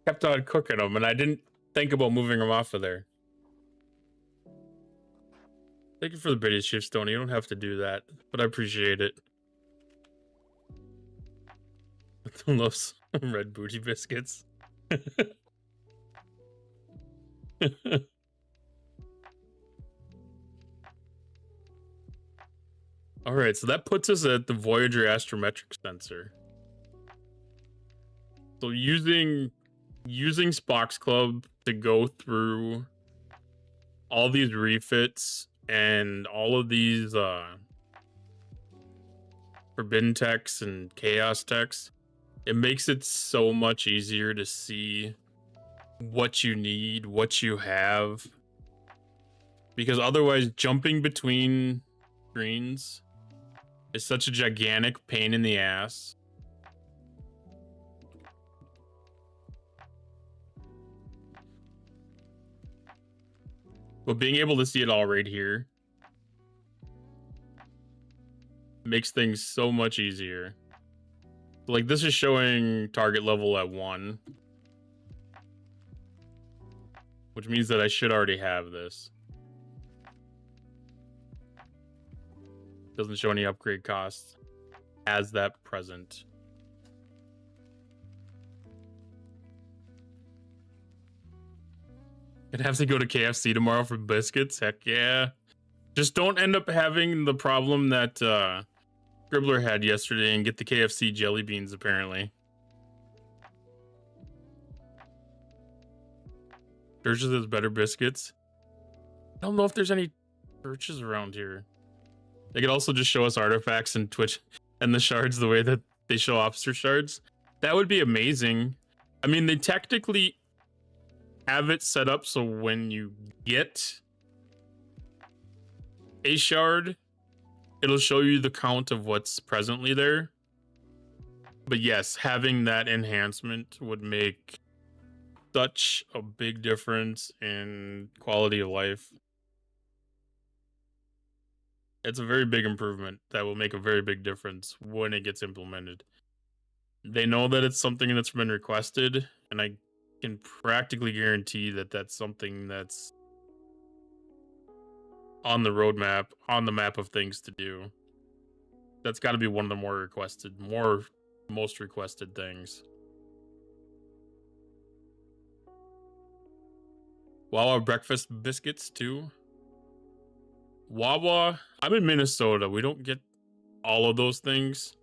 kept on cooking them, and I didn't think about moving them off of there. Thank you for the biddy shift, Tony. You don't have to do that, but I appreciate it. I love some red booty biscuits. All right, so that puts us at the Voyager astrometric sensor. So using Spock's Club to go through all these refits and all of these forbidden techs and chaos techs, it makes it so much easier to see what you need, what you have, because otherwise jumping between screens is such a gigantic pain in the ass. But being able to see it all right here makes things so much easier. Like, this is showing target level at 1, which means that I should already have this. Doesn't show any upgrade costs as that present. I'd have to go to KFC tomorrow for biscuits. Heck yeah. Just don't end up having the problem that Scribbler had yesterday and get the KFC jelly beans, apparently. Churches has better biscuits. I don't know if there's any churches around here. They could also just show us artifacts and Twitch and the shards the way that they show officer shards. That would be amazing. I mean, they technically have it set up so when you get a shard, it'll show you the count of what's presently there. But yes, having that enhancement would make such a big difference in quality of life. It's a very big improvement that will make a very big difference when it gets implemented. They know that it's something that's been requested, and I can practically guarantee that that's something that's on the roadmap, on the map of things to do. That's got to be one of the most requested things. Wawa breakfast biscuits too. Wawa, I'm in Minnesota. We don't get all of those things.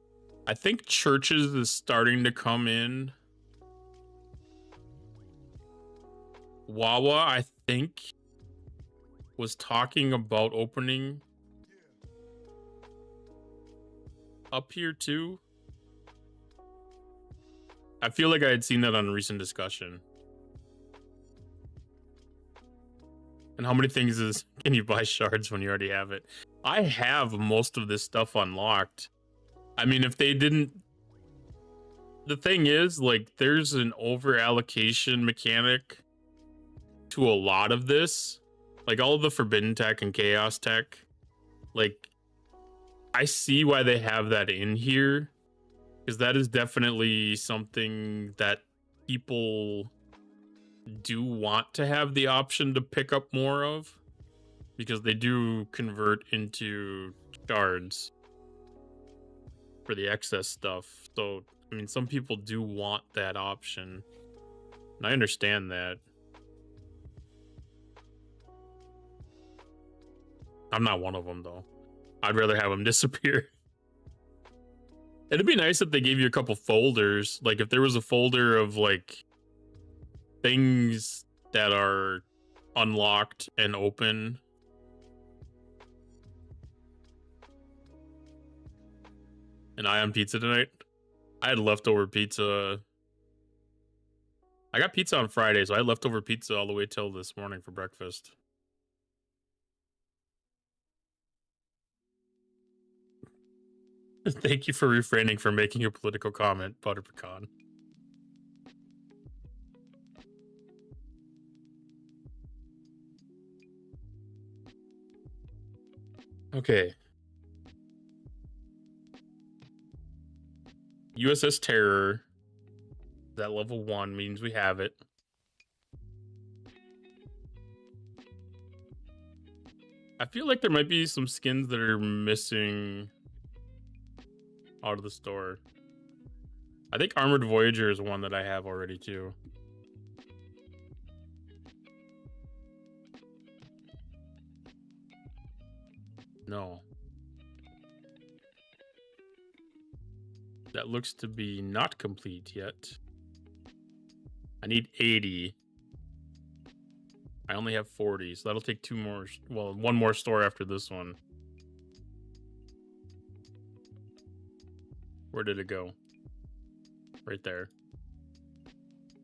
I think Churches is starting to come in. Wawa, I think, was talking about opening up here too. I feel like I had seen that on a recent discussion. And how many things can you buy shards when you already have it? I have most of this stuff unlocked. I mean, if they didn't... The thing is, like, there's an over allocation mechanic to a lot of this. Like, all of the forbidden tech and chaos tech. Like, I see why they have that in here. Because that is definitely something that people do want to have the option to pick up more of, because they do convert into shards for the excess stuff. So, I mean, some people do want that option, and I understand that. I'm not one of them, though. I'd rather have them disappear. It'd be nice if they gave you a couple folders. Like, if there was a folder of, like, things that are unlocked and open. And I on pizza tonight. I had leftover pizza. I got pizza on Friday, so I had leftover pizza all the way till this morning for breakfast. Thank you for refraining from making a political comment, Butter Pecan. Okay. USS Terror. That level 1 means we have it. I feel like there might be some skins that are missing out of the store. I think Armored Voyager is one that I have already too. No. That looks to be not complete yet. I need 80. I only have 40, so that'll take 2 more, well, 1 more store after this one. Where did it go? Right there.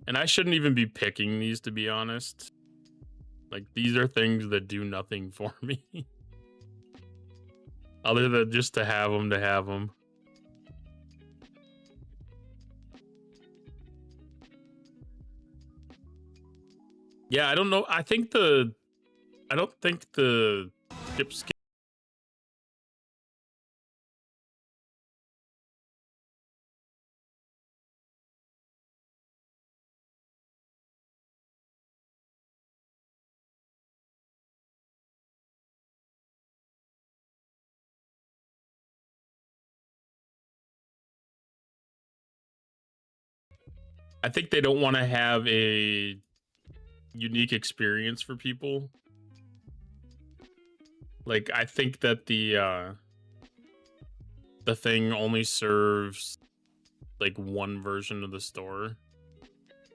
And I shouldn't even be picking these, to be honest. Like, these are things that do nothing for me. Other than just to have them, to have them. Yeah, I don't know. I don't think the ship skin. I think they don't want to have a unique experience for people. Like, I think that the thing only serves like one version of the store,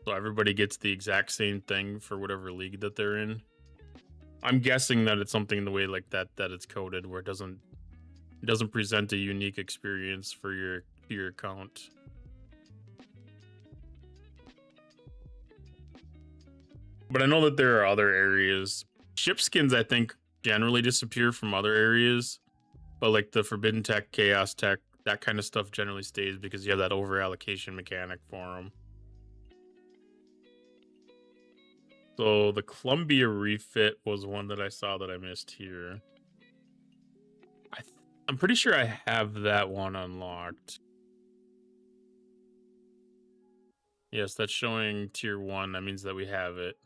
so everybody gets the exact same thing for whatever league that they're in. I'm guessing that it's something the way like that it's coded, where it doesn't present a unique experience for your account. But I know that there are other areas. Ship skins, I think, generally disappear from other areas. But like the Forbidden Tech, Chaos Tech, that kind of stuff generally stays because you have that over allocation mechanic for them. So the Columbia refit was one that I saw that I missed here. I'm pretty sure I have that one unlocked. Yes, that's showing tier 1. That means that we have it.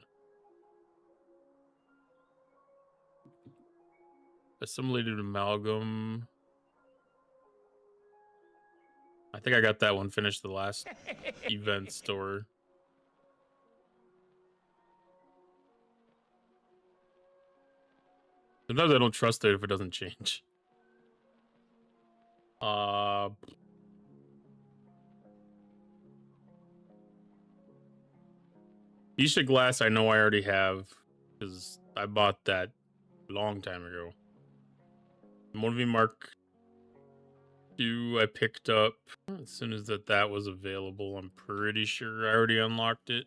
Assimilated amalgam. I think I got that one finished the last event store. Sometimes I don't trust it if it doesn't change. Isha Glass, I know I already have because I bought that a long time ago. Motivate Mark II I picked up as soon as that was available. I'm pretty sure I already unlocked it.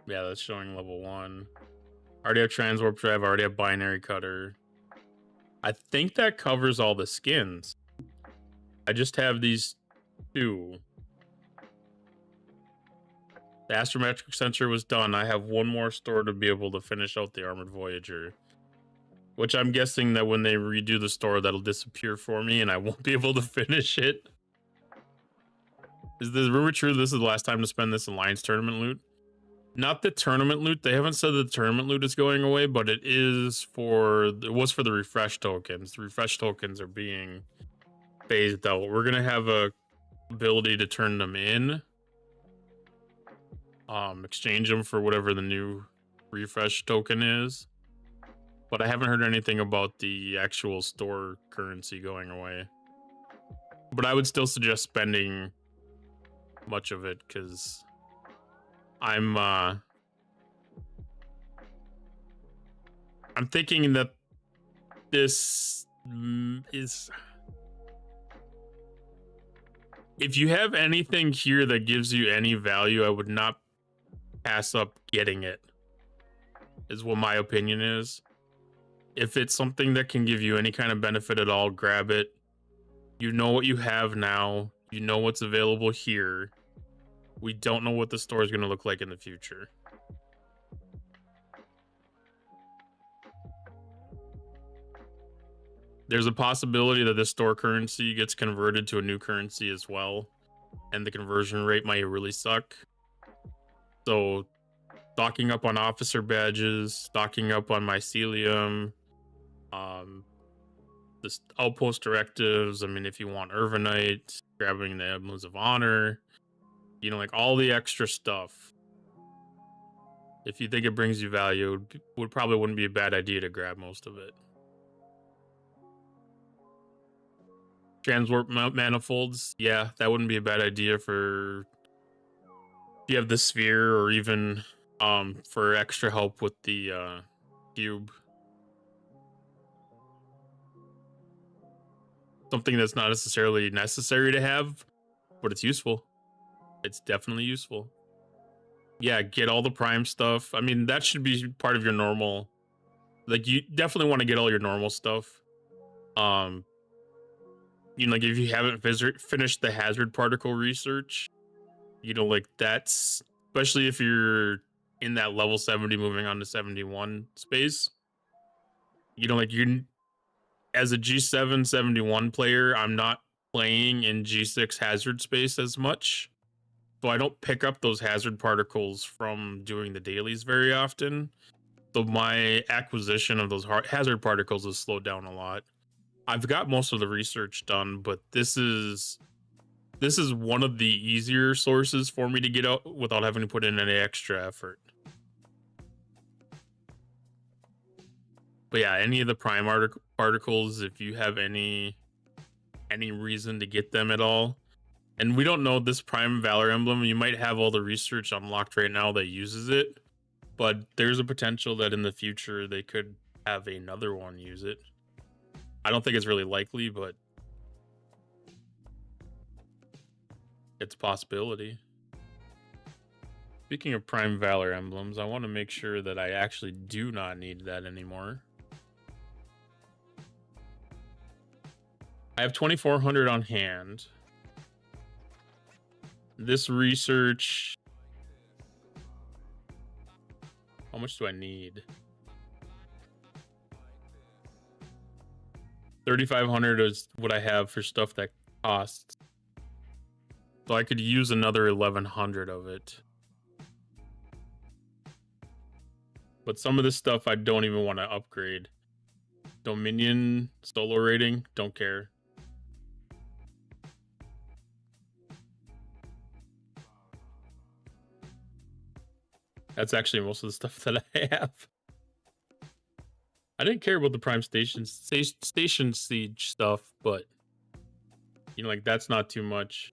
Yeah, that's showing level 1. I already have Transwarp Drive, I already have Binary Cutter. I think that covers all the skins. I just have these 2. The Astrometric Sensor was done. I have 1 more store to be able to finish out the Armored Voyager. Which I'm guessing that when they redo the store, that'll disappear for me and I won't be able to finish it. Is the rumor true this is the last time to spend this Alliance tournament loot? Not the tournament loot. They haven't said the tournament loot is going away, but it was for the refresh tokens. The refresh tokens are being phased out. We're gonna have a ability to turn them in. Exchange them for whatever the new refresh token is. But I haven't heard anything about the actual store currency going away. But I would still suggest spending much of it because I'm thinking that this is, if you have anything here that gives you any value, I would not pass up getting it, is what my opinion is. If it's something that can give you any kind of benefit at all, grab it. You know what you have now. You know what's available here. We don't know what the store is going to look like in the future. There's a possibility that this store currency gets converted to a new currency as well, and the conversion rate might really suck. So stocking up on officer badges, stocking up on mycelium, this outpost directives. I mean, if you want Irvinite, grabbing the emblems of honor, you know, like all the extra stuff. If you think it brings you value, it probably wouldn't be a bad idea to grab most of it. Transwarp manifolds, yeah, that wouldn't be a bad idea for if you have the sphere, or even for extra help with the cube. Something that's not necessarily necessary to have, but it's useful. It's definitely useful. Yeah, get all the prime stuff. I mean, that should be part of your normal. Like, you definitely want to get all your normal stuff. You know, like if you haven't finished the hazard particle research, you know, like that's, especially if you're in that level 70 moving on to 71 space, you know, like you, as a G7 71 player, I'm not playing in G6 hazard space as much. So I don't pick up those hazard particles from doing the dailies very often. So my acquisition of those hazard particles has slowed down a lot. I've got most of the research done, but this is one of the easier sources for me to get out without having to put in any extra effort. But yeah, any of the prime particles, if you have any reason to get them at all. And we don't know this prime valor emblem, you might have all the research unlocked right now that uses it, but there's a potential that in the future they could have another one use it. I don't think it's really likely, but it's a possibility. Speaking of prime valor emblems, I want to make sure that I actually do not need that anymore. I have 2,400 on hand. This research, how much do I need? 3,500 is what I have for stuff that costs. So I could use another 1,100 of it. But some of this stuff I don't even want to upgrade. Dominion solo rating, don't care. That's actually most of the stuff that I have. I didn't care about the prime station siege stuff, but you know, like that's not too much.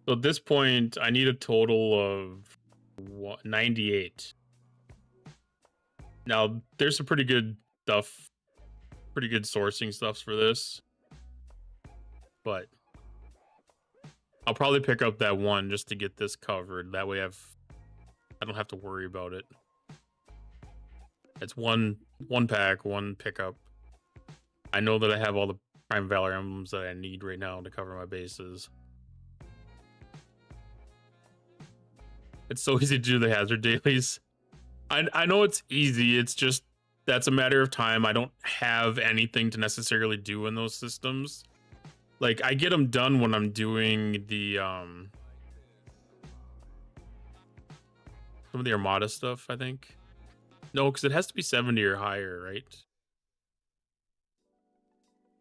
So at this point, I need a total of 98. Now, there's some pretty good stuff, pretty good sourcing stuffs for this, but I'll probably pick up that one just to get this covered. That way I don't have to worry about it. It's one pack, one pickup. I know that I have all the prime valor emblems that I need right now to cover my bases. It's so easy to do the hazard dailies. I know it's easy, it's just that's a matter of time. I don't have anything to necessarily do in those systems. Like, I get them done when I'm doing the some of the Armada stuff, I think. No, because it has to be 70 or higher, right?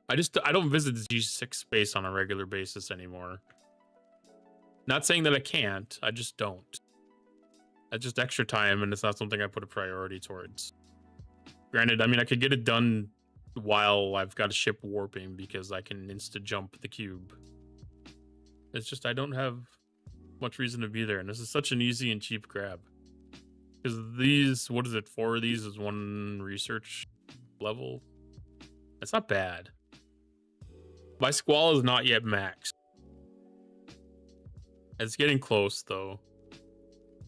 I don't visit the G6 space on a regular basis anymore. Not saying that I can't, I just don't. That's just extra time, and it's not something I put a priority towards. Granted, I mean, I could get it done while I've got a ship warping because I can insta-jump the cube. It's just I don't have much reason to be there, and this is such an easy and cheap grab. Because these, what is it, 4 of these is 1 research level? That's not bad. My squall is not yet maxed. It's getting close, though.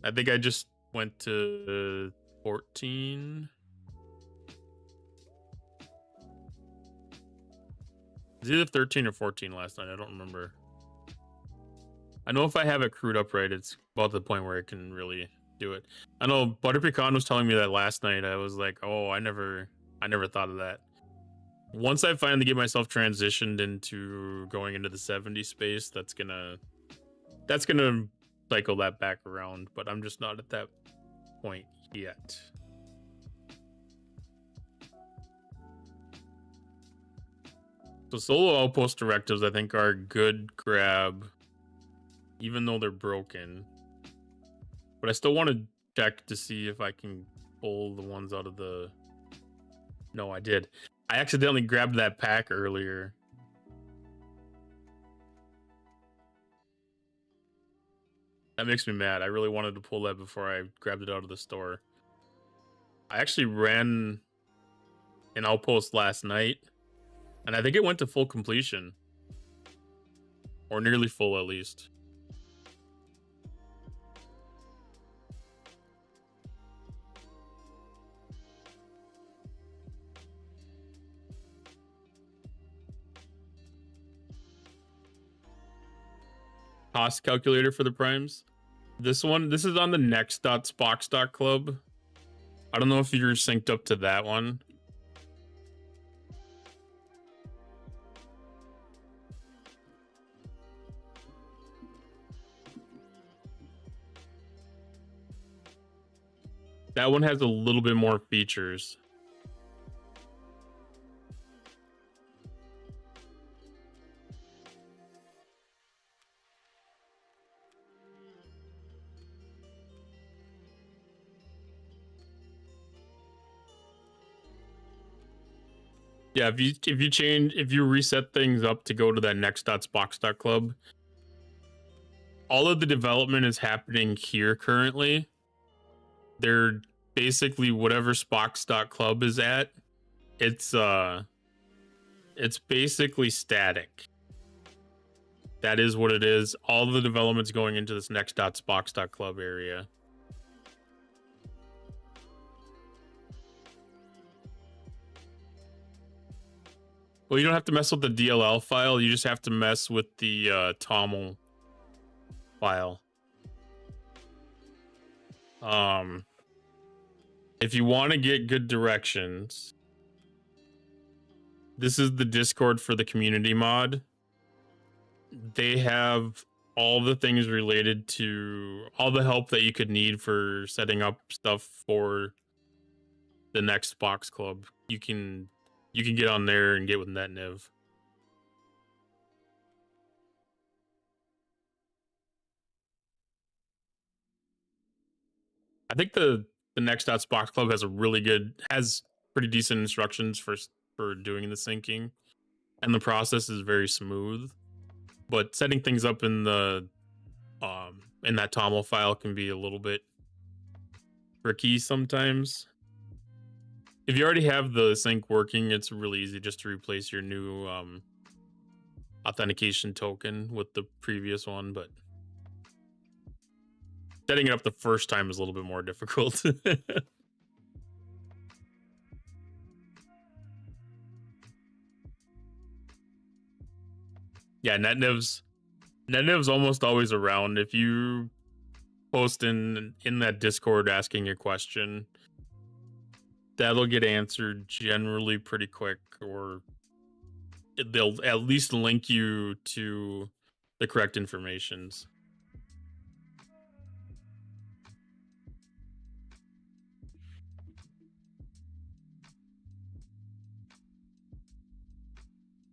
I think I just went to 14. It's either 13 or 14 last night. I don't remember. I know if I have it crewed up right, it's about the point where I can really do it. I know Butter Pecan was telling me that last night. I was like, oh, I never thought of that. Once I finally get myself transitioned into going into the 70 space, that's gonna cycle that back around, but I'm just not at that point yet. So solo outpost directives, I think, are a good grab, even though they're broken. But I still want to check to see if I can pull the ones out of the... No, I did. I accidentally grabbed that pack earlier. That makes me mad. I really wanted to pull that before I grabbed it out of the store. I actually ran an outpost last night, and I think it went to full completion. Or nearly full, at least. Cost calculator for the primes. This is on the next.spox.club. I don't know if you're synced up to that one. That one has a little bit more features. Yeah, if you reset things up to go to that next.spox.club, all of the development is happening here currently. They're basically whatever spox.club is at, it's basically static. That is what it is. All the development's going into this next.spox.club area. Well, you don't have to mess with the DLL file. You just have to mess with the TOML file. If you want to get good directions, this is the Discord for the community mod. They have all the things related to all the help that you could need for setting up stuff for the next box club. You can get on there and get with NetNiv. I think the next.spox club has pretty decent instructions for doing the syncing, and the process is very smooth. But setting things up in the in that TOML file can be a little bit tricky sometimes. If you already have the sync working, it's really easy just to replace your new authentication token with the previous one, but setting it up the first time is a little bit more difficult. Yeah, NetNiv's almost always around. If you post in that Discord asking a question, that'll get answered generally pretty quick, or they'll at least link you to the correct informations.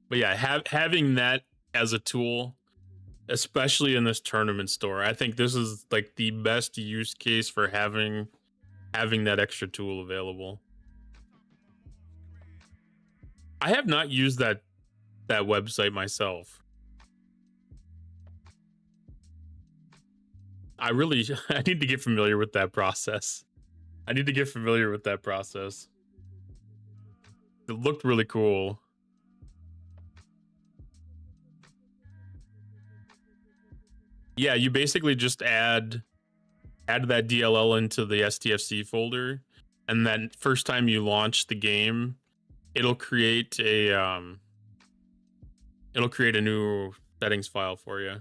But yeah, having that as a tool, especially in this tournament store, I think this is like the best use case for having that extra tool available. I have not used that website myself. I need to get familiar with that process. It looked really cool. Yeah, you basically just add that DLL into the STFC folder, and then first time you launch the game, it'll create a it'll create a new settings file for you.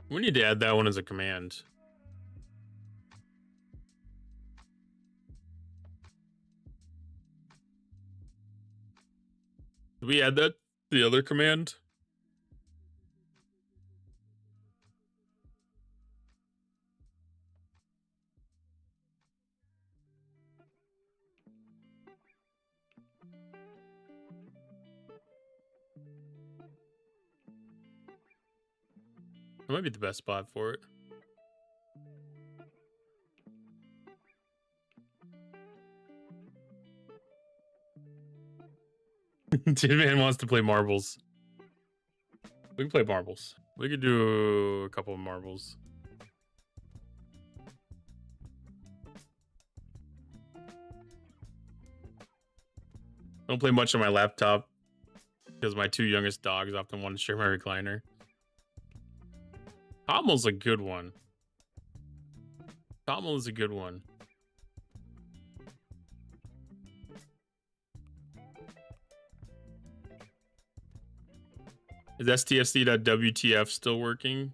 We need to add that one as a command. Did we add that to the other command? That might be the best spot for it. Tin Man wants to play marbles. We can play marbles. We could do a couple of marbles. I don't play much on my laptop because my two youngest dogs often want to share my recliner. Tommel's a good one. Tommel is a good one. Is stfc.wtf still working?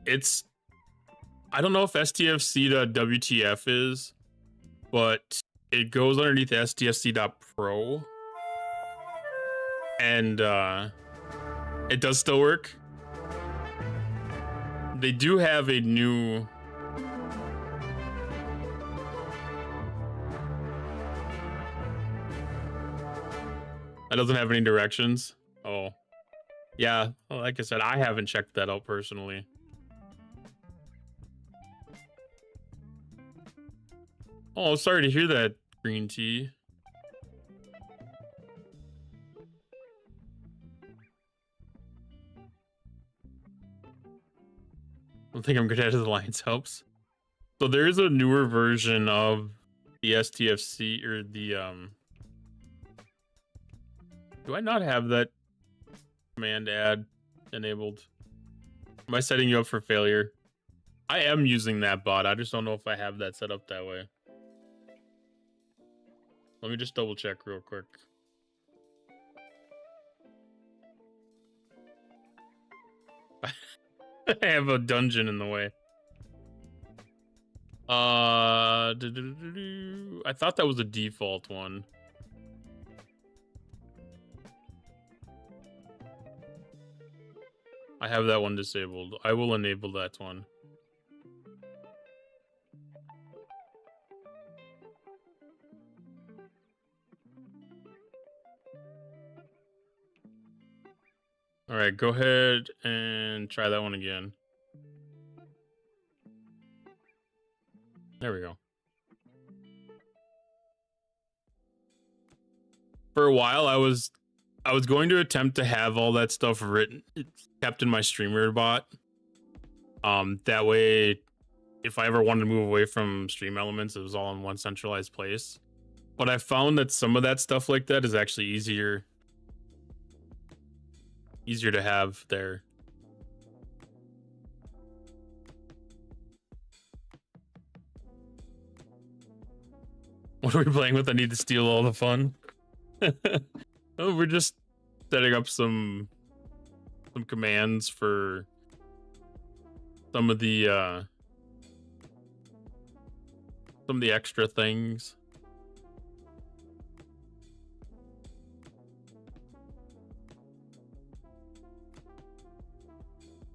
I don't know if stfc.wtf is, but it goes underneath stfc.pro. And it does still work. They do have a new... That doesn't have any directions. Oh. Yeah, well, like I said, I haven't checked that out personally. Oh, sorry to hear that, Green Tea. I don't think I'm good at it. Alliance helps. So there is a newer version of the STFC, or the do I not have that command add enabled? Am I setting you up for failure? I am using that bot. I just don't know if I have that set up that way. Let me just double check real quick. I have a dungeon in the way. I thought that was a default one. I have that one disabled. I will enable that one. All right, go ahead and try that one again. There we go. For a while, I was going to attempt to have all that stuff written, kept in my streamer bot. That way, if I ever wanted to move away from Stream Elements, it was all in one centralized place. But I found that some of that stuff like that is actually easier to have there. What are we playing with? I need to steal all the fun. Oh, we're just setting up some commands for some of the extra things.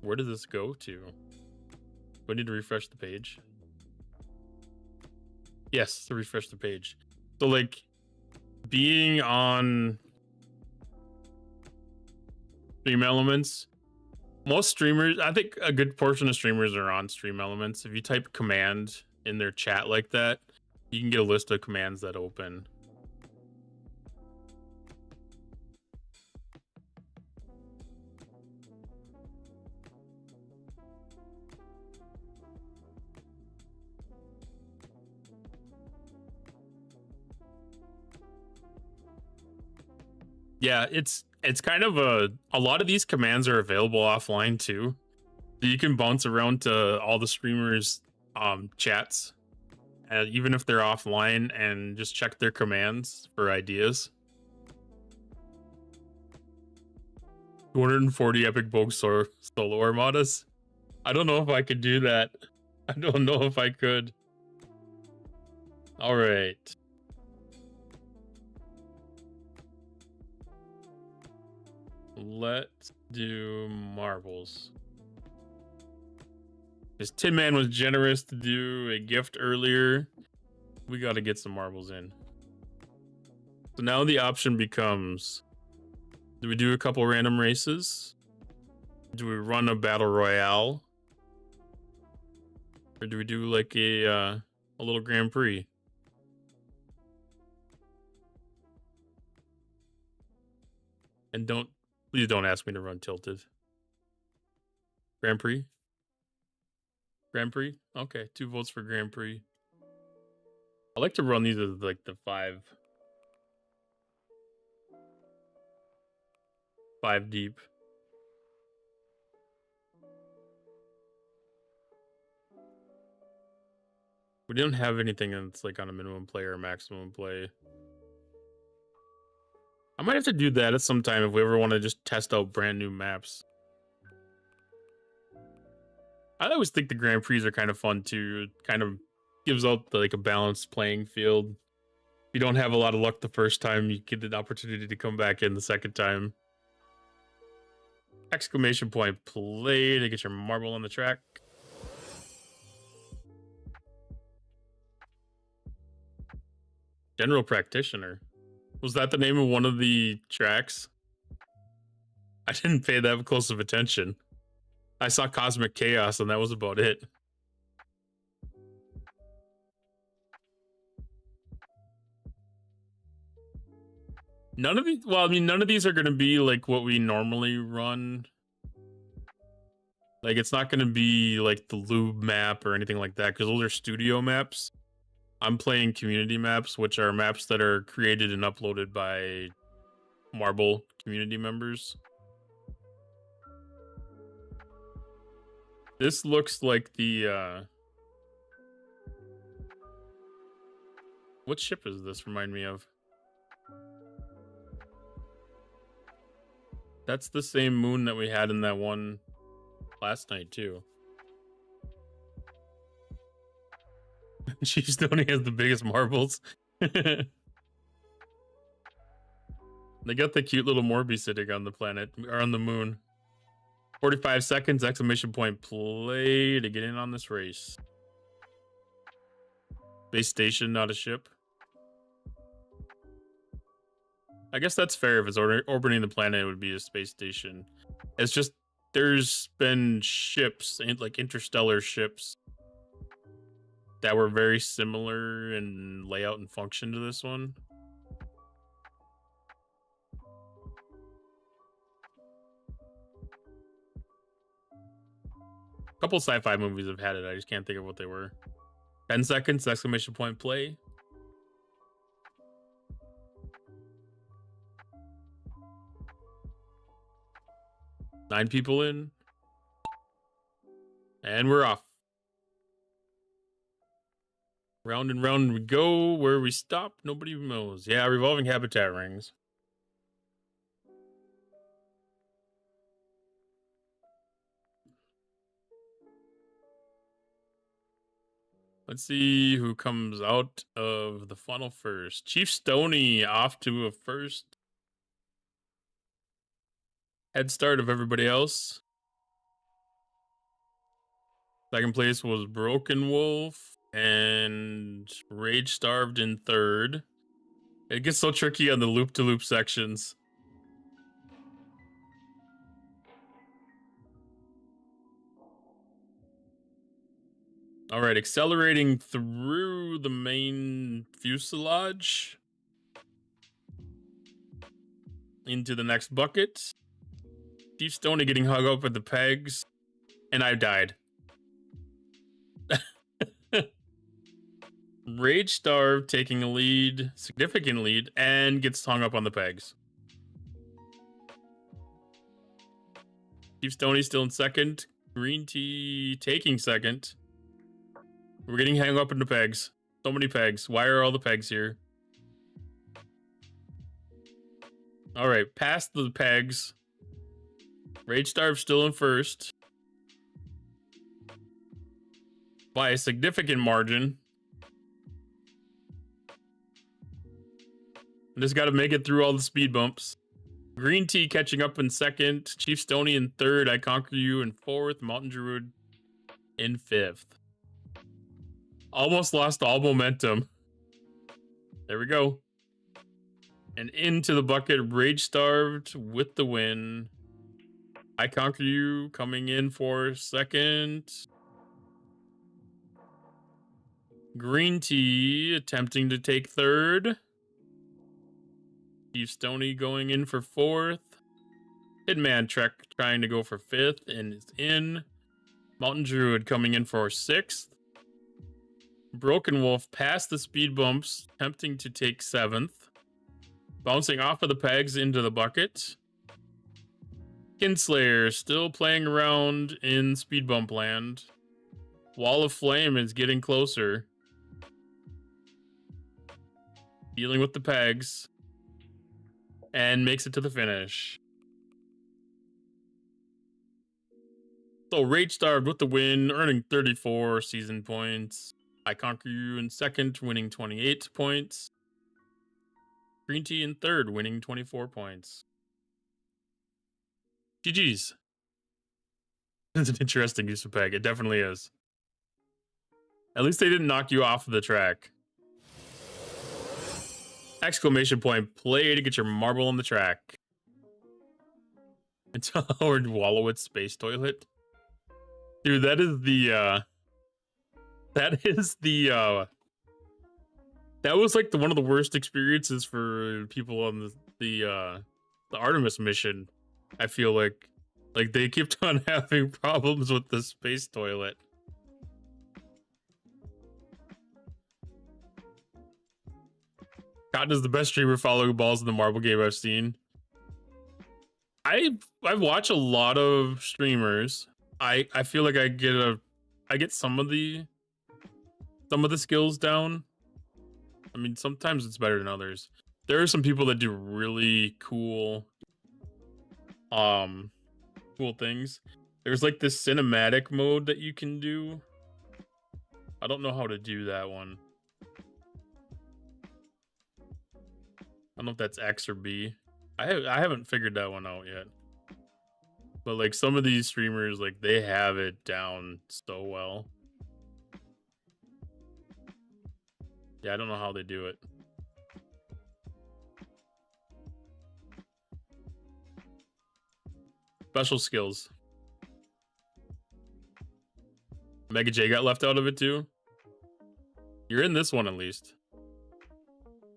Where does this go to? Do I need to refresh the page? Yes, to refresh the page. So, like, being on Stream Elements, most streamers, I think a good portion of streamers are on Stream Elements. If you type command in their chat like that, you can get a list of commands that open. Yeah, it's kind of a lot of these commands are available offline too. So you can bounce around to all the streamers' chats, even if they're offline, and just check their commands for ideas. 240 epic bogue solo armadas. I don't know if I could do that. I don't know if I could. All right. Let's do marbles. This Tin Man was generous to do a gift earlier. We got to get some marbles in. So now the option becomes, do we do a couple random races? Do we run a battle royale? Or do we do like a little Grand Prix? And please don't ask me to run Tilted. Grand Prix? Grand Prix? Okay, 2 votes for Grand Prix. I like to run these as like the 5 deep. We didn't have anything that's like on a minimum play or maximum play. I might have to do that at some time if we ever want to just test out brand new maps. I always think the Grand Prix are kind of fun too. It kind of gives out like a balanced playing field. If you don't have a lot of luck the first time, you get an opportunity to come back in the second time. Exclamation point play to get your marble on the track. General Practitioner. Was that the name of one of the tracks? I didn't pay that close of attention. I saw Cosmic Chaos and that was about it. None of these, well, I mean, none of these are going to be like what we normally run. Like, it's not going to be like the lube map or anything like that, because those are studio maps. I'm playing community maps, which are maps that are created and uploaded by Marble community members. This looks like the, what ship is this? Remind me of. That's the same moon that we had in that one last night, too. Chief Stoney has the biggest marbles. They got the cute little Morby sitting on the planet, or on the moon. 45 seconds, exclamation point play to get in on this race. Base station, not a ship. I guess that's fair. If it's orbiting the planet, it would be a space station. It's just, there's been ships, like interstellar ships, that were very similar in layout and function to this one. A couple sci-fi movies have had it. I just can't think of what they were. 10 seconds, exclamation point play. Nine people in. And we're off. Round and round we go. Where we stop, nobody knows. Yeah, revolving habitat rings. Let's see who comes out of the funnel first. Chief Stoney off to a first head start of everybody else. Second place was Broken Wolf and Rage Starved in third. It gets so tricky on the loop-to-loop sections. All right, accelerating through the main fuselage into the next bucket. Chief Stoney getting hung up with the pegs, and I died. Rage Starved taking a lead, significant lead, and gets hung up on the pegs. Chief Stoney still in second. Green tea taking second. We're getting hung up into pegs. So many pegs. Why are all the pegs here? All right, past the pegs. Rage Starve still in first by a significant margin. Just got to make it through all the speed bumps. Green Tea catching up in second. Chief Stoney in third. I Conquer You in fourth. Mountain Druid in fifth. Almost lost all momentum. There we go. And into the bucket. Rage Starved with the win. I Conquer You coming in for second. Green Tea attempting to take third. Chief Stoney going in for fourth. Hitman Trek trying to go for fifth and is in. Mountain Druid coming in for sixth. Broken Wolf past the speed bumps, attempting to take seventh. Bouncing off of the pegs into the bucket. Kinslayer still playing around in speed bump land. Wall of Flame is getting closer. Dealing with the pegs. And makes it to the finish. So Rage Starved with the win, earning 34 season points. I Conquer You in second, winning 28 points. Green Tea in third, winning 24 points. GG's. It's an interesting use of peg. It definitely is. At least they didn't knock you off of the track. Exclamation point, play to get your marble on the track. It's Howard Wallowitz Space Toilet. Dude, that was like one of the worst experiences for people on the Artemis mission. I feel like they kept on having problems with the space toilet. Cotton is the best streamer following balls in the marble game I've seen. I watch a lot of streamers. I feel like I get some of the skills down. I mean, sometimes it's better than others. There are some people that do really cool things. There's like this cinematic mode that you can do. I don't know how to do that one. I don't know if that's X or B. I haven't figured that one out yet. But like some of these streamers, like they have it down so well. Yeah, I don't know how they do it. Special skills. Mega J got left out of it too. You're in this one at least.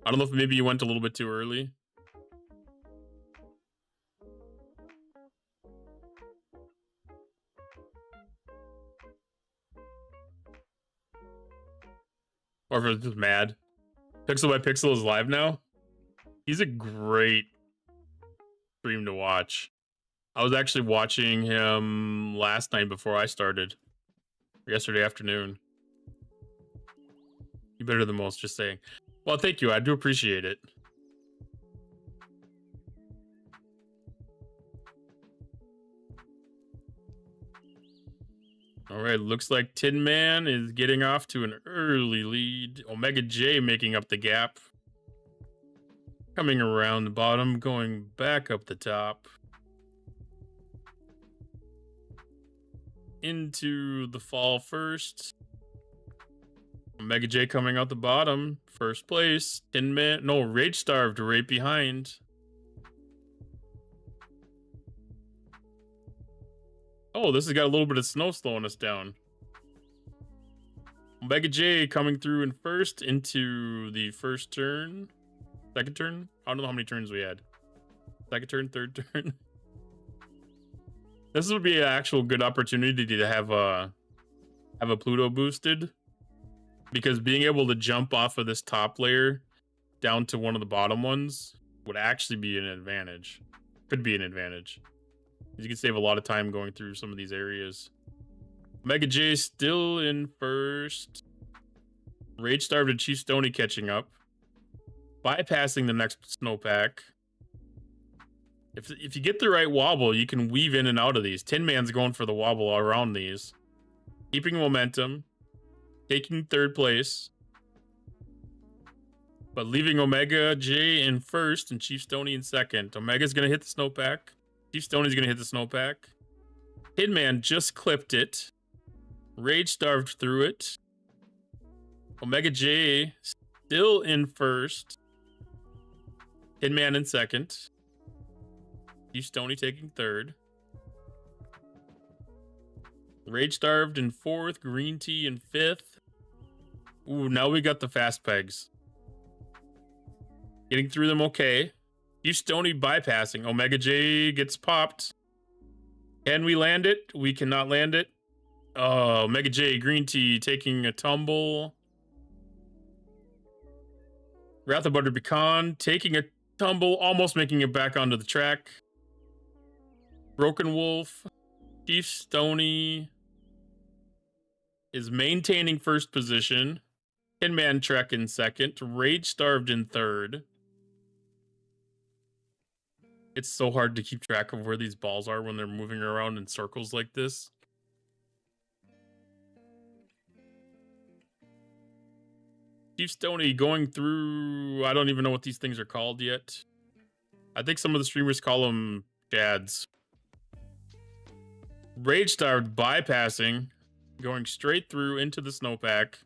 I don't know if maybe you went a little bit too early. Or if it's just mad. Pixel by Pixel is live now. He's a great stream to watch. I was actually watching him last night before I started. Yesterday afternoon. You better than most, just saying. Well, thank you. I do appreciate it. All right, looks like Tin Man is getting off to an early lead. Omega J making up the gap. Coming around the bottom, going back up the top. Into the fall first. Omega J coming out the bottom. First place. Tin Man. No, Rage Starved right behind. Oh, this has got a little bit of snow slowing us down. Omega J coming through in first into the first turn. Second turn? I don't know how many turns we had. Second turn, third turn. This would be an actual good opportunity to have a Pluto boosted. Because being able to jump off of this top layer down to one of the bottom ones would actually be an advantage. Could be an advantage. You can save a lot of time going through some of these areas. Omega J still in first. Rage Starved and Chief Stony catching up. Bypassing the next snowpack. If you get the right wobble, you can weave in and out of these. Tin Man's going for the wobble around these. Keeping momentum. Taking third place. But leaving Omega J in first and Chief Stony in second. Omega's going to hit the snowpack. Chief Stony's going to hit the snowpack. Tin Man just clipped it. Rage Starved through it. Omega J still in first. Tin Man in second. Chief Stony taking third. Rage Starved in fourth. Green Tea in fifth. Ooh, now we got the fast pegs. Getting through them okay. Chief Stony bypassing. Omega J gets popped. Can we land it? We cannot land it. Oh, Omega J, Green Tea taking a tumble. Wrath of Butter Pecan taking a tumble, almost making it back onto the track. Broken Wolf, Chief Stony is maintaining first position. Tin Man Trek in second. Rage Starved in third. It's so hard to keep track of where these balls are when they're moving around in circles like this. Chief Stony going through... I don't even know what these things are called yet. I think some of the streamers call them shads. Rage Starved bypassing, going straight through into the snowpack.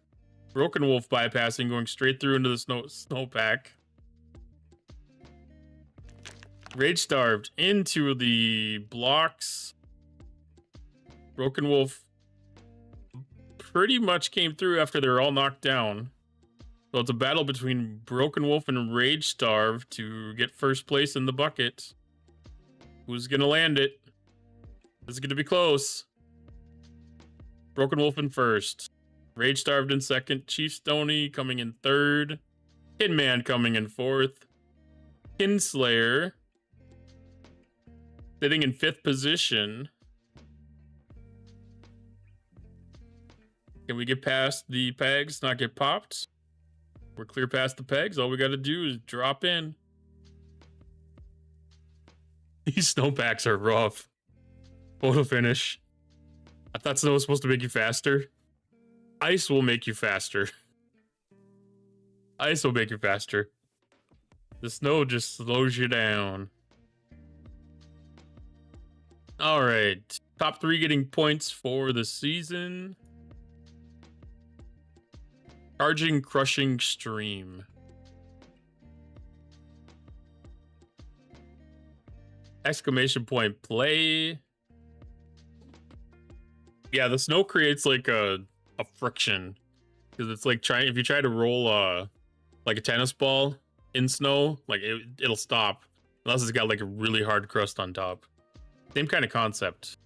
Broken Wolf bypassing, going straight through into the snowpack. Rage Starved into the blocks. Broken Wolf pretty much came through after they were all knocked down. So it's a battle between Broken Wolf and Rage Starved to get first place in the bucket. Who's gonna land it? This is gonna be close. Broken Wolf in first. Rage Starved in second. Chief Stony coming in third. Tin Man coming in fourth. Kinslayer sitting in fifth position. Can we get past the pegs, not get popped? We're clear past the pegs. All we got to do is drop in. These snowpacks are rough. Photo finish. I thought snow was supposed to make you faster. Ice will make you faster. Ice will make you faster. The snow just slows you down. All right. Top 3 getting points for the season. Charging, Crushing, Stream. Exclamation point play. Yeah, the snow creates like a friction. Because it's like if you try to roll like a tennis ball in snow, like it'll stop. Unless it's got like a really hard crust on top. Same kind of concept.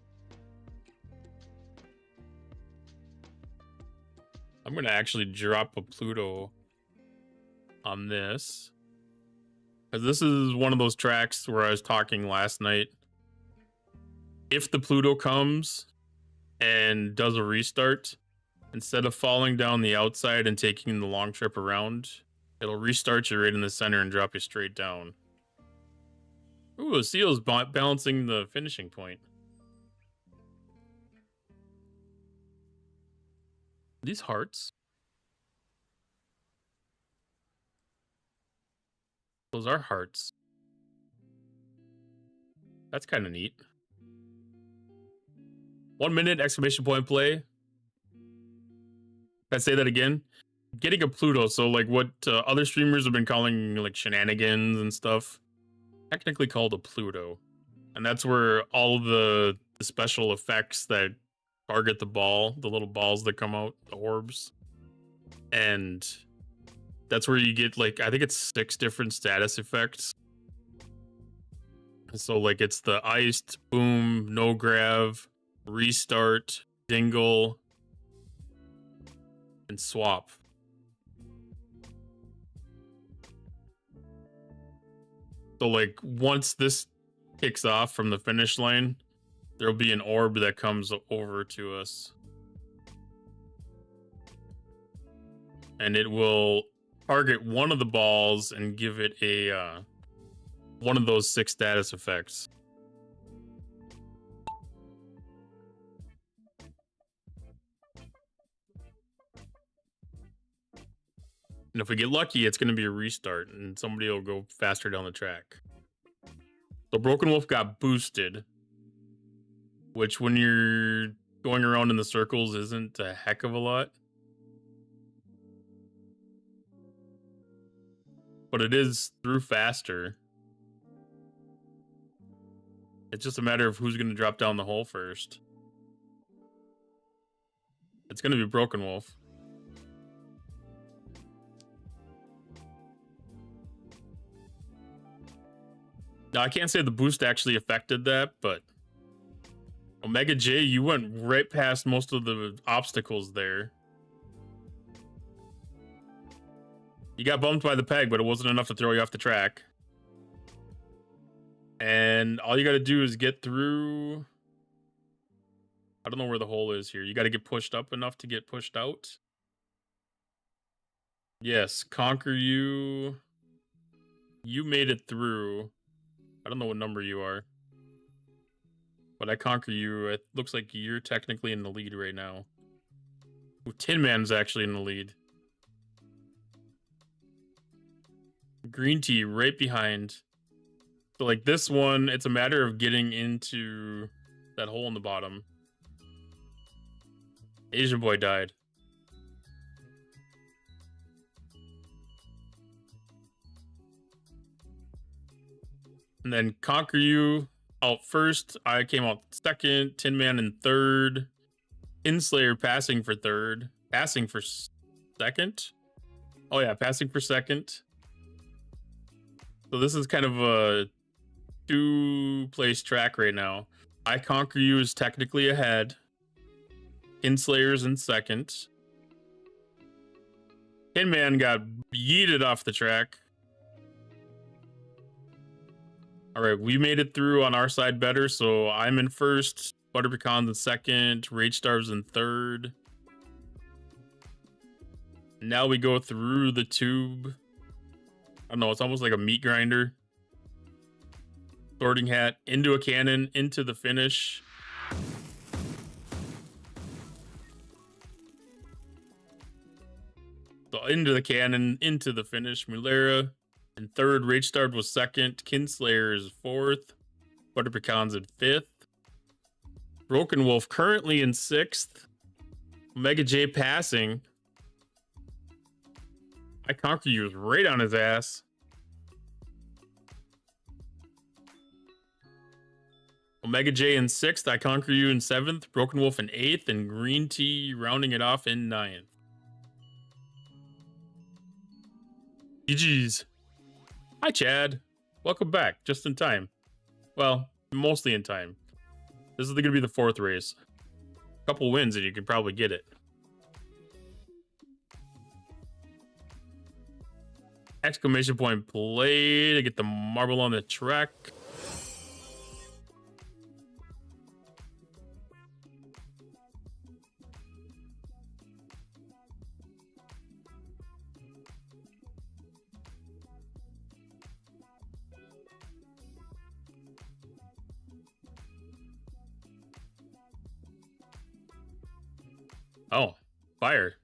I'm going to actually drop a Pluto on this. Because this is one of those tracks where I was talking last night. If the Pluto comes and does a restart, instead of falling down the outside and taking the long trip around, it'll restart you right in the center and drop you straight down. Ooh, a Seal's balancing the finishing point. These hearts. Those are hearts. That's kind of neat. 1 minute exclamation point play. Can I say that again? Getting a Pluto, so like what other streamers have been calling like shenanigans and stuff. Technically called a Pluto. And that's where all the special effects that target the ball, the little balls that come out, the orbs. And that's where you get like, I think it's 6 different status effects. So like it's the iced, boom, no grav, restart, dingle, and swap. So like once this kicks off from the finish line, there'll be an orb that comes over to us. and it will target one of the balls and give it a one of those 6 status effects. And if we get lucky, it's going to be a restart and somebody will go faster down the track. So Broken Wolf got boosted, which when you're going around in the circles isn't a heck of a lot. But it is through faster. It's just a matter of who's going to drop down the hole first. It's going to be Broken Wolf. Now, I can't say the boost actually affected that, but Omega J, you went right past most of the obstacles there. You got bumped by the peg, but it wasn't enough to throw you off the track. And all you got to do is get through... I don't know where the hole is here. You got to get pushed up enough to get pushed out. Yes, Conquer You. You made it through. I don't know what number you are. But I Conquer You. It looks like you're technically in the lead right now. Ooh, Tin Man's actually in the lead. Green Tea right behind. So like this one, it's a matter of getting into that hole in the bottom. Asian Boy died. And then Conquer You out first. I came out second. Tin Man in third. Inslayer passing for third. Passing for second? Oh yeah, passing for second. So this is kind of a 2-place track right now. I Conquer You is technically ahead. Inslayer's in second. Tin Man got yeeted off the track. All right, we made it through on our side better, so I'm in first. Butter Pecan's in second. Rage Star's in third. Now we go through the tube. I don't know, it's almost like a meat grinder. Sorting Hat into a cannon, into the finish. So into the cannon, into the finish. Mulera in third. Rage Star was second. Kinslayer is fourth. Butter Pecan's in fifth. Broken Wolf currently in sixth. Omega J passing. I Conquer You is right on his ass. Omega J in sixth. I Conquer You in seventh. Broken Wolf in eighth. And Green Tea rounding it off in ninth. GG's. Hi, Chad. Welcome back. Just in time. Well, mostly in time. This is going to be the fourth race. A couple wins and you can probably get it. Exclamation point play to get the marble on the track. Oh, fire.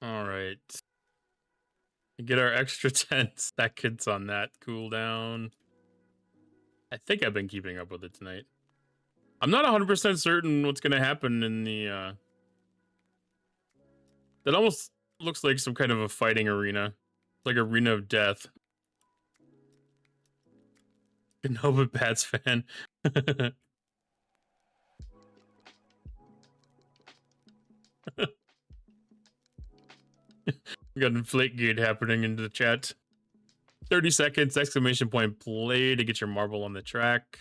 All right. Get our extra 10 seconds on that cooldown. I think I've been keeping up with it tonight. I'm not 100% certain what's going to happen in the... That almost looks like some kind of a fighting arena. It's like Arena of Death. Nova Pats fan. We got Inflategate happening in the chat. 30 seconds, exclamation point, play to get your marble on the track.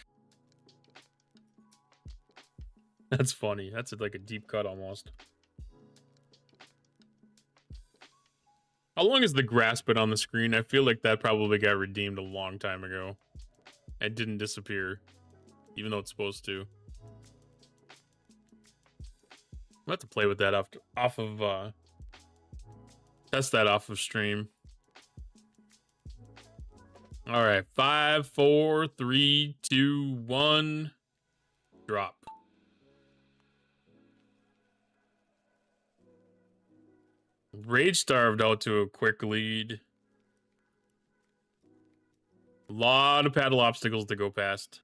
That's funny. That's like a deep cut almost. How long has the grass been on the screen? I feel like that probably got redeemed a long time ago. It didn't disappear, even though it's supposed to. I'll have to play with that off of test that off of stream. All right, 5, 4, 3, 2, 1, drop. Rage starved out to a quick lead. A lot of paddle obstacles to go past.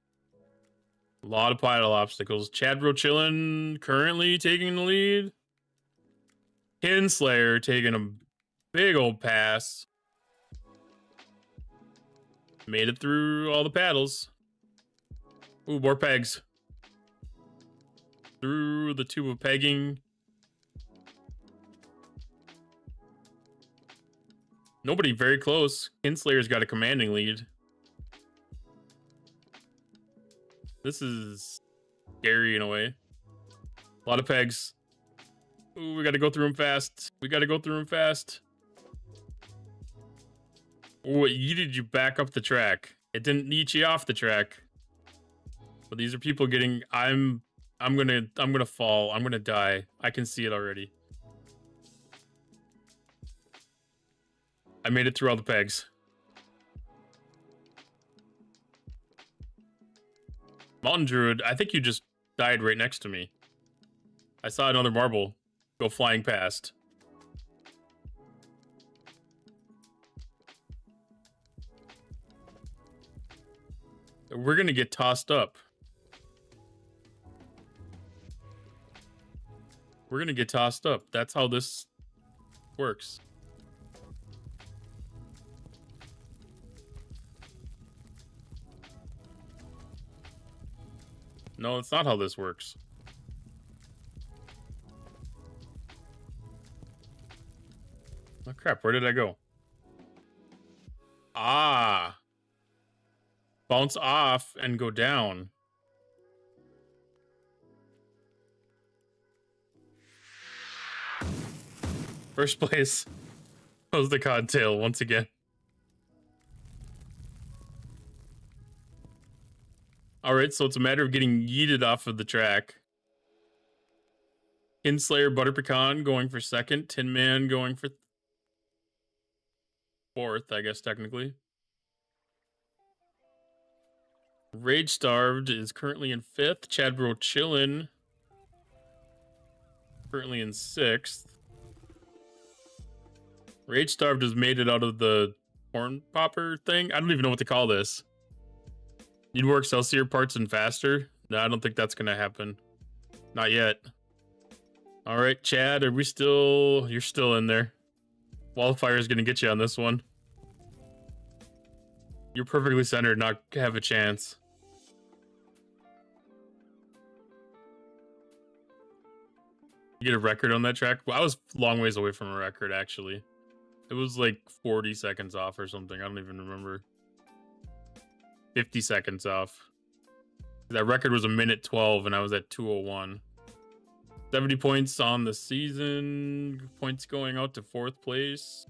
A lot of paddle obstacles. Chadbro chillin' currently taking the lead. Kinslayer taking a big old pass. Made it through all the paddles. Ooh, more pegs. Through the tube of pegging. Nobody very close. Kinslayer's got a commanding lead. This is scary in a way. A lot of pegs. Ooh, we gotta go through them fast. We gotta go through them fast. Oh, it yeeted you back up the track. It didn't yeet you off the track. But these are people getting... I'm gonna fall. I'm gonna die. I can see it already. I made it through all the pegs. Mountain Druid, I think you just died right next to me. I saw another marble go flying past. We're gonna get tossed up. We're gonna get tossed up. That's how this works. No, it's not how this works. Oh crap, where did I go? Ah. Bounce off and go down. First place was the codtail once again. All right, so it's a matter of getting yeeted off of the track. Kinslayer, Butter Pecan going for second. Tin Man going for fourth, I guess, technically. Rage Starved is currently in fifth. Chadbro Chillin' currently in sixth. Rage Starved has made it out of the horn popper thing. I don't even know what to call this. Need more Excelsior parts and faster? No, I don't think that's gonna happen. Not yet. All right, Chad, are we still... You're still in there. Wildfire is gonna get you on this one. You're perfectly centered, not have a chance. You get a record on that track? Well, I was a long ways away from a record, actually. It was like 40 seconds off or something. I don't even remember. 50 seconds off. That record was 1:12 and I was at 2:01. 70 points on the season. Points going out to fourth place.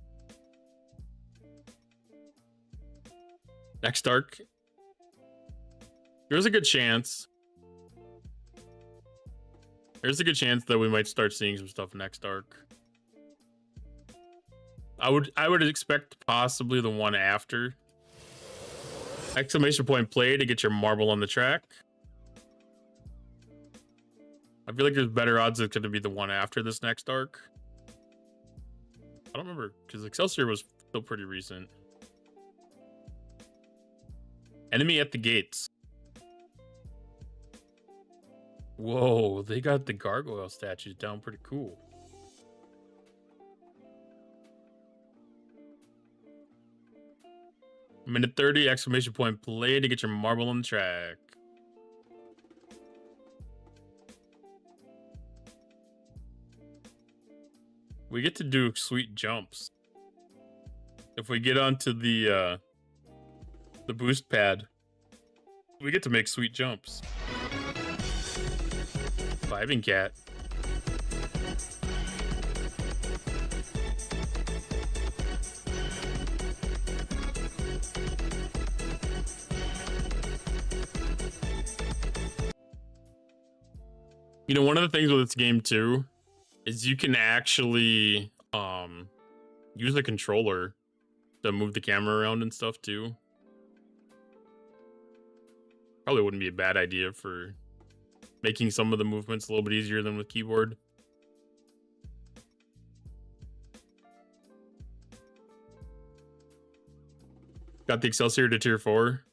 Next arc. There's a good chance. There's a good chance that we might start seeing some stuff next arc. I would expect possibly the one after. Exclamation point play to get your marble on the track. I feel like there's better odds it's going to be the one after this next arc. I don't remember, because Excelsior was still pretty recent. Enemy at the gates. Whoa, they got the gargoyle statues down pretty cool. Minute 30, exclamation point play to get your marble on the track. We get to do sweet jumps. If we get onto the The boost pad. We get to make sweet jumps. Vibing cat. You know, one of the things with this game too is you can actually use a controller to move the camera around and stuff too. Probably wouldn't be a bad idea for making some of the movements a little bit easier than with keyboard. Got the Excelsior to tier 4.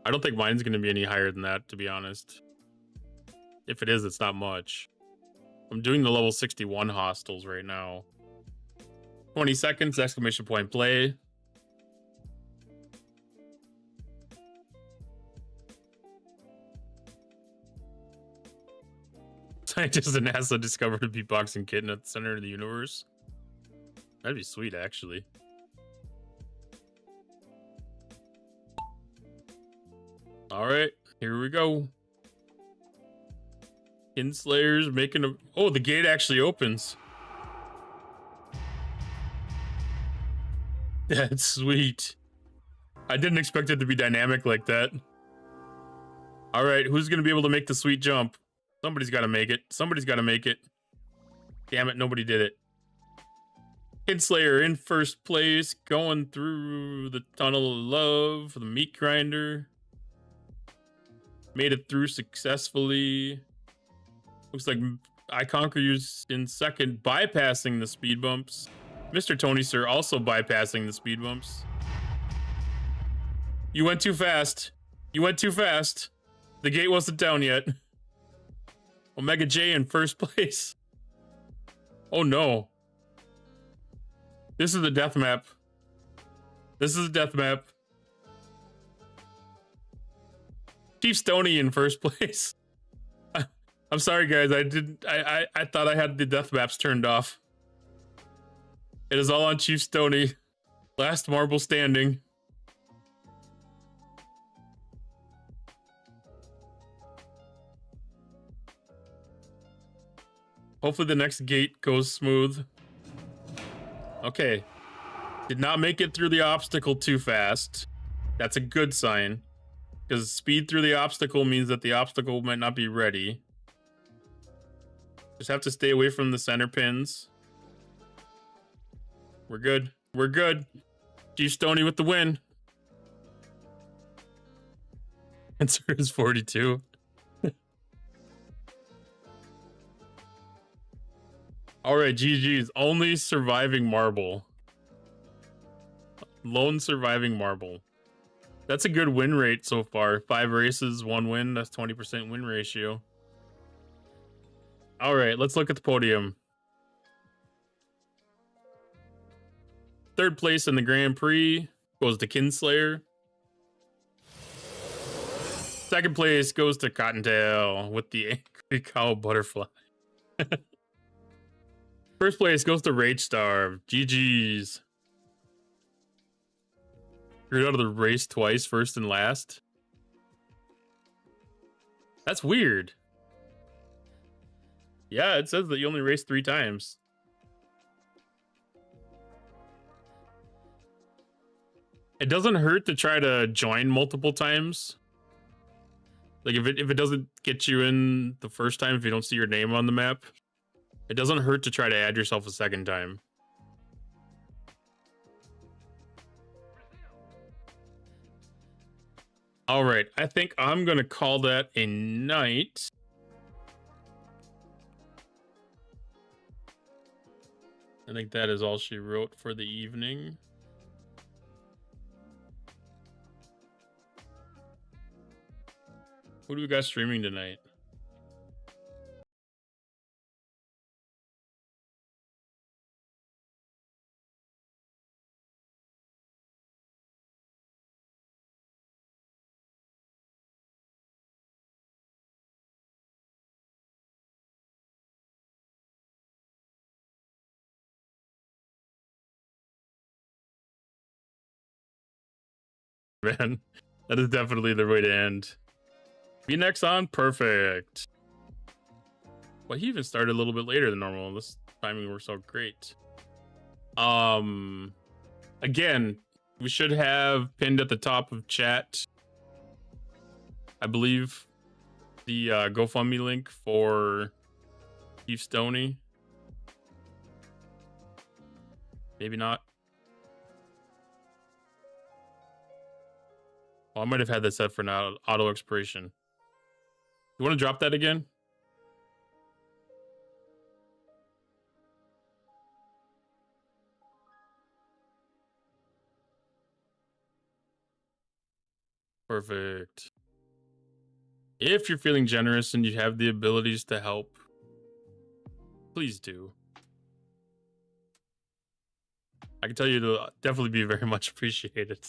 I don't think mine's going to be any higher than that, to be honest. If it is, it's not much. I'm doing the level 61 hostels right now. 20 seconds, exclamation point, play. Scientists in NASA discovered a beatboxing kitten at the center of the universe. That'd be sweet, actually. All right, here we go. Kinslayer's making a... Oh, the gate actually opens. That's sweet. I didn't expect it to be dynamic like that. All right, who's going to be able to make the sweet jump? Somebody's got to make it. Somebody's got to make it. Damn it, nobody did it. Kinslayer in first place, going through the tunnel of love for the meat grinder. Made it through successfully. Looks like I Conquer You's in second, bypassing the speed bumps. Mr. Tony Sir also bypassing the speed bumps. You went too fast. You went too fast. The gate wasn't down yet. Omega J in first place. Oh no. This is a death map. This is a death map. Chief Stoney in first place. I'm sorry guys, I thought I had the death maps turned off. It is all on Chief Stoney. Last marble standing. Hopefully the next gate goes smooth. Okay. Did not make it through the obstacle too fast. That's a good sign. Because speed through the obstacle means that the obstacle might not be ready. Just have to stay away from the center pins. We're good. We're good. Chief Stoney with the win. Answer is 42. All right, GG's. Only surviving marble. Lone surviving marble. That's a good win rate so far. 5 races, 1 win. That's 20% win ratio. All right, let's look at the podium. Third place in the Grand Prix goes to Kinslayer. Second place goes to Cottontail with the angry cow butterfly. First place goes to Rage Starve. GG's. You're out of the race twice, first and last. That's weird. Yeah, it says that you only raced 3 times. It doesn't hurt to try to join multiple times. Like if it doesn't get you in the first time, if you don't see your name on the map, it doesn't hurt to try to add yourself a second time. All right, I think I'm gonna call that a night. I think that is all she wrote for the evening. Who do we got streaming tonight? man. That is definitely the way to end. Be next on perfect. Well, he even started a little bit later than normal. This timing works out great. Again, we should have pinned at the top of chat, I believe, the GoFundMe link for Chief Stoney. Maybe not. Oh, I might have had that set for now. Auto expiration. You want to drop that again? Perfect. If you're feeling generous and you have the abilities to help, please do. I can tell you to definitely be very much appreciated.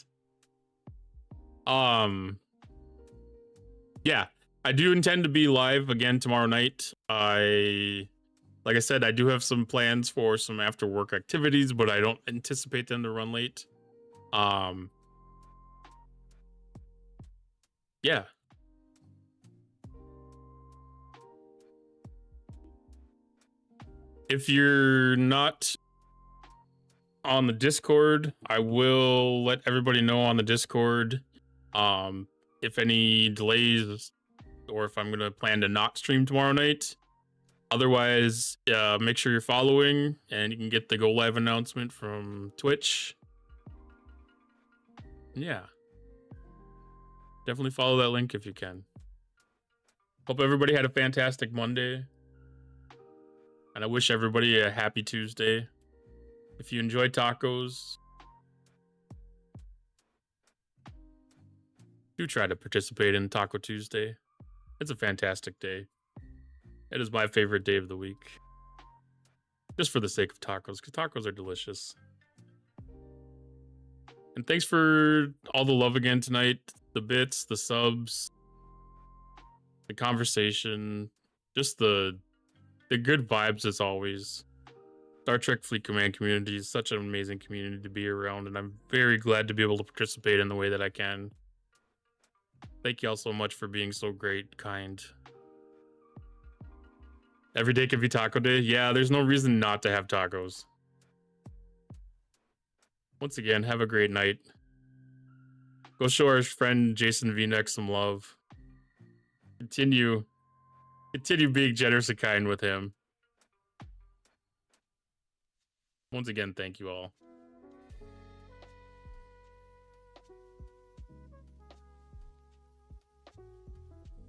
Yeah, I do intend to be live again tomorrow night. Like I said, I do have some plans for some after work activities, but I don't anticipate them to run late. Yeah. If you're not on the Discord, I will let everybody know on the Discord if any delays or if I'm gonna plan to not stream tomorrow night. Otherwise, make sure you're following and you can get the go live announcement from Twitch. Yeah, definitely follow that link if you can. Hope everybody had a fantastic Monday, and I wish everybody a happy Tuesday. If you enjoy tacos, do try to participate in Taco Tuesday. It's a fantastic day. It is my favorite day of the week. Just for the sake of tacos, because tacos are delicious. And thanks for all the love again tonight. The bits, the subs, the conversation, just the good vibes as always. Star Trek Fleet Command community is such an amazing community to be around, and I'm very glad to be able to participate in the way that I can. Thank you all so much for being so great, kind. Every day can be taco day. Yeah, there's no reason not to have tacos. Once again, have a great night. Go show our friend Jason V-Neck some love. Continue being generous and kind with him. Once again, thank you all.